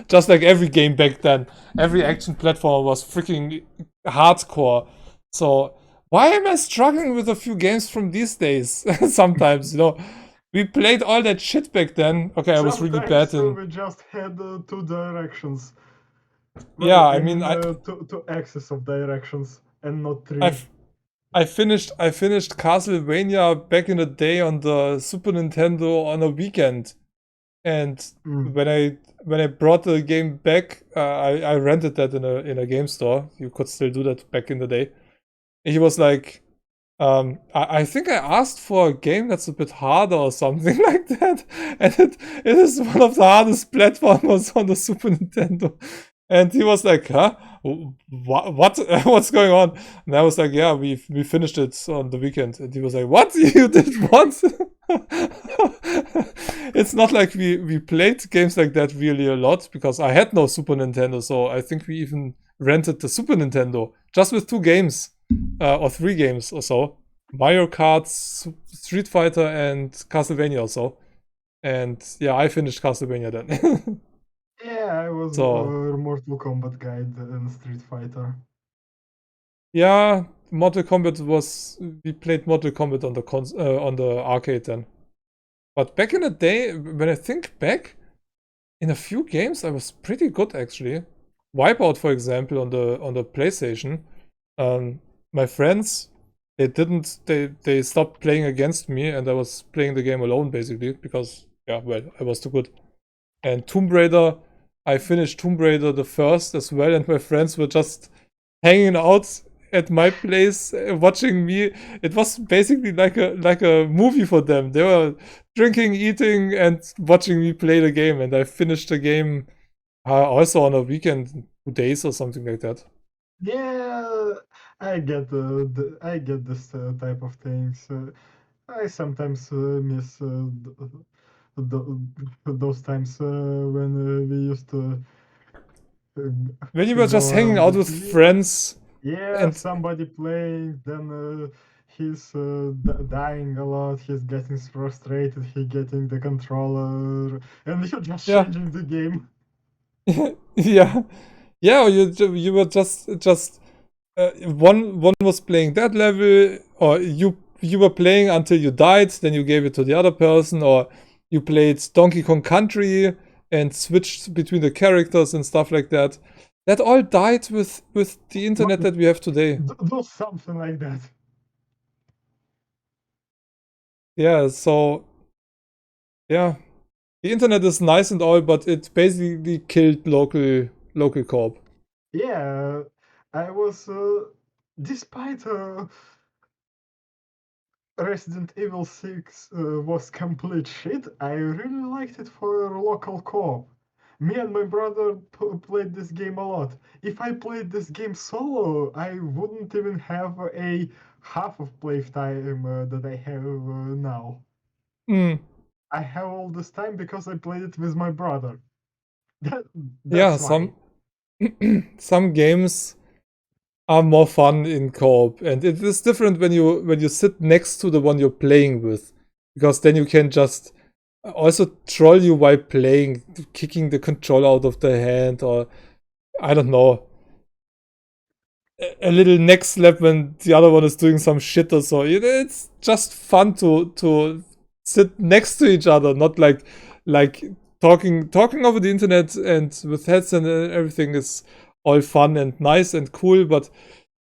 Just like every game back then, every action platform was freaking hardcore. So why am I struggling with a few games from these days? Sometimes, we played all that shit back then. Okay, I was really bad Sometimes in. we just had two directions. Yeah, Well, I I mean, mean two axes of directions and not three. I've I finished Castlevania back in the day on the Super Nintendo on a weekend, and Mm. when I brought the game back, I rented that in a game store. You could still do that back in the day. And he was like, I think I asked for a game that's a bit harder or something like that, and it is one of the hardest platformers on the Super Nintendo. And he was like, "Huh? What? What's going on?" And I was like, "Yeah, we finished it on the weekend." And he was like, "What? You did what?" It's not like we played games like that really a lot because I had no Super Nintendo, so I think we even rented the Super Nintendo just with 2 games or 3 games or so. Mario Kart, Street Fighter, and Castlevania also. And yeah, I finished Castlevania then. Yeah, I was So more Mortal Kombat guy than Street Fighter. yeah, Mortal Kombat was we played Mortal Kombat on the arcade then. But back in the day, when I think back, in a few games I was pretty good actually. Wipeout, for example, on the PlayStation. Um, my friends, they stopped playing against me, and I was playing the game alone basically because yeah, well, I was too good. And Tomb Raider, I finished Tomb Raider the first as well, and my friends were just hanging out at my place watching me. It was basically like a movie for them. They were drinking, eating, and watching me play the game. And I finished the game also on a weekend, 2 days or something like that. Yeah, I get I get this type of things. I sometimes miss those times when we used to When you were go just hanging around the out with TV. friends Yeah, and somebody playing, then he's dying a lot. He's getting frustrated. He getting the controller, and you're just yeah, changing the game. yeah, yeah. Or you were just one was playing that level, or you were playing until you died, then you gave it to the other person, or you played Donkey Kong Country and switched between the characters and stuff like that. That all died with the internet that we have today. Do something like that. Yeah, so yeah, the internet is nice and all, but it basically killed local co-op. Yeah, I was, despite Resident Evil 6 was complete shit, I really liked it for local co-op. Me and my brother played this game a lot. If I played this game solo, I wouldn't even have a half of playtime that I have now. Mm, I have all this time because I played it with my brother. That, yeah, that's why. some games are more fun in co-op, and it is different when you sit next to the one you're playing with, because then you can just also troll you while playing, kicking the controller out of the hand, or I don't know, a little neck slap when the other one is doing some shit or so. It's just fun to sit next to each other, not like talking over the internet and with headset and everything is all fun and nice and cool, but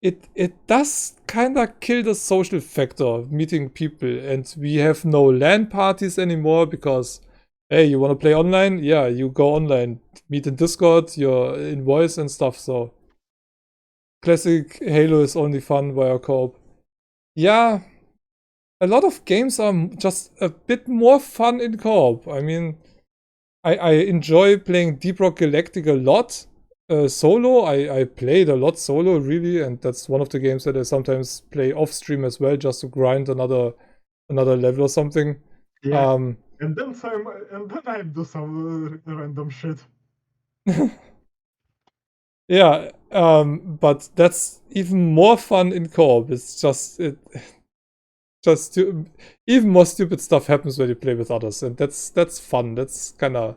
it does kind of kill the social factor of meeting people, and we have no LAN parties anymore because Hey, you want to play online? Yeah, you go online. Meet in Discord, you're in voice and stuff. So classic Halo is only fun via co-op. Yeah, a lot of games are just a bit more fun in co-op. I mean, I enjoy playing Deep Rock Galactic a lot. Solo, I played a lot solo, really, and that's one of the games that I sometimes play off stream as well, just to grind another level or something. Yeah. Um, And then I do some random shit. yeah, but that's even more fun in co-op. It's just even more stupid stuff happens when you play with others, and that's fun. That's kind of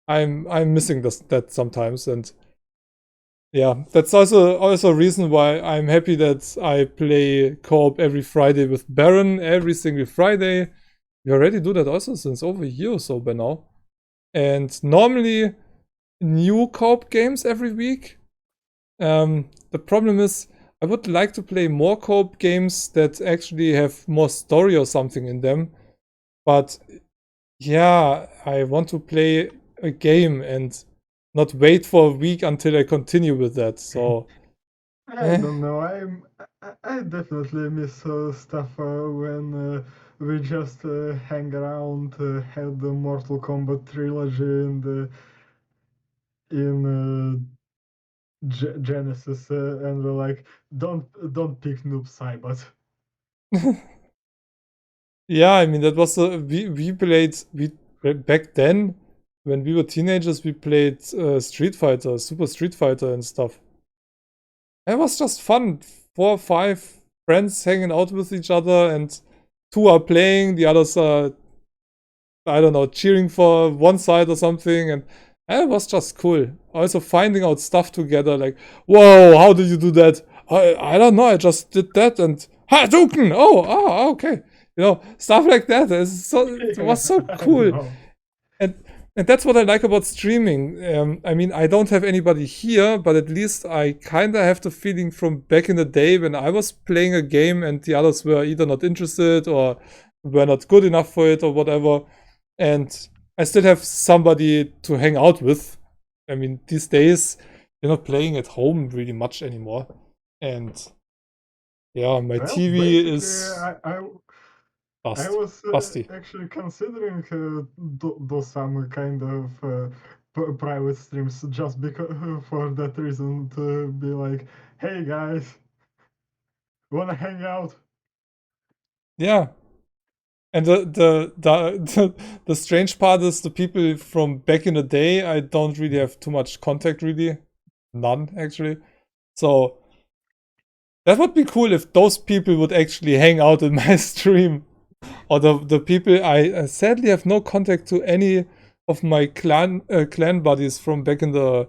I'm missing that sometimes, and yeah, that's also a reason why I'm happy that I play co-op every Friday with Baron every single Friday. We already do that also since over a year or so by now, and normally new co-op games every week. The problem is, I would like to play more co-op games that actually have more story or something in them. But yeah, I want to play a game and not wait for a week until I continue with that. So, I eh. don't know. I definitely miss stuff when we just hang around, had the Mortal Kombat trilogy in Genesis, and we're like, don't pick Noob Saibot. Yeah, I mean that was we played we back then when we were teenagers we played Street Fighter, Super Street Fighter and stuff. It was just fun. 4 or 5 friends hanging out with each other, and two are playing, the others are, I don't know, cheering for one side or something, and it was just cool. Also finding out stuff together, like, whoa, how did you do that? I don't know, I just did that, and Hadouken! Okay. You know, stuff like that. It Yeah, was so I cool. know. And and that's what I like about streaming. I mean, I don't have anybody here, but at least I kind of have the feeling from back in the day when I was playing a game and the others were either not interested or were not good enough for it or whatever. And I still have somebody to hang out with. I mean, these days, you're not playing at home really much anymore. And yeah, my Well, TV basically, is I dust, was dusty. actually considering do some kind of private streams just because for that reason to be like, hey guys, wanna hang out? Yeah. And the strange part is the people from back in the day, I don't really have too much contact, really. None, actually. So that would be cool if those people would actually hang out in my stream. Or the people I sadly have no contact to any of my clan buddies from back in the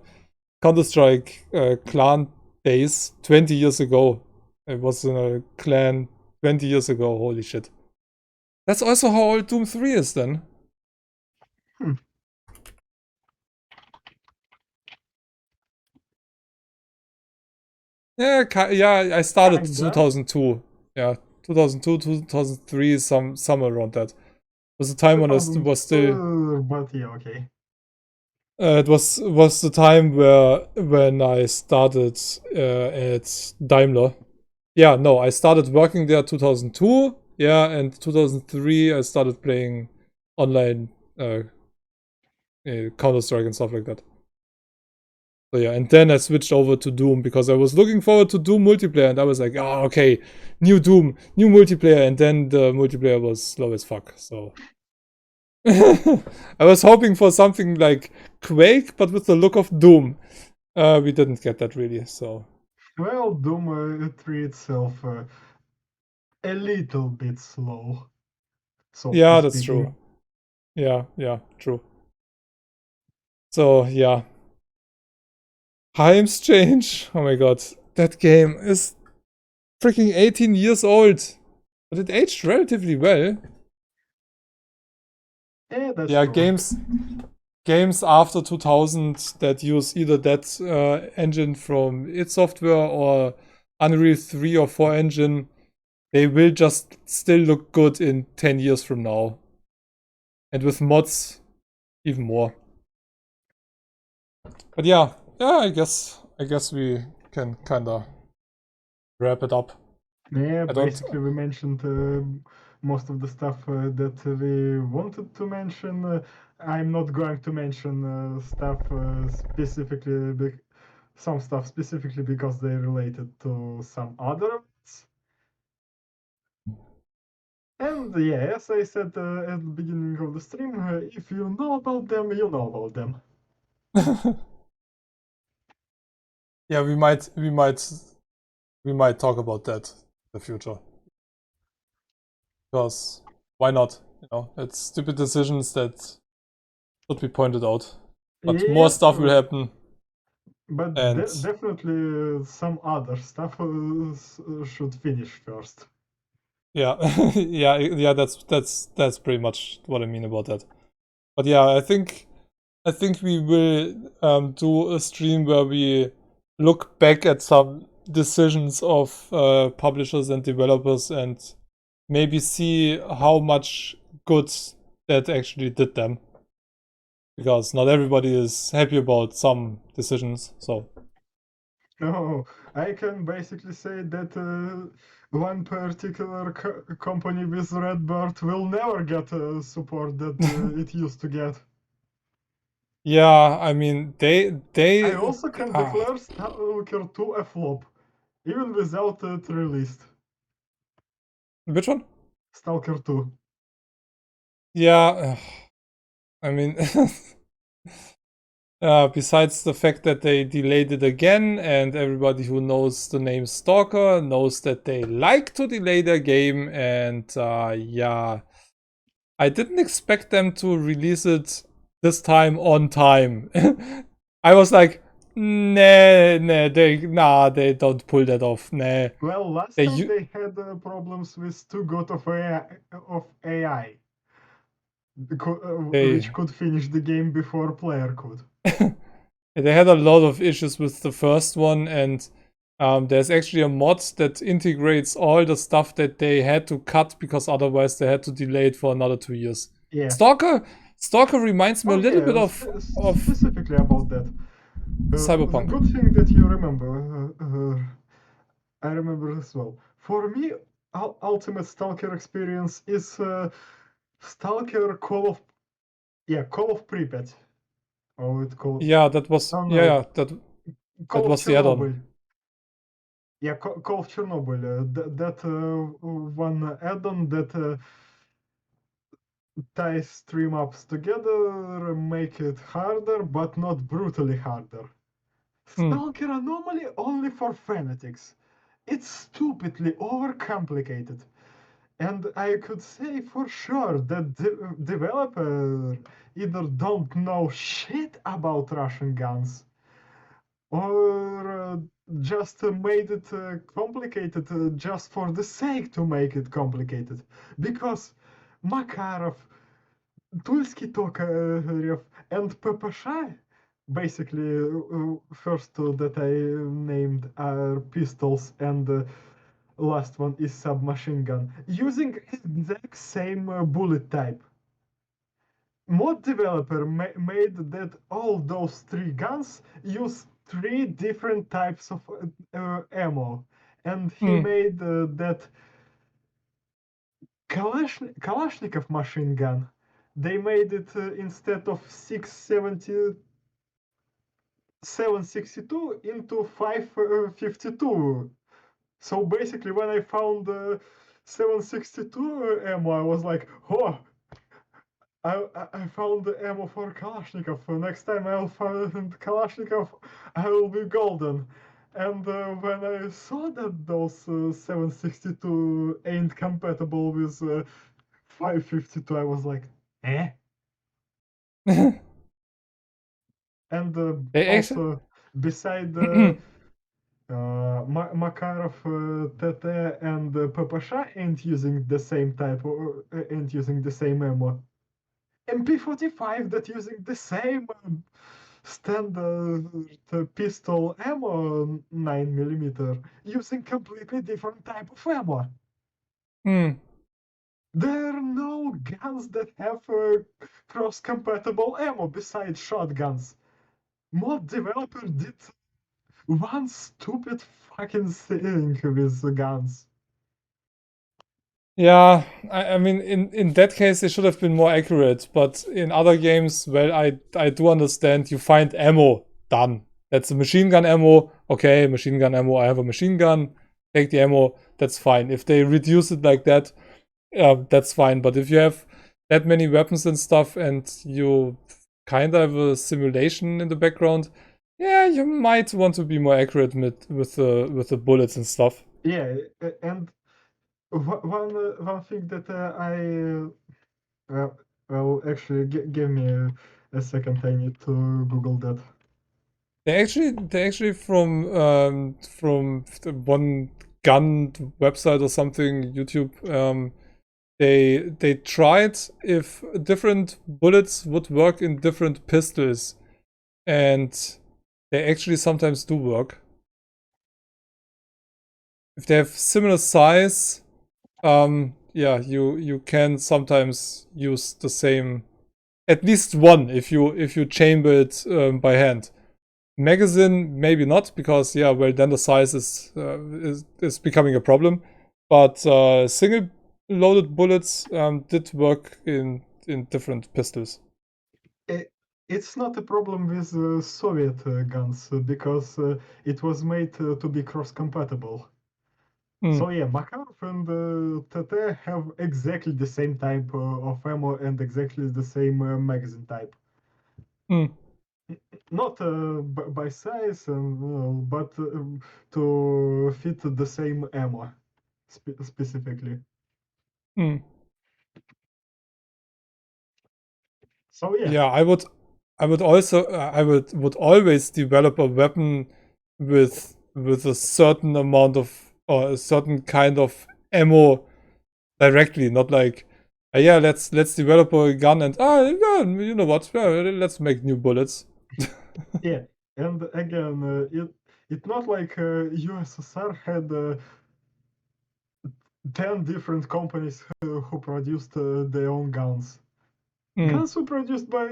Counter-Strike clan days 20 years ago. I was in a clan 20 years ago, holy shit. That's also how old Doom 3 is then. Hmm, Yeah, yeah, I started kinda. 2002. Yeah, 2002, 2003, somewhere around that. It was the time when I was still. 2000, but yeah, okay. It was the time when I started at Daimler. Yeah, no, I started working there 2002. Yeah, and 2003 I started playing online Counter Strike and stuff like that. So yeah, and then I switched over to Doom because I was looking forward to Doom multiplayer, and I was like, oh, okay, new Doom, new multiplayer, and then the multiplayer was slow as fuck. So I was hoping for something like Quake, but with the look of Doom. We didn't get that really. So Well, Doom 3 itself a little bit slow, softly yeah, that's true. speaking. Yeah, true. So yeah, times change. Oh my god, that game is freaking 18 years old, but it aged relatively well. Yeah, that's Yeah, true. games after 2000 that use either that engine from id Software or Unreal 3 or 4 engine, they will just still look good in 10 years from now. And with mods. even more. But yeah, I guess we can kind of wrap it up. Yeah, I don't. basically we mentioned most of the stuff that we wanted to mention. I'm not going to mention stuff specifically, some stuff specifically because they're related to some other events. And yeah, as I said at the beginning of the stream, if you know about them, you know about them. Yeah, we might talk about that in the future. Because why not? It's stupid decisions that should be pointed out. But more Yep, stuff will happen, but and definitely some other stuff should finish first. yeah, yeah. That's pretty much what I mean about that. But yeah, I think we will do a stream where we look back at some decisions of publishers and developers and maybe see how much good that actually did them. Because not everybody is happy about some decisions. So No, I can basically say that one particular company with Redbird will never get support that it used to get. yeah, I mean I they also can declare Stalker 2 a flop, even without it released. which one? Stalker 2. Yeah, I mean besides the fact that they delayed it again, and everybody who knows the name Stalker knows that they like to delay their game, and yeah, I didn't expect them to release it this time on time. I was like, they don't pull that off. Nah, Well, last they time u- they had problems with Too Good of AI they which could finish the game before player could. they had a lot of issues with the first one, and there's actually a mod that integrates all the stuff that they had to cut because otherwise they had to delay it for another 2 years. Yeah. Stalker, Stalker reminds me a Oh little bit yeah, of specifically about that. Cyberpunk. Good thing that you remember. I remember as well. For me, ultimate Stalker experience is Stalker Call of Pripyat. Oh, it called. Yeah, that was Oh yeah, no, yeah that Call of was the add-on. Chernobyl. Yeah, Call of Chernobyl. That one add-on that ties stream ups together, make it harder, but not brutally harder. Hmm. Stalker Anomaly only for fanatics. It's stupidly overcomplicated. And I could say for sure that the developer either don't know shit about Russian guns or just made it complicated just for the sake to make it complicated. Because Makarov, Tulsky Tokarev, and Papasha, basically, first two that I named are pistols, and the last one is submachine gun, using exact same bullet type. Mod developer made that all those three guns use three different types of ammo, and he Hmm. made that Kalashnikov machine gun. They made it instead of 670 762 into 552. So basically, when I found 762 ammo, I was like, oh, I found the ammo for Kalashnikov. Next time I'll find Kalashnikov, I will be golden. And when I saw that those 762 ain't compatible with 552, I was like, eh? And They actually also, beside Makarov, TT, and Papasha ain't using the same type or ain't using the same ammo. MP45 that using the same standard pistol ammo 9 millimeter using completely different type of ammo. hmm. There are no guns that have cross-compatible ammo besides shotguns. Mod developer did one stupid fucking thing with the guns. Yeah, I mean, in that case, they should have been more accurate. But in other games, well, I do understand. You find ammo, done. That's a machine gun ammo. Okay, machine gun ammo. I have a machine gun. Take the ammo. That's fine. If they reduce it like that, that's fine. But if you have that many weapons and stuff, and you kind of have a simulation in the background, yeah, you might want to be more accurate with the bullets and stuff. Yeah, and one thing that well, actually, give me a second. I need to Google that. They actually from the one gun website or something, YouTube. They tried if different bullets would work in different pistols, and they actually sometimes do work. If they have similar size, yeah, you can sometimes use the same, at least one if you chamber it by hand. Magazine, maybe not, because yeah, well then the size is becoming a problem. But single loaded bullets did work in different pistols. It, it's not a problem with Soviet guns because it was made to be cross-compatible. Mm, So yeah, Makarov and TT have exactly the same type of ammo and exactly the same magazine type. mm, Not by size, but to fit the same ammo specifically. mm. So yeah, Yeah, I would also would always develop a weapon with a certain amount of or a certain kind of ammo directly, not like, yeah, let's develop a gun and yeah, you know what, let's make new bullets. yeah, and again, it's not like USSR had 10 different companies who produced their own guns. Mm, Guns were produced by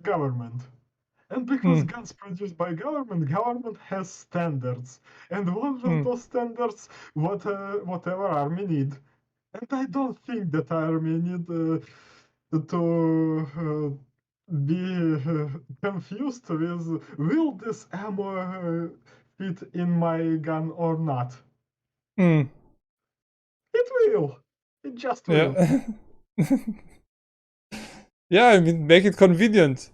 government. And because mm, guns produced by government has standards. And one of mm, those standards, whatever army need. And I don't think that army need to be confused with will this ammo fit in my gun or not. mm. It will. It just will. Yeah. Yeah, I mean, make it convenient.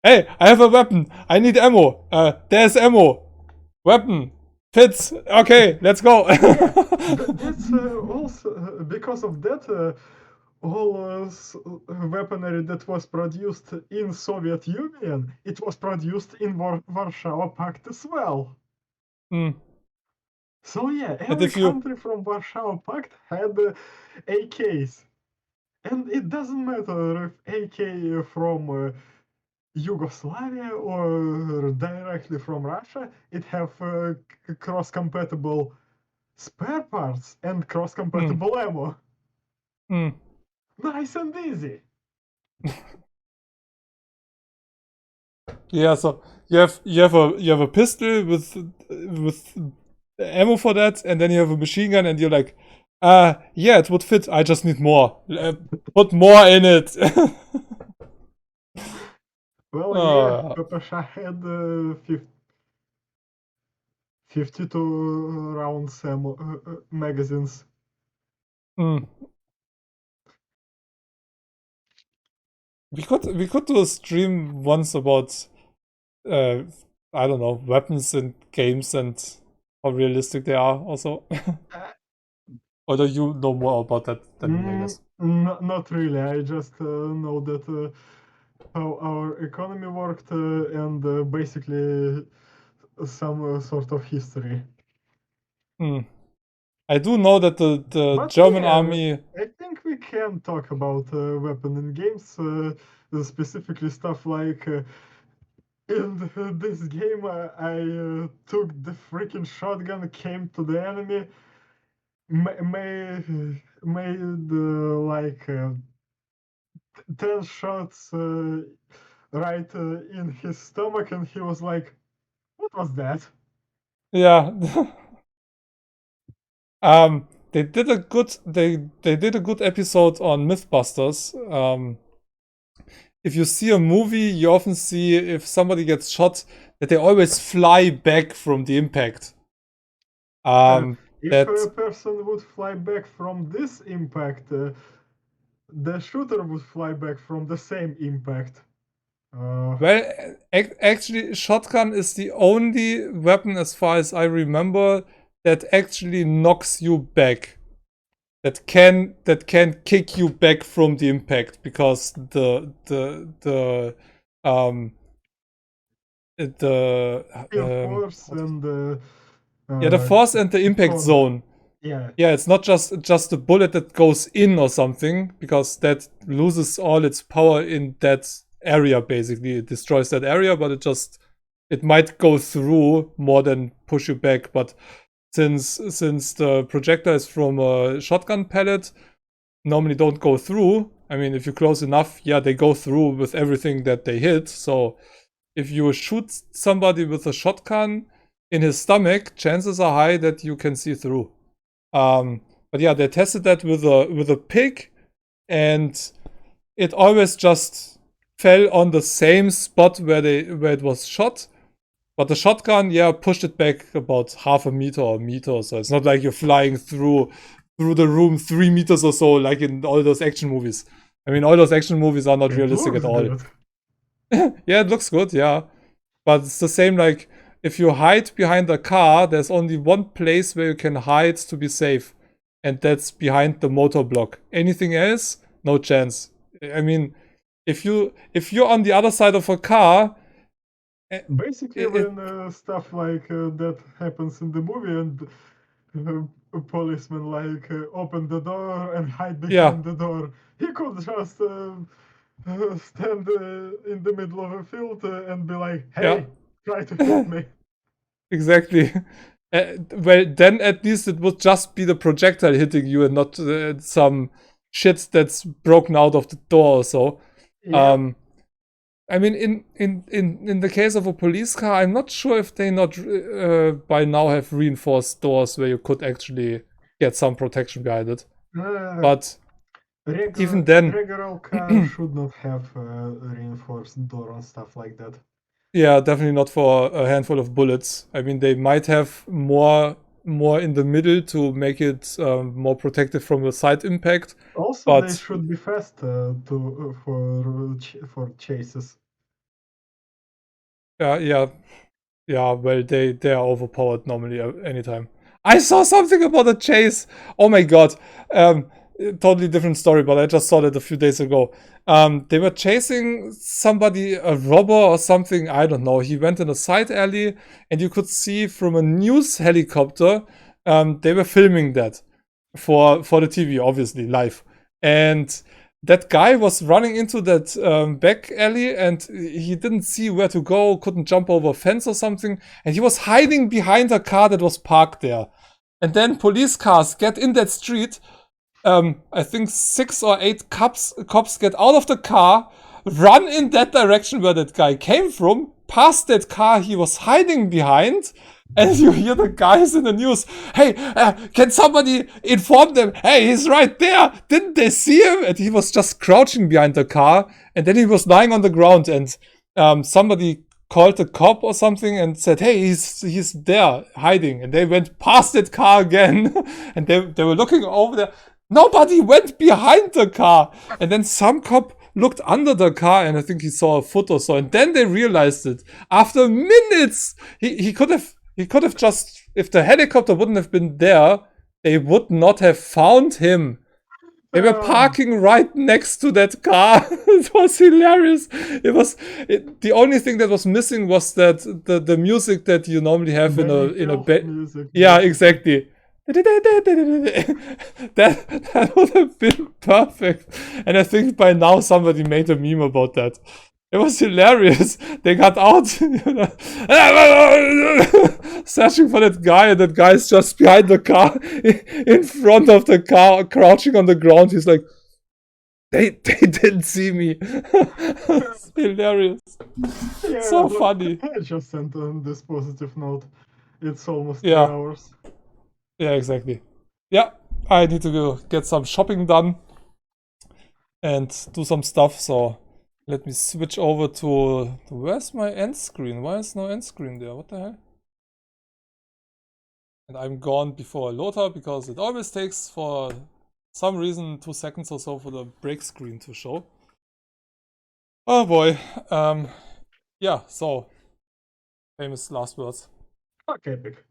Hey, I have a weapon. I need ammo. There's ammo. Weapon. Fits. Okay, let's go. Yeah, that's also because of that. All weaponry that was produced in Soviet Union, it was produced in Warsaw Pact as well. Mm. So yeah, And every if you, country from Warsaw Pact had AKs, and it doesn't matter if AK from Yugoslavia or directly from Russia, it have cross-compatible spare parts and mm, cross-compatible ammo. mm. Nice and easy. Yeah, so you have a pistol with ammo for that, and then you have a machine gun, and you're like, yeah, it would fit. I just need more. Put more in it. Well, yeah, uh, Papasha had 52 rounds magazines. mm. We could do a stream once about uh I don't know, weapons in games and how realistic they are also. Uh, Although you know more about that than me, I guess. not really. I just know that how our economy worked and basically some sort of history. Hmm. I do know that the But German yeah, army. I think we can talk about weapon in games, specifically stuff like in this game I took the freaking shotgun, came to the enemy, made like 10 shots right in his stomach, and he was like, "What was that?" Yeah. They did a good episode on Mythbusters. If you see a movie, you often see if somebody gets shot that they always fly back from the impact. If a That person would fly back from this impact, the shooter would fly back from the same impact. well, actually, shotgun is the only weapon, as far as I remember, that actually knocks you back. That can kick you back from the impact because um the Pure force and yeah, the force and the impact contact. zone. Yeah, Yeah, it's not just a bullet that goes in or something, because that loses all its power in that area. Basically, it destroys that area, but it might go through more than push you back. But since the projectile is from a shotgun pellet, normally don't go through. I mean, if you're close enough, yeah, they go through with everything that they hit. So if you shoot somebody with a shotgun in his stomach, chances are high that you can see through. But yeah, they tested that with a pig, and it always just fell on the same spot where it was shot. But the shotgun, yeah, pushed it back about half a meter or a meter. So it's not like you're flying through the room 3 meters or so, like in all those action movies. I mean, all those action movies are not it realistic looks at all. good. Yeah, it looks good, yeah. But it's the same like if you hide behind a car, there's only one place where you can hide to be safe, and that's behind the motor block. Anything else, no chance. I mean, if you're on the other side of a car, eh, Basically, it when stuff like that happens in the movie, and a policeman like open the door and hide yeah, behind the door, he could just stand in the middle of a field and be like, yeah, "Hey, try to hit me." exactly. Well, then at least it would just be the projectile hitting you and not some shit that's broken out of the door or so. Yep. Um, I mean, in the case of a police car, I'm not sure if they not by now have reinforced doors where you could actually get some protection behind it. Uh, But even regular then, regular car should not have reinforced door and stuff like that. yeah, definitely not for a handful of bullets. I mean, they might have more in the middle to make it more protective from a side impact. Also, they But should be fast to for chases. yeah, yeah, well, they are overpowered normally anytime. I saw something about a chase. Oh my god. Um, totally different story, but I just saw that a few days ago. They were chasing somebody, a robber or something. I don't know. He went in a side alley, and you could see from a news helicopter. They were filming that for the TV, obviously live, and that guy was running into that back alley, and he didn't see where to go, couldn't jump over a fence or something, and he was hiding behind a car that was parked there. And then police cars get in that street. I think 6 or 8 cops get out of the car, run in that direction where that guy came from, past that car he was hiding behind, and you hear the guys in the news, "Hey, can somebody inform them? Hey, he's right there. Didn't they see him?" And he was just crouching behind the car, and then he was lying on the ground, and somebody called the cop or something and said, "Hey, he's there hiding." And they went past that car again, and they were looking over there. Nobody went behind the car, and then some cop looked under the car, and I think he saw a foot or so, and then they realized it after minutes. He could have just, if the helicopter wouldn't have been there, they would not have found him. They were Um, parking right next to that car. It was hilarious. The only thing that was missing was that the music that you normally have in a Benny in a Hill ba- music, yeah, basically. exactly. That would have been perfect. And I think by now somebody made a meme about that. It was hilarious. They got out, searching for that guy, and that guy's just behind the car, in front of the car, crouching on the ground. He's like, they didn't see me. It's hilarious. Yeah, So funny. I just sent on this positive note. It's almost Yeah. 3 hours. Yeah, exactly. Yeah, I need to go get some shopping done and do some stuff. So let me switch over to where's my end screen? Why is no end screen there? What the hell? And I'm gone before Lothar because it always takes for some reason 2 seconds or so for the break screen to show. Oh boy. Yeah, so famous last words. Fuck Epic.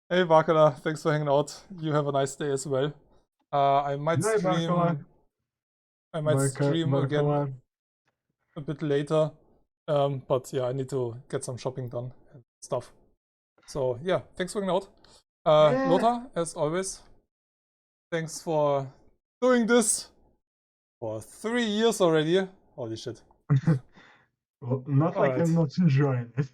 Hey Bakala, thanks for hanging out. You have a nice day as well. I might Bye, Barkala. stream. I might stream again a bit later. But yeah, I need to get some shopping done and stuff. So yeah, thanks for hanging out. Yeah. Lothar, as always, thanks for doing this for 3 years already. Holy shit. Well, not like Alright. I'm not enjoying it.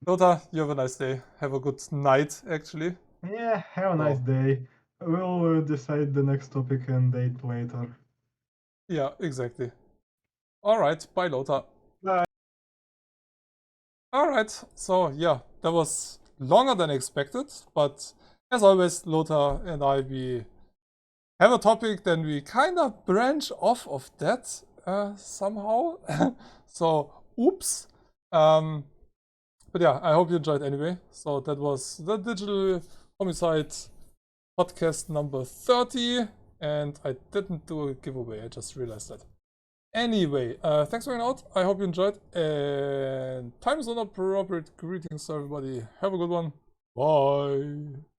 Lothar, you have a nice day. Have a good night, actually. Yeah, have a nice day. We'll decide the next topic and date later. Yeah, exactly. Alright, bye Lothar. Bye. Alright, so yeah, that was longer than expected, but as always, Lothar and we have a topic, then we kind of branch off of that somehow. So, oops. But yeah, I hope you enjoyed anyway. So that was the Digital Homicide podcast number 30, and I didn't do a giveaway, I just realized that. Anyway, thanks for hanging out. I hope you enjoyed, and time is not appropriate. Greetings to everybody. Have a good one. Bye.